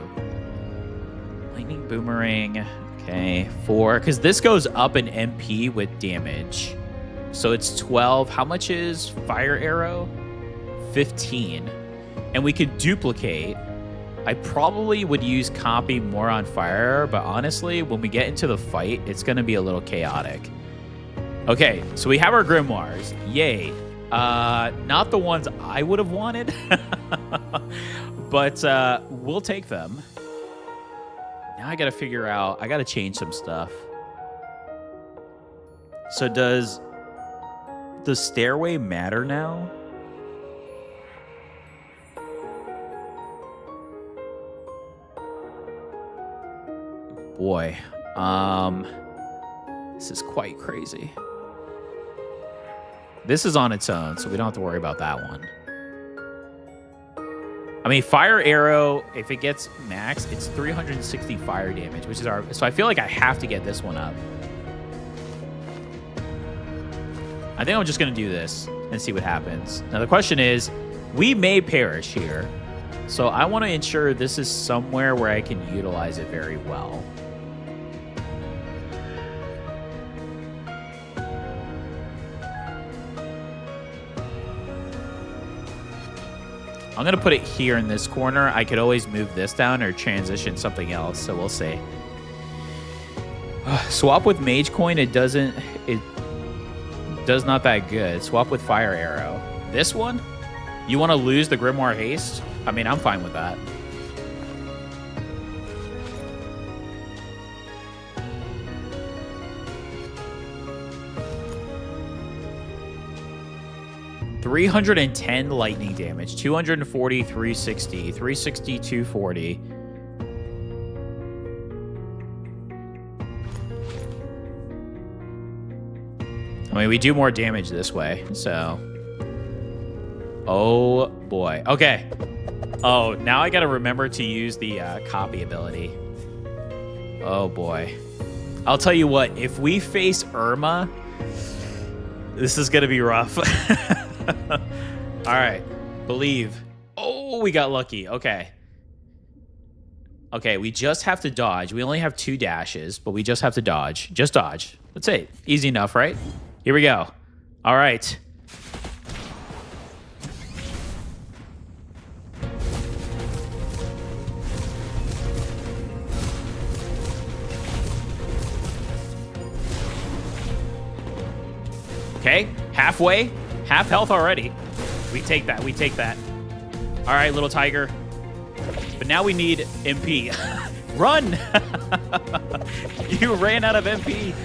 S2: Lightning Boomerang. Okay, 4, because this goes up in MP with damage. So it's 12. How much is Fire Arrow? 15. And we could duplicate. I probably would use copy more on Fire Arrow, but honestly, when we get into the fight, it's going to be a little chaotic. Okay, so we have our grimoires. Yay. Not the ones I would have wanted, but we'll take them. Now I got to figure out, I got to change some stuff. So does the stairway matter now? Boy, this is quite crazy. This is on its own, so we don't have to worry about that one. I mean, Fire Arrow, if it gets max, it's 360 fire damage, which is our... So I feel like I have to get this one up. I think I'm just going to do this and see what happens. Now, the question is, we may perish here. So I want to ensure this is somewhere where I can utilize it very well. I'm going to put it here in this corner. I could always move this down or transition something else, so we'll see. Swap with Mage Coin, it does not that good. Swap with Fire Arrow. This one? You want to lose the Grimoire Haste? I mean, I'm fine with that. $310 lightning damage, 240, 360, 360, 240. I mean, we do more damage this way, so. Oh, boy. Okay. Oh, now I gotta remember to use the copy ability. Oh, boy. I'll tell you what, if we face Irma, this is gonna be rough. All right. Believe. Oh, we got lucky. Okay. Okay, we just have to dodge. We only have 2 dashes, but we just have to dodge. Just dodge. That's it. Easy enough, right? Here we go. All right. Okay, halfway. Half health already. We take that. We take that. All right, little tiger. But now we need MP. Run! You ran out of MP.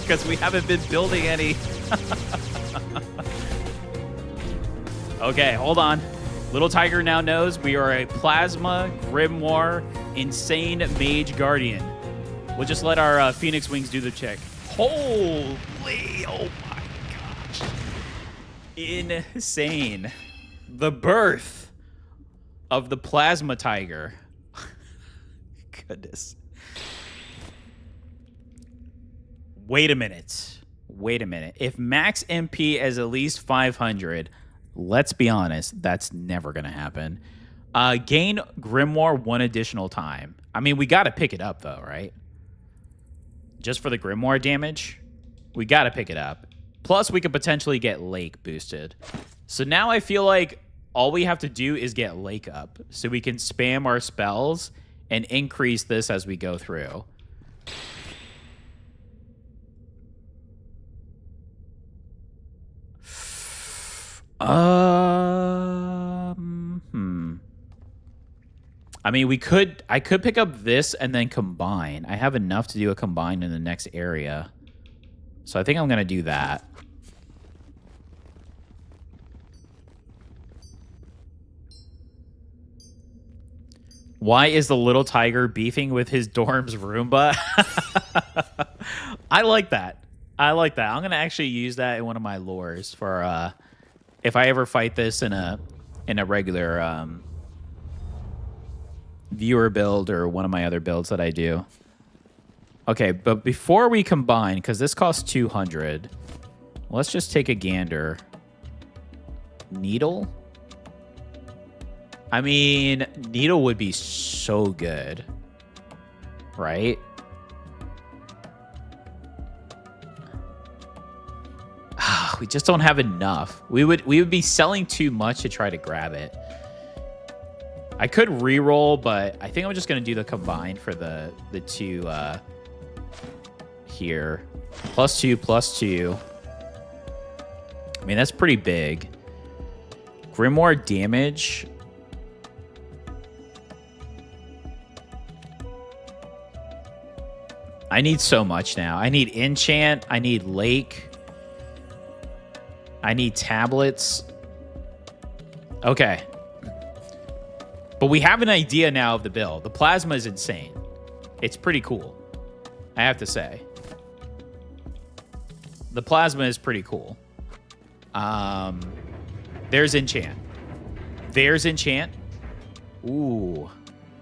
S2: Because we haven't been building any. Okay, hold on. Little tiger now knows we are a Plasma Grimoire Insane Mage Guardian. We'll just let our Phoenix Wings do the check. Holy, oh my gosh. Insane. The birth of the Plasma Tiger. Goodness. Wait a minute. Wait a minute. If max MP is at least 500, let's be honest, that's never going to happen. Gain Grimoire 1 additional time. I mean, we got to pick it up, though, right? Just for the Grimoire damage, we got to pick it up. Plus, we could potentially get Lake boosted. So now I feel like all we have to do is get Lake up so we can spam our spells and increase this as we go through. I mean, I could pick up this and then combine. I have enough to do a combine in the next area. So I think I'm going to do that. Why is the little tiger beefing with his dorm's Roomba? I like that. I like that. I'm going to actually use that in one of my lures for if I ever fight this in a regular viewer build or one of my other builds that I do. Okay, but before we combine, because this costs 200, let's just take a gander. Needle? I mean, needle would be so good, right? We just don't have enough. We would be selling too much to try to grab it. I could re-roll, but I think I'm just going to do the combine for the two here. +2, +2. I mean, that's pretty big. Grimoire damage. I need so much now. I need enchant. I need lake. I need tablets. Okay. But we have an idea now of the build. The plasma is insane. It's pretty cool, I have to say. The plasma is pretty cool. There's enchant. There's enchant. Ooh.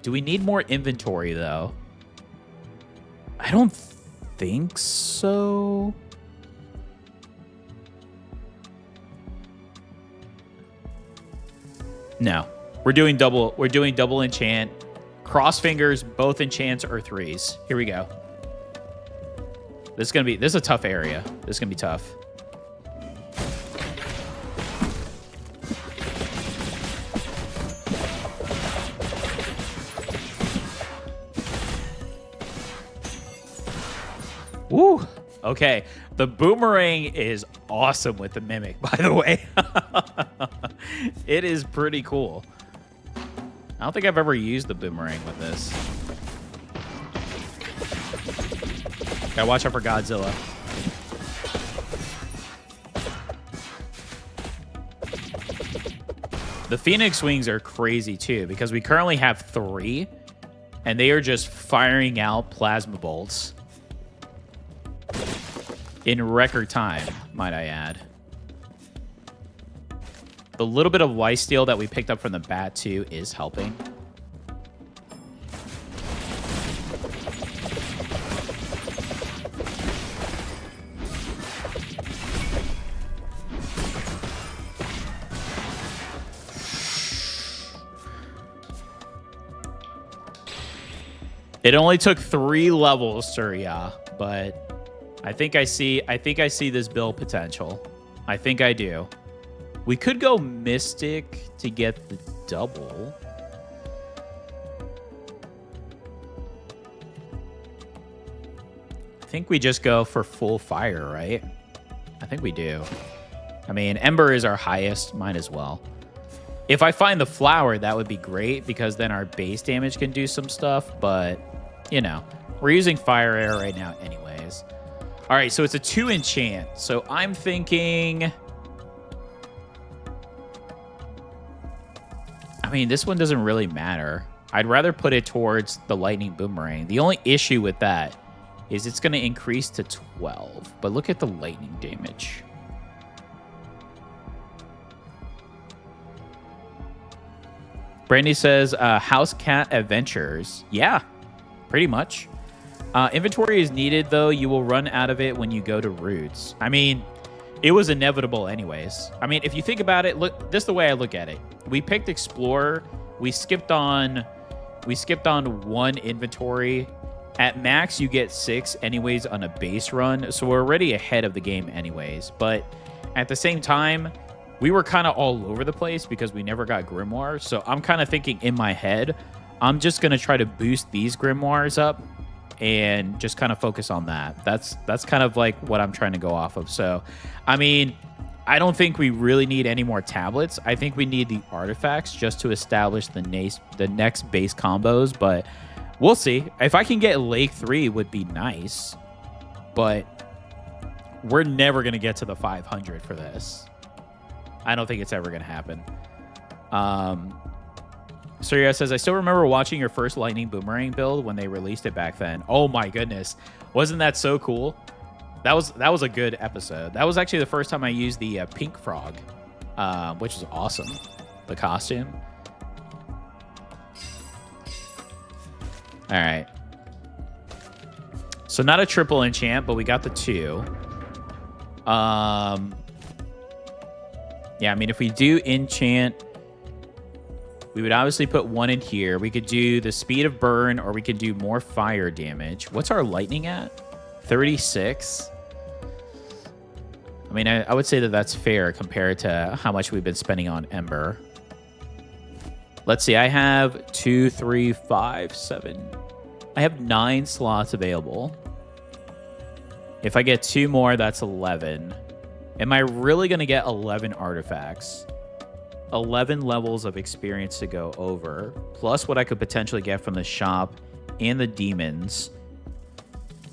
S2: Do we need more inventory, though? I don't think so. No. We're doing double enchant. Cross fingers, both enchants are 3s. Here we go. This is a tough area. This is gonna be tough. Woo! Okay. The boomerang is awesome with the mimic, by the way. It is pretty cool. I don't think I've ever used the boomerang with this. Gotta watch out for Godzilla. The Phoenix Wings are crazy too, because we currently have 3, and they are just firing out plasma bolts in record time, might I add. The little bit of lifesteal that we picked up from the bat too is helping. It only took 3 levels, Surya, but I think I see this build potential. I think I do. We could go Mystic to get the double. I think we just go for full fire, right? I think we do. I mean, Ember is our highest. Might as well. If I find the flower, that would be great, because then our base damage can do some stuff. But, you know, we're using Fire Air right now anyways. All right, so it's a 2 enchant. So I'm thinking... I mean, this one doesn't really matter. I'd rather put it towards the lightning boomerang. The only issue with that is it's going to increase to 12. But look at the lightning damage. Brandy says, House Cat Adventures. Yeah, pretty much. Inventory is needed, though. You will run out of it when you go to Roots. I mean, it was inevitable anyways. I mean, if you think about it, look, this is the way I look at it. We picked Explorer. We skipped on 1 inventory. At max, you get 6 anyways on a base run. So we're already ahead of the game anyways. But at the same time, we were kind of all over the place because we never got Grimoire. So I'm kind of thinking in my head, I'm just going to try to boost these grimoires up and just kind of focus on that. That's kind of like what I'm trying to go off of. So, I mean, I don't think we really need any more tablets. I think we need the artifacts just to establish the next base combos, but we'll see. If I can get Lake 3 would be nice, but we're never going to get to the 500 for this. I don't think it's ever going to happen. Sephiria says, I still remember watching your first Lightning Boomerang build when they released it back then. Oh my goodness. Wasn't that so cool? That was a good episode. That was actually the first time I used the pink frog, which was awesome. The costume. All right. So not a triple enchant, but we got the 2. Yeah, I mean, if we do enchant, we would obviously put 1 in here. We could do the speed of burn, or we could do more fire damage. What's our lightning at? 36. I mean, I would say that that's fair compared to how much we've been spending on Ember. Let's see. I have 2, 3, 5, 7. I have 9 slots available. If I get 2 more, that's 11. Am I really going to get 11 artifacts? 11 levels of experience to go over, plus what I could potentially get from the shop and the demons.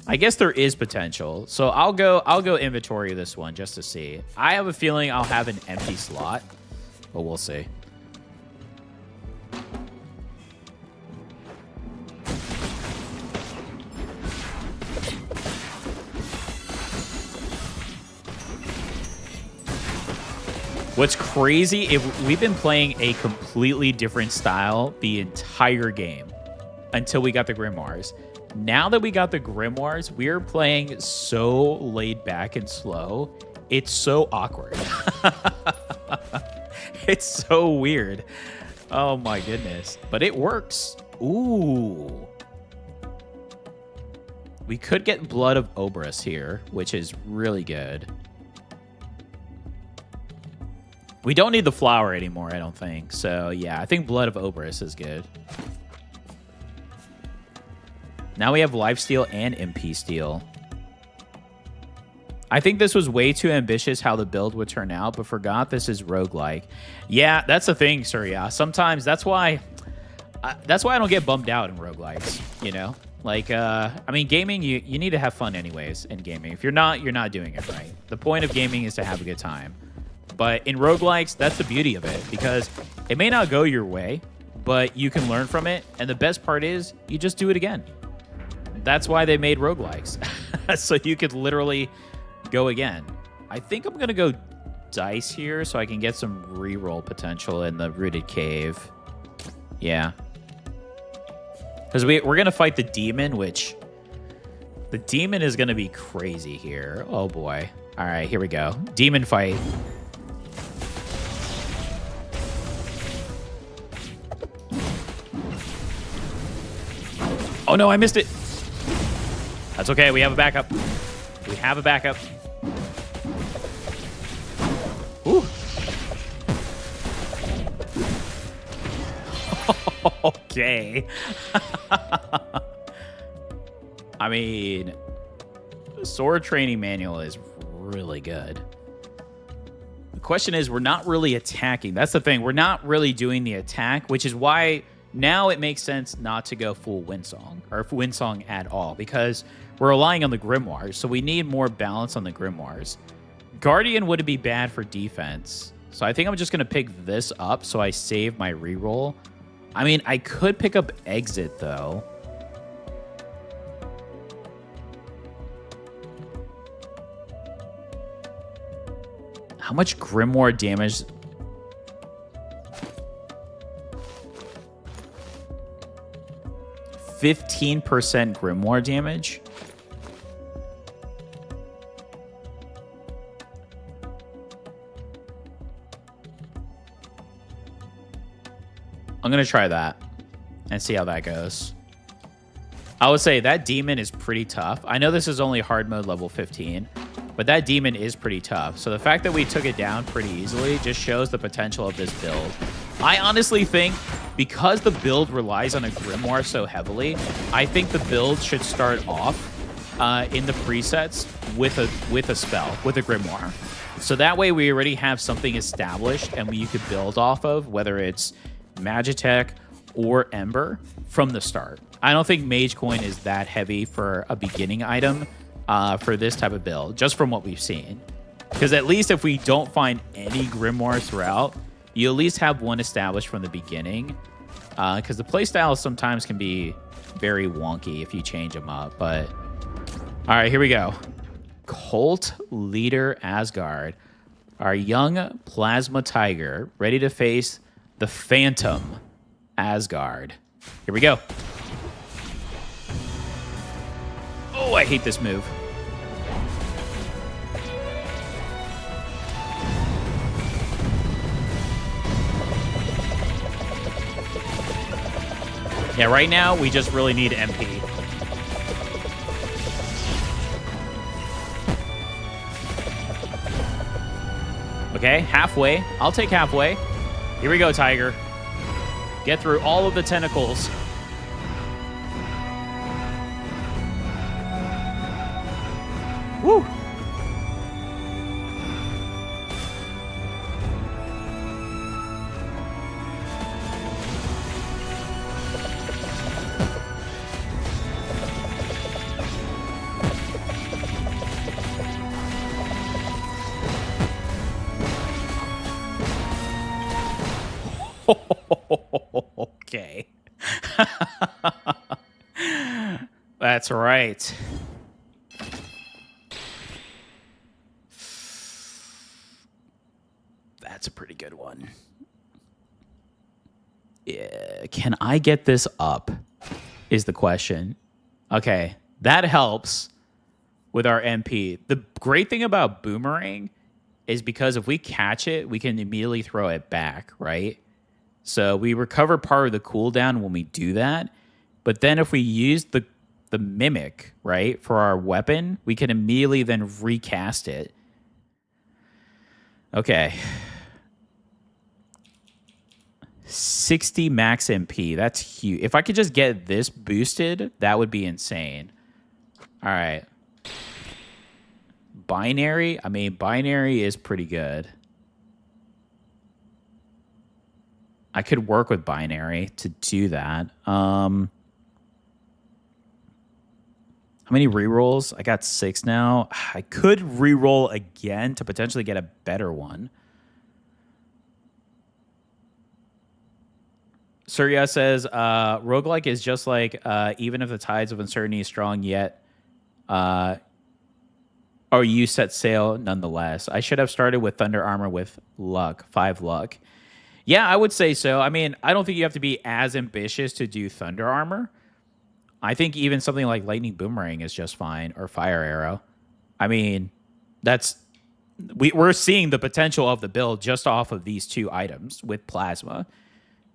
S2: I guess there is potential. So I'll go inventory this one just to see. I have a feeling I'll have an empty slot, but we'll see. What's crazy, if we've been playing a completely different style the entire game until we got the Grimoires. Now that we got the Grimoires, we're playing so laid back and slow. It's so awkward. It's so weird. Oh my goodness. But it works. Ooh. We could get Blood of Obris here, which is really good. We don't need the flower anymore, I don't think. So, yeah, I think Blood of Obris is good. Now we have Lifesteal and MP Steel. I think this was way too ambitious how the build would turn out, but forgot this is roguelike. Yeah, that's the thing, Sephiria. Sometimes that's why I don't get bummed out in roguelikes, you know? Like, I mean, gaming, you need to have fun anyways in gaming. If you're not doing it right. The point of gaming is to have a good time. But in roguelikes, that's the beauty of it, because it may not go your way, but you can learn from it. And the best part is you just do it again. That's why they made roguelikes. So you could literally go again. I think I'm going to go dice here so I can get some reroll potential in the Rooted Cave. Yeah. Because we're going to fight the demon, which the demon is going to be crazy here. Oh, boy. All right, here we go. Demon fight. Oh, no, I missed it. That's okay. We have a backup. We have a backup. Ooh. Okay. I mean, sword training manual is really good. The question is, we're not really attacking. That's the thing. We're not really doing the attack, which is why now it makes sense not to go full Windsong or Windsong at all, because we're relying on the Grimoires. So we need more balance on the Grimoires. Guardian wouldn't be bad for defense. So I think I'm just going to pick this up so I save my reroll. I mean, I could pick up Exit, though. How much Grimoire damage? 15% Grimoire damage? I'm going to try that and see how that goes. I would say that demon is pretty tough. I know this is only hard mode level 15, but that demon is pretty tough. So the fact that we took it down pretty easily just shows the potential of this build. I honestly think because the build relies on a grimoire so heavily, I think the build should start off in the presets with a spell, with a grimoire. So that way we already have something established and you could build off of, whether it's Magitech or Ember from the start. I don't think Mage Coin is that heavy for a beginning item for this type of build, just from what we've seen. Because at least if we don't find any grimoires throughout, you at least have one established from the beginning. Because the playstyle sometimes can be very wonky if you change them up. But all right, here we go. Cult Leader Asgard, our young Plasma Tiger, ready to face the Phantom Asgard. Here we go. Oh, I hate this move. Yeah, right now we just really need MP. Okay, halfway. I'll take halfway. Here we go, Tiger. Get through all of the tentacles. Woo! Okay. That's right. That's a pretty good one. Yeah, can I get this up? Is the question. Okay, that helps with our MP. The great thing about Boomerang is because if we catch it, we can immediately throw it back, right? So we recover part of the cooldown when we do that. But then if we use the Mimic, right, for our weapon, we can immediately then recast it. Okay. 60 max MP. That's huge. If I could just get this boosted, that would be insane. All right. Binary. I mean, binary is pretty good. I could work with binary to do that. How many rerolls? I got 6 now. I could reroll again to potentially get a better one. Surya says, roguelike is just like, even if the tides of uncertainty is strong yet, or you set sail nonetheless. I should have started with Thunder Armor with luck, 5 luck. Yeah, I would say so. I mean, I don't think you have to be as ambitious to do Thunder Armor. I think even something like Lightning Boomerang is just fine, or Fire Arrow. I mean, we're seeing the potential of the build just off of these 2 items with Plasma.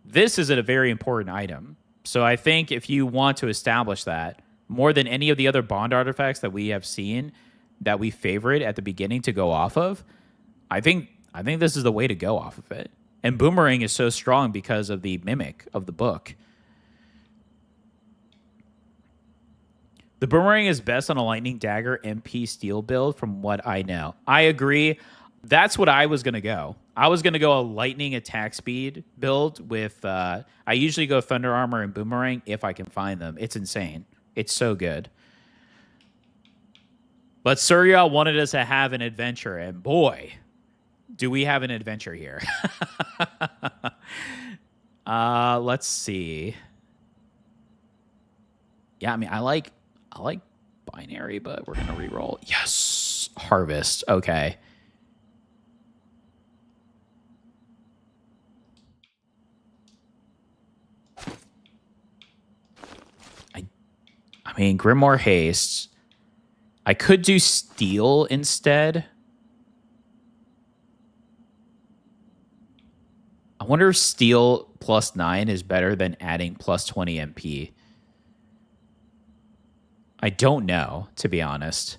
S2: This is a very important item. So I think if you want to establish that, more than any of the other Bond artifacts that we have seen that we favorite at the beginning to go off of, I think this is the way to go off of it. And Boomerang is so strong because of the Mimic of the book. The Boomerang is best on a Lightning Dagger MP Steel build from what I know. I agree. That's what I was going to go. I was going to go a Lightning Attack Speed build with... I usually go Thunder Armor and Boomerang if I can find them. It's insane. It's so good. But Surya wanted us to have an adventure, and boy, do we have an adventure here. Let's see. Yeah, I mean, I like binary, but we're gonna reroll. Yes, harvest. Okay. I mean, Grimoire Haste. I could do Steel instead. I wonder if Steel +9 is better than adding +20 MP. I don't know, to be honest.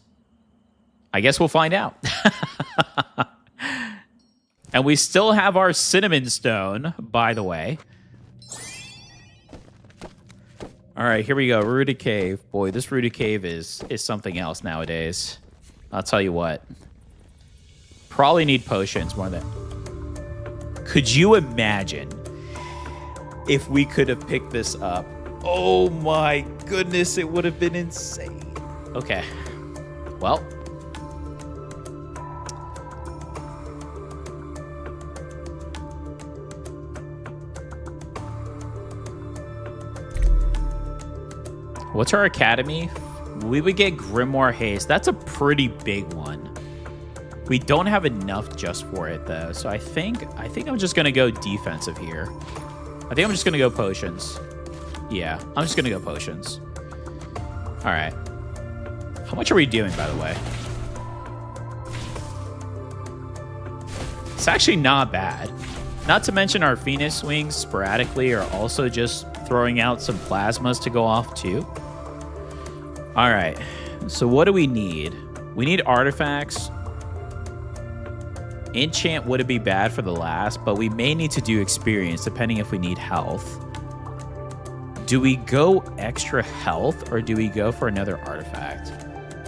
S2: I guess we'll find out. And we still have our Cinnamon Stone, by the way. All right, here we go. Rooted Cave. Boy, this Rooted Cave is something else nowadays. I'll tell you what. Probably need potions more than... Could you imagine if we could have picked this up? Oh my goodness, it would have been insane. Okay. Well. What's our academy? We would get Grimoire Haste. That's a pretty big one. We don't have enough just for it though, so I think I'm just gonna go defensive here. I think I'm just gonna go potions. Yeah, I'm just gonna go potions. All right. How much are we doing, by the way? It's actually not bad. Not to mention our Phoenix swings sporadically are also just throwing out some plasmas to go off too. All right. So what do we need? We need artifacts. Enchant wouldn't be bad for the last, but we may need to do experience depending if we need health. Do we go extra health or do we go for another artifact?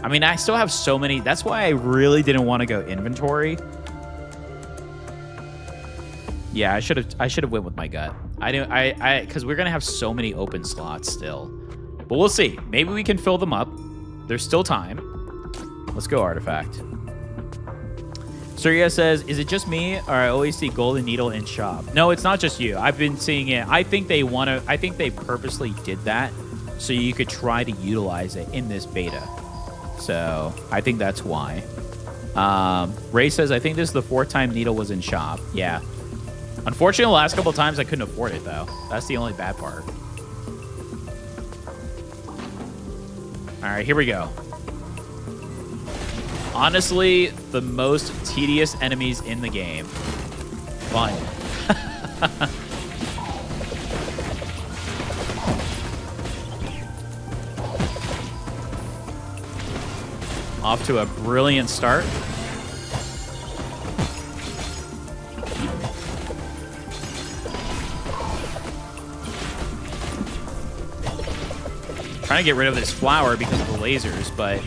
S2: I mean, I still have so many. That's why I really didn't want to go inventory. Yeah, I should have went with my gut. Because we're gonna have so many open slots still. But we'll see. Maybe we can fill them up. There's still time. Let's go artifact. Sephiria says, is it just me or I always see Golden Needle in shop? No, it's not just you. I've been seeing it. I think they purposely did that so you could try to utilize it in this beta. So I think that's why. Ray says, I think this is the 4th time Needle was in shop. Yeah. Unfortunately, the last couple of times I couldn't afford it though. That's the only bad part. All right, here we go. Honestly, the most tedious enemies in the game. Fun. Off to a brilliant start. Trying to get rid of this flower because of the lasers, but...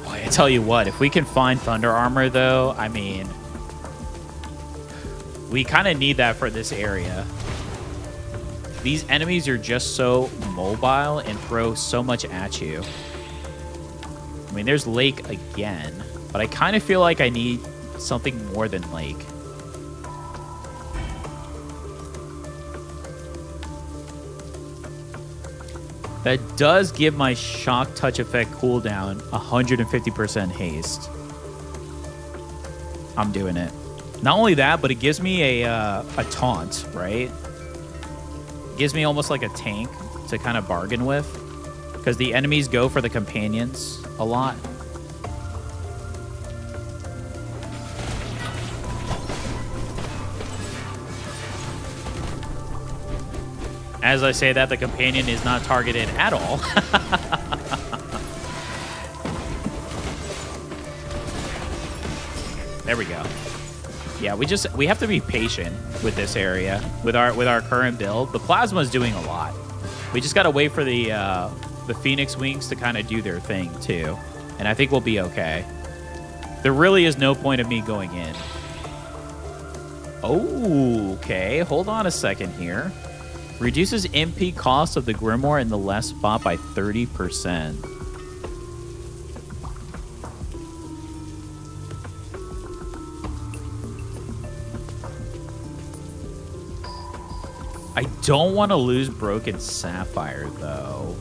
S2: Boy, I tell you what, if we can find Thunder Armor, though, I mean... We kind of need that for this area. These enemies are just so mobile and throw so much at you. I mean, there's Lake again, but I kind of feel like I need something more than Lake. That does give my Shock Touch effect cooldown 150% haste. I'm doing it. Not only that, but it gives me a taunt, right? It gives me almost like a tank to kind of bargain with, because the enemies go for the companions a lot. As I say that, the companion is not targeted at all. There we go. Yeah, we have to be patient with this area with our current build. The plasma is doing a lot. We just gotta wait for the Phoenix wings to kind of do their thing too, and I think we'll be okay. There really is no point of me going in. Oh, okay. Hold on a second here. Reduces MP cost of the Grimoire in the left spot by 30%. I don't want to lose Broken Sapphire, though.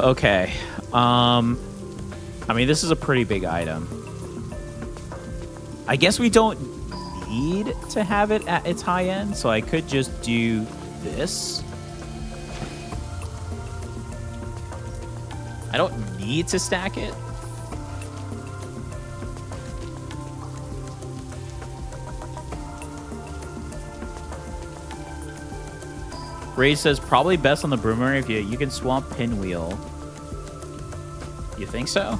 S2: Okay. I mean, this is a pretty big item. I guess we don't need to have it at its high end, so I could just do this. I don't need to stack it. Ray says probably best on the Boomerang if you can swamp Pinwheel. You think so?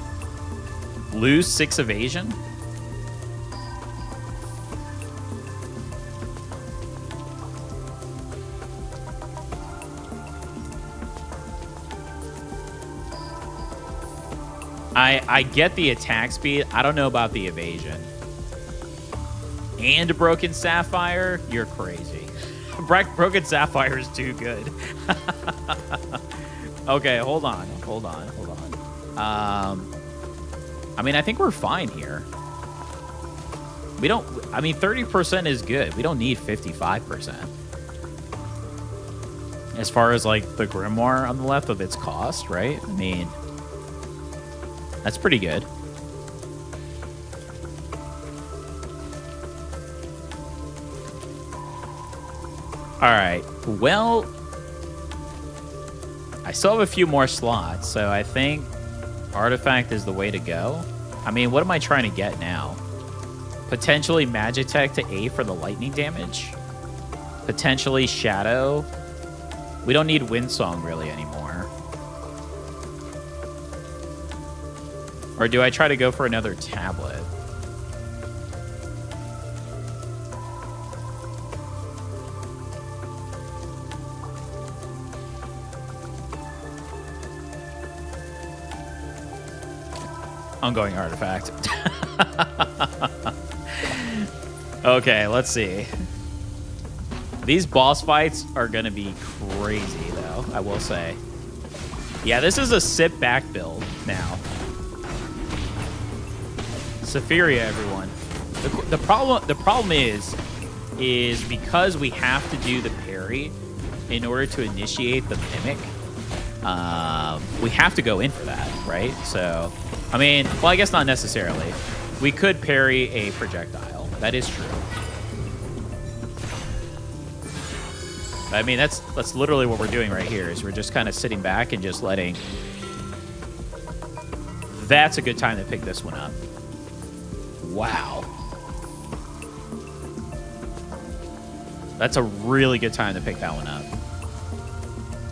S2: Lose 6 evasion? I get the attack speed. I don't know about the evasion. And Broken Sapphire? You're crazy. Broken Sapphire is too good. Okay, hold on. I mean, I think we're fine here. We don't... I mean, 30% is good. We don't need 55%. As far as, like, the Grimoire on the left of its cost, right? I mean... That's pretty good. Alright, well... I still have a few more slots, so I think Artifact is the way to go. I mean, what am I trying to get now? Potentially Magitech to A for the lightning damage? Potentially Shadow? We don't need Windsong really anymore. Or do I try to go for another tablet? I'm going Artifact. Okay, let's see. These boss fights are going to be crazy, though, I will say. Yeah, this is a sit-back build now. Sephiria, everyone. The problem is because we have to do the parry in order to initiate the mimic. We have to go in for that, right? So, I mean, well, I guess not necessarily. We could parry a projectile. That is true. I mean, that's literally what we're doing right here. Is we're just kind of sitting back and just letting. That's a good time to pick this one up. Wow. That's a really good time to pick that one up.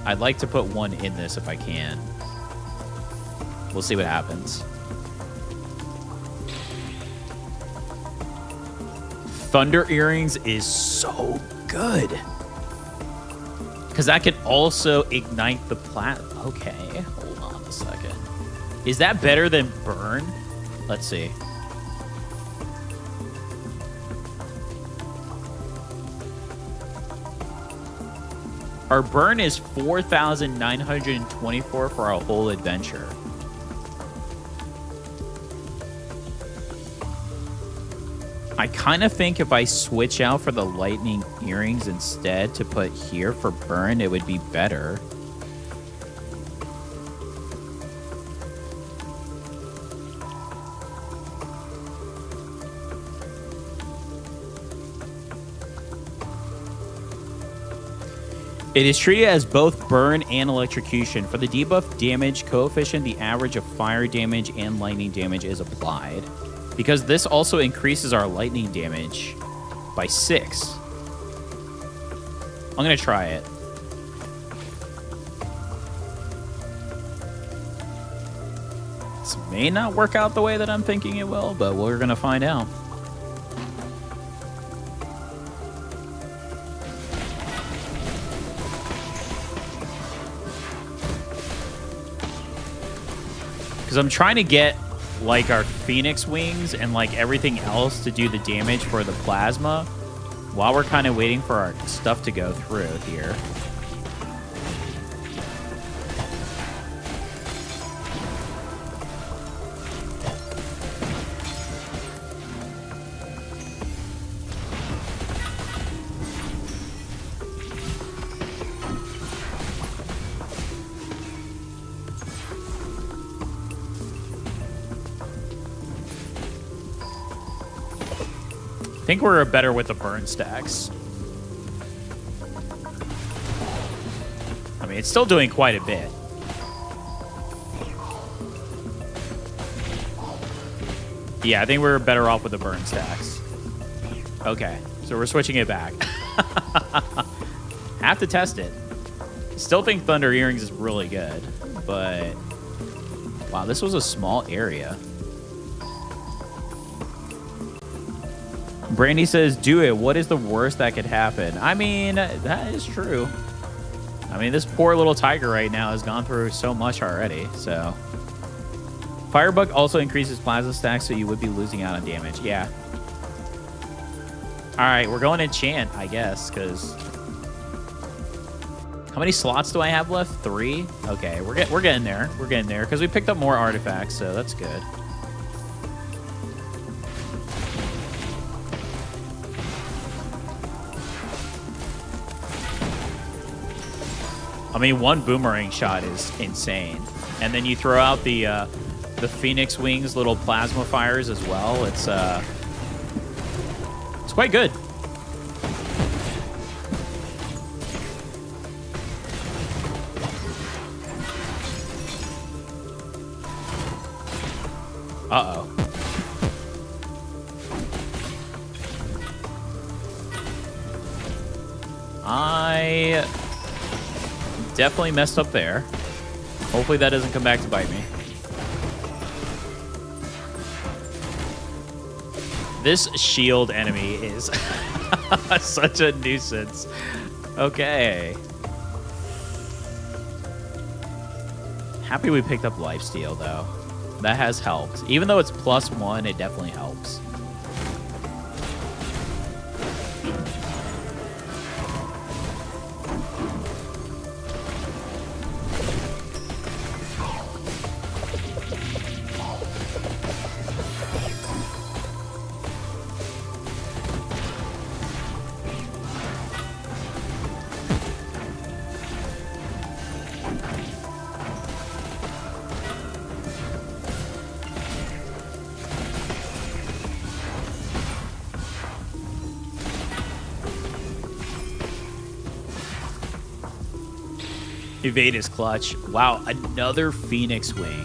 S2: I'd like to put one in this if I can. We'll see what happens. Thunder Earrings is so good. Because that can also ignite the plat. Okay, hold on a second. Is that better than Burn? Let's see. Our burn is 4,924 for our whole adventure. I kind of think if I switch out for the lightning earrings instead to put here for burn, it would be better. It is treated as both burn and electrocution. For the debuff damage coefficient, the average of fire damage and lightning damage is applied. Because this also increases our lightning damage by 6. I'm going to try it. This may not work out the way that I'm thinking it will, but we're going to find out. Because I'm trying to get like our Phoenix wings and like everything else to do the damage for the plasma while we're kind of waiting for our stuff to go through here. I think we're better with the burn stacks. I mean, it's still doing quite a bit. Yeah, I think we're better off with the burn stacks. Okay, so we're switching it back. Have to test it. Still think Thunder Earrings is really good, but wow, this was a small area. Brandy says, do it. What is the worst that could happen? I mean, that is true. I mean, this poor little tiger right now has gone through so much already, so. Firebug also increases plasma stacks, so you would be losing out on damage. Yeah. All right, we're going enchant, I guess, because... How many slots do I have left? 3? Okay, we're getting there. We're getting there, because we picked up more artifacts, so that's good. I mean, one boomerang shot is insane. And then you throw out the Phoenix Wings little plasma fires as well. It's quite good. Uh-oh. I definitely messed up there. Hopefully that doesn't come back to bite me. This shield enemy is such a nuisance. Okay. Happy we picked up lifesteal, though. That has helped. Even though it's +1, it definitely helps. Evade is clutch. Wow, another Phoenix Wing.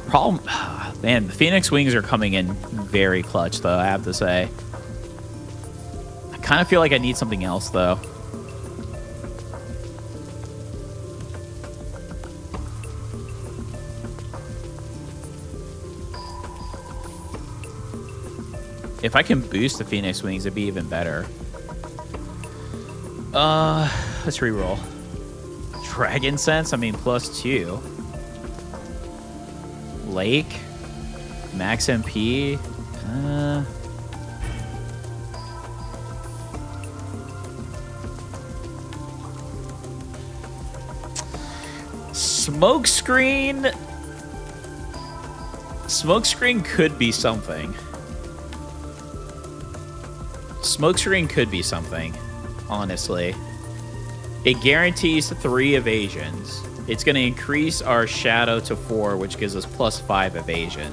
S2: Problem, man, the Phoenix Wings are coming in very clutch, though, I have to say. I kind of feel like I need something else, though. If I can boost the Phoenix Wings, it'd be even better. Let's reroll. Dragon Sense, I mean, +2. Lake. Max MP. Smokescreen. Smokescreen could be something. Smokescreen could be something, honestly. It guarantees 3 evasions. It's going to increase our shadow to 4, which gives us +5 evasion.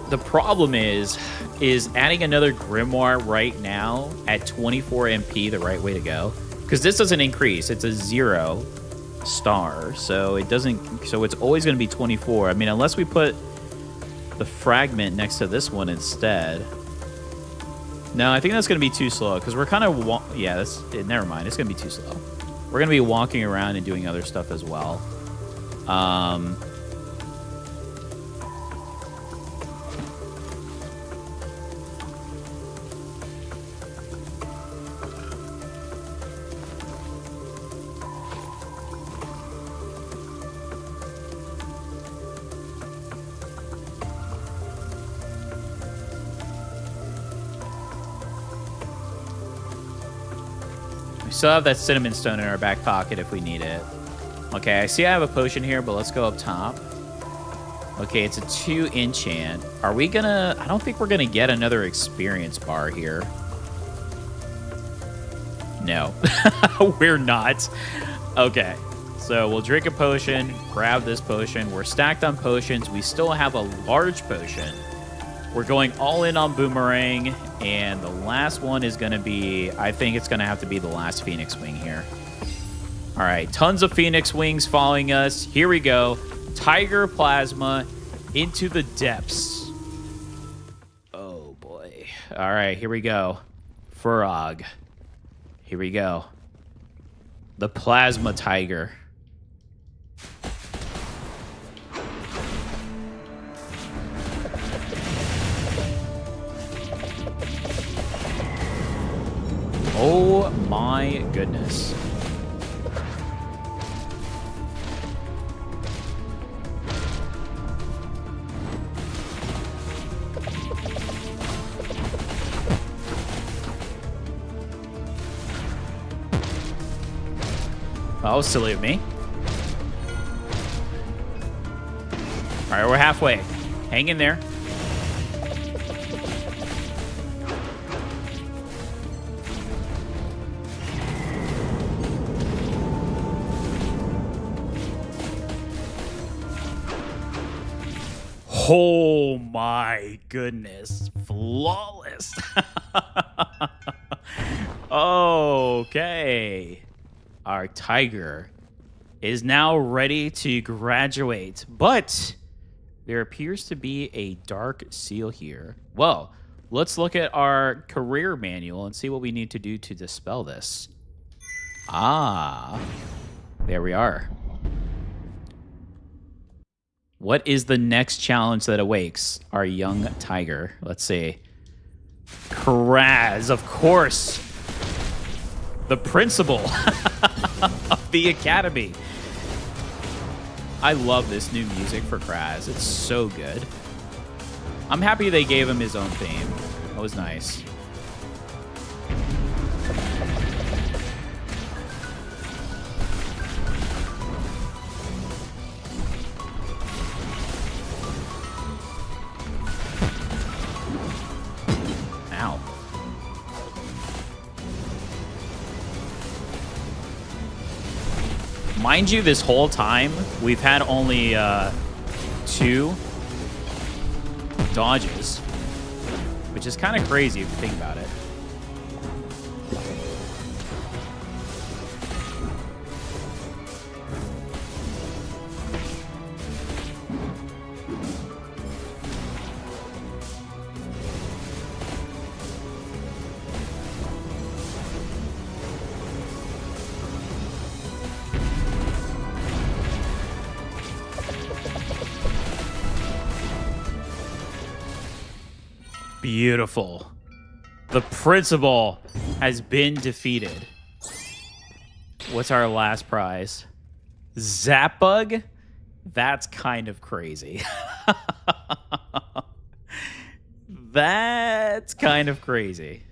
S2: The problem is adding another Grimoire right now at 24 MP the right way to go? Because this doesn't increase. It's a 0 star, so it doesn't. So it's always going to be 24. I mean, unless we put the fragment next to this one instead. No, I think that's going to be too slow because we're kind of... Yeah, that's... Never mind. It's going to be too slow. We're going to be walking around and doing other stuff as well. Still have that cinnamon stone in our back pocket if we need it. Okay, I see I have a potion here, but let's go up top. Okay, it's a 2 enchant. Are we gonna... I don't think we're gonna get another experience bar here. No. We're not. Okay, so we'll drink a potion, grab this potion. We're stacked on potions. We still have a large potion. We're going all in on Boomerang, and the last one is going to be... I think it's going to have to be the last Phoenix Wing here. All right, tons of Phoenix wings following us. Here we go. Tiger plasma into the depths. Oh boy. All right, here we go. Frog. Here we go. The plasma tiger. Oh my goodness. That was silly of me. All right, we're halfway. Hang in there. Oh my goodness. Flawless. Okay. Our tiger is now ready to graduate, but there appears to be a dark seal here. Well, let's look at our career manual and see what we need to do to dispel this. Ah, there we are. What is the next challenge that awakes our young tiger? Let's see. Kraz, of course. The principal of the academy. I love this new music for Kraz. It's so good. I'm happy they gave him his own theme. That was nice. Ow. Mind you, this whole time, we've had only 2 dodges, which is kind of crazy if you think about it. Beautiful. The principal has been defeated. What's our last prize? Zap Bug? That's kind of crazy. That's kind of crazy.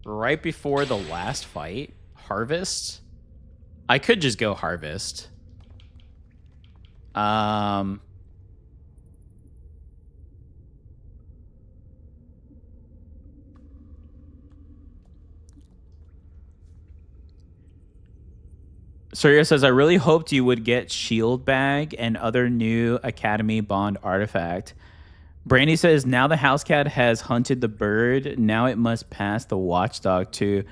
S2: Right before the last fight, Harvest? I could just go Harvest. Surya says, I really hoped you would get Shield Bag and other new Academy Bond artifact. Brandy says, now the house cat has hunted the bird. Now it must pass the watchdog to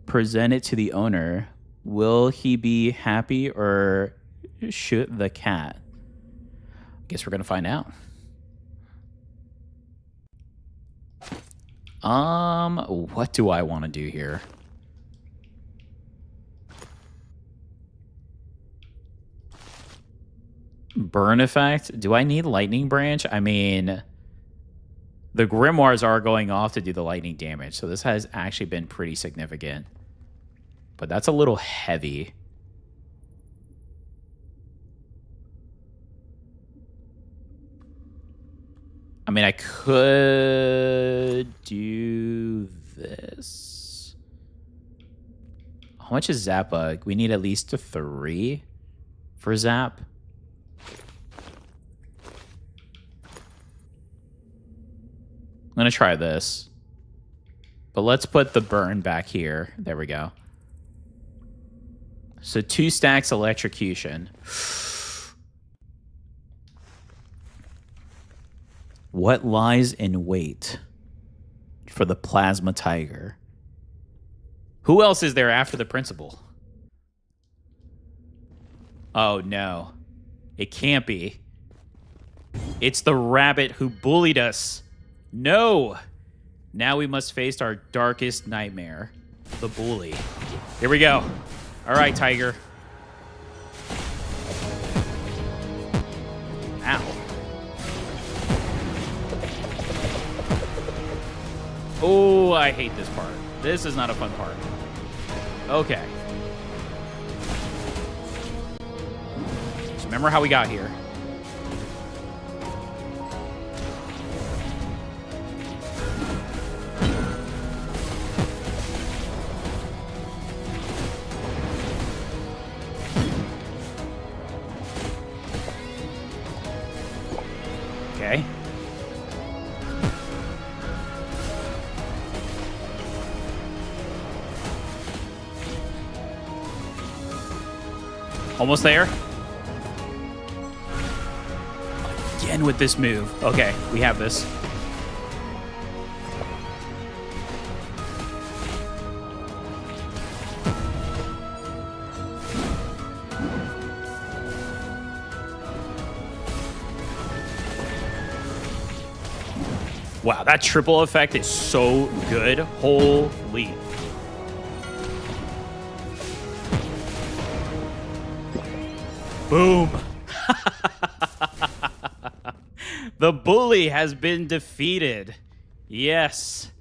S2: present it to the owner. Will he be happy or shoot the cat? Guess we're going to find out. What do I want to do here? Burn effect? Do I need lightning branch? I mean, the grimoires are going off to do the lightning damage, so this has actually been pretty significant. But that's a little heavy. I mean, I could do this. How much is Zap Bug? We need at least 3 for Zap. I'm going to try this. But let's put the burn back here. There we go. So 2 stacks electrocution. What lies in wait for the plasma tiger? Who else is there after the principal? Oh, no. It can't be. It's the rabbit who bullied us. No. Now we must face our darkest nightmare. The bully. Here we go. All right, Tiger. Ow. Oh, I hate this part. This is not a fun part. Okay. Just remember how we got here. Okay. Almost there. Again with this move. Okay, we have this. Wow, that triple effect is so good. Holy. Boom. The bully has been defeated. Yes.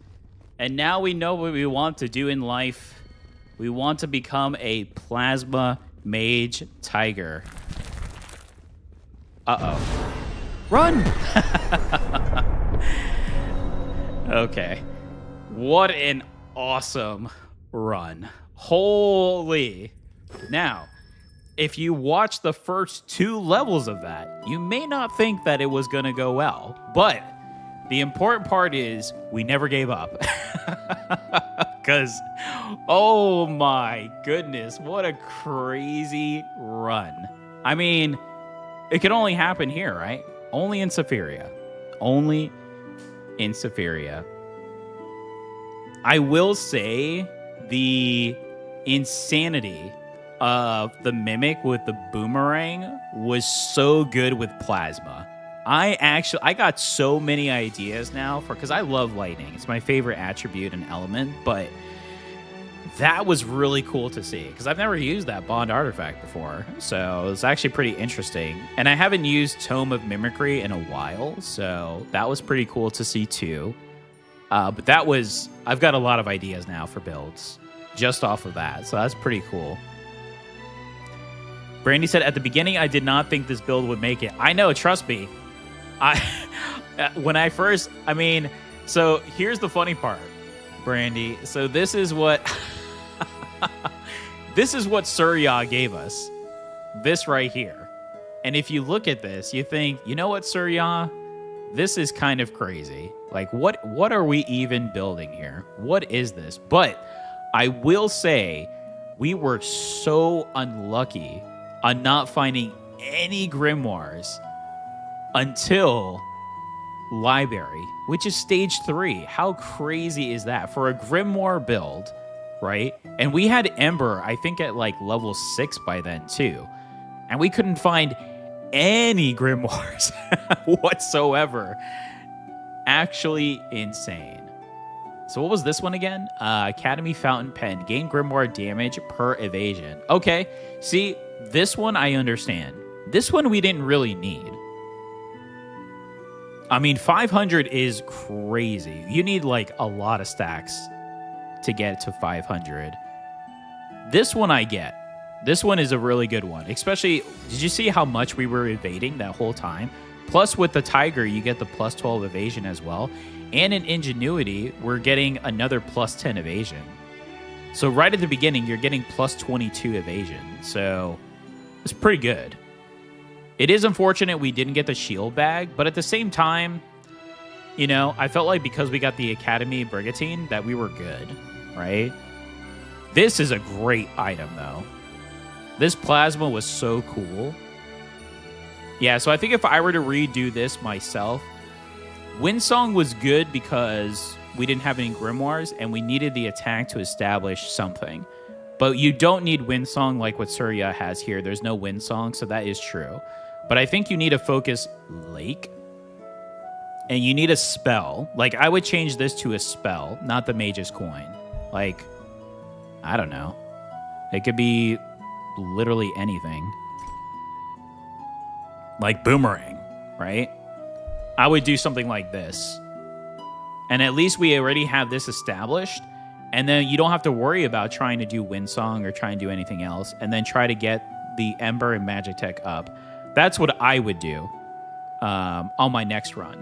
S2: And now we know what we want to do in life. We want to become a plasma mage tiger. Uh-oh. Run! Okay. What an awesome run. Holy. Now, if you watch the first 2 levels of that, you may not think that it was going to go well. But the important part is we never gave up. Because, oh my goodness, what a crazy run. I mean, it could only happen here, right? Only in Sephiria. Only in Sephiria. I will say the insanity of the mimic with the boomerang was so good with plasma. I got so many ideas now because I love lightning. It's my favorite attribute and element, but that was really cool to see because I've never used that bond artifact before. So it's actually pretty interesting. And I haven't used Tome of Mimicry in a while, so that was pretty cool to see too. But I've got a lot of ideas now for builds just off of that. So that's pretty cool. Brandy said, at the beginning, I did not think this build would make it. I know, trust me. So here's the funny part, Brandy. So this is what Surya gave us. This right here. And if you look at this, you think, you know what, Surya? This is kind of crazy. Like, what are we even building here? What is this? But I will say we were so unlucky on not finding any grimoires until library, which is stage 3. How crazy is that for a grimoire build, right? And we had Ember, I think, at like level 6 by then too, and we couldn't find any grimoires whatsoever. Actually insane. So what was this one again? Academy Fountain Pen. Gain grimoire damage per evasion. Okay, see, this one I understand. This one we didn't really need. I mean, 500 is crazy. You need like a lot of stacks to get to 500. This one I get. This one is a really good one. Especially, did you see how much we were evading that whole time? Plus, with the Tiger, you get the plus 12 evasion as well. And in Ingenuity, we're getting another plus 10 evasion. So right at the beginning, you're getting plus 22 evasion. So it's pretty good. It is unfortunate we didn't get the shield bag, but at the same time, you know, I felt like because we got the Academy Brigantine that we were good, right? This is a great item, though. This plasma was so cool. Yeah, so I think if I were to redo this myself, Windsong was good because we didn't have any grimoires and we needed the attack to establish something. But you don't need Windsong like what Surya has here. There's no Windsong, so that is true. But I think you need a Focus Lake. And you need a spell. Like, I would change this to a spell, not the Mage's Coin. Like, I don't know. It could be literally anything. Like Boomerang, right? I would do something like this. And at least we already have this established. And then you don't have to worry about trying to do Windsong or trying to do anything else. And then try to get the Ember and Magic Tech up. That's what I would do on my next run.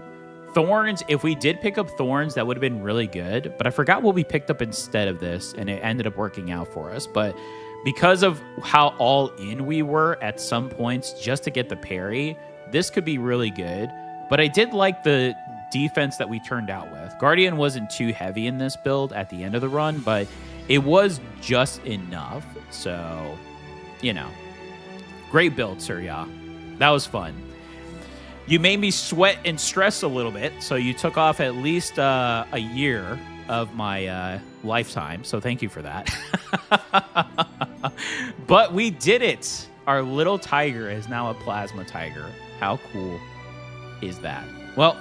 S2: Thorns, if we did pick up Thorns, that would have been really good. But I forgot what we picked up instead of this. And it ended up working out for us. But because of how all in we were at some points just to get the parry, this could be really good. But I did like the defense that we turned out with. Guardian wasn't too heavy in this build at the end of the run, but it was just enough. So, you know, great build, Surya. That was fun. You made me sweat and stress a little bit, so you took off at least a year of my lifetime, so thank you for that. But we did it. Our little tiger is now a plasma tiger. How cool is that? Well,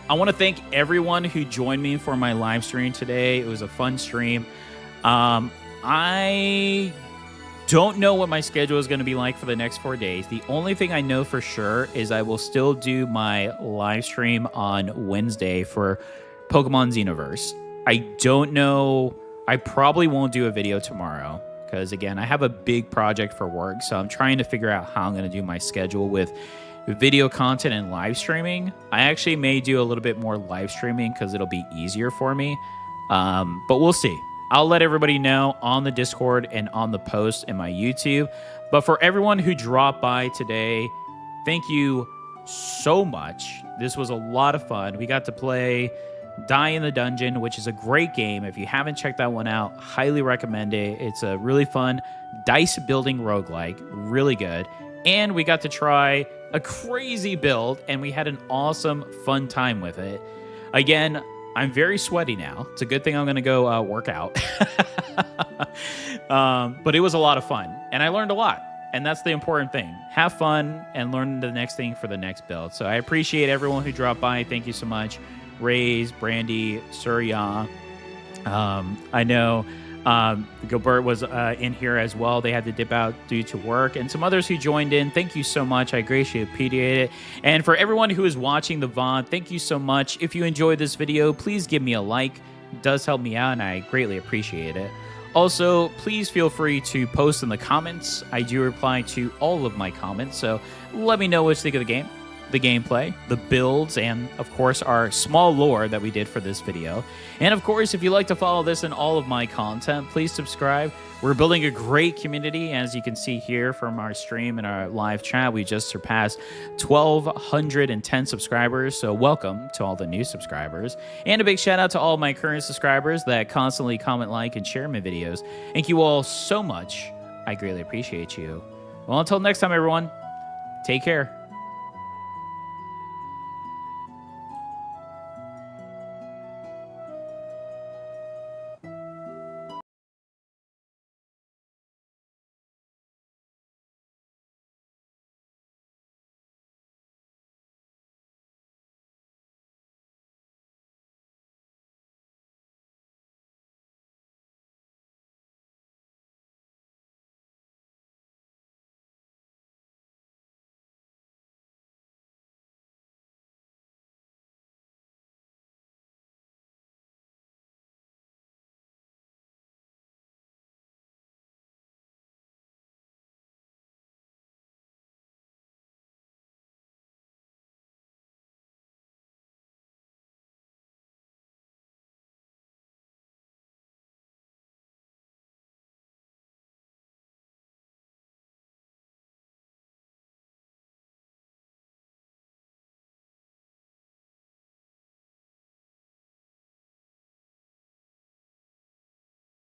S2: I want to thank everyone who joined me for my live stream today. It was a fun stream. I don't know what my schedule is going to be like for the next 4 days. The only thing I know for sure is I will still do my live stream on Wednesday for Pokemon Xenoverse. I don't know. I probably won't do a video tomorrow because, again, I have a big project for work. So I'm trying to figure out how I'm going to do my schedule with video content and live streaming. I actually may do a little bit more live streaming because it'll be easier for me. But we'll see. I'll let everybody know on the Discord and on the post in my YouTube. But for everyone who dropped by today, thank you so much. This was a lot of fun. We got to play Die in the Dungeon, which is a great game. If you haven't checked that one out, highly recommend it. It's a really fun dice building roguelike. Really good. And we got to try a crazy build, and we had an awesome, fun time with it. Again, I'm very sweaty now. It's a good thing I'm going to go work out. But it was a lot of fun, and I learned a lot. And that's the important thing. Have fun and learn the next thing for the next build. So I appreciate everyone who dropped by. Thank you so much. Raze, Brandy, Surya. I know Gilbert was in here as well. They had to dip out due to work. And some others who joined in. Thank you so much. I greatly appreciate it. And for everyone who is watching the VOD, thank you so much. If you enjoyed this video, please give me a like. It does help me out, and I greatly appreciate it. Also, please feel free to post in the comments. I do reply to all of my comments, so let me know what you think of the game, the gameplay, the builds, and of course our small lore that we did for this video. And of course, if you'd like to follow this and all of my content, please subscribe. We're building a great community, as you can see here from our stream and our live chat. We just surpassed 1,210 subscribers, so welcome to all the new subscribers. And a big shout out to all of my current subscribers that constantly comment, like, and share my videos. Thank you all so much. I greatly appreciate you. Well, until next time, everyone, take care.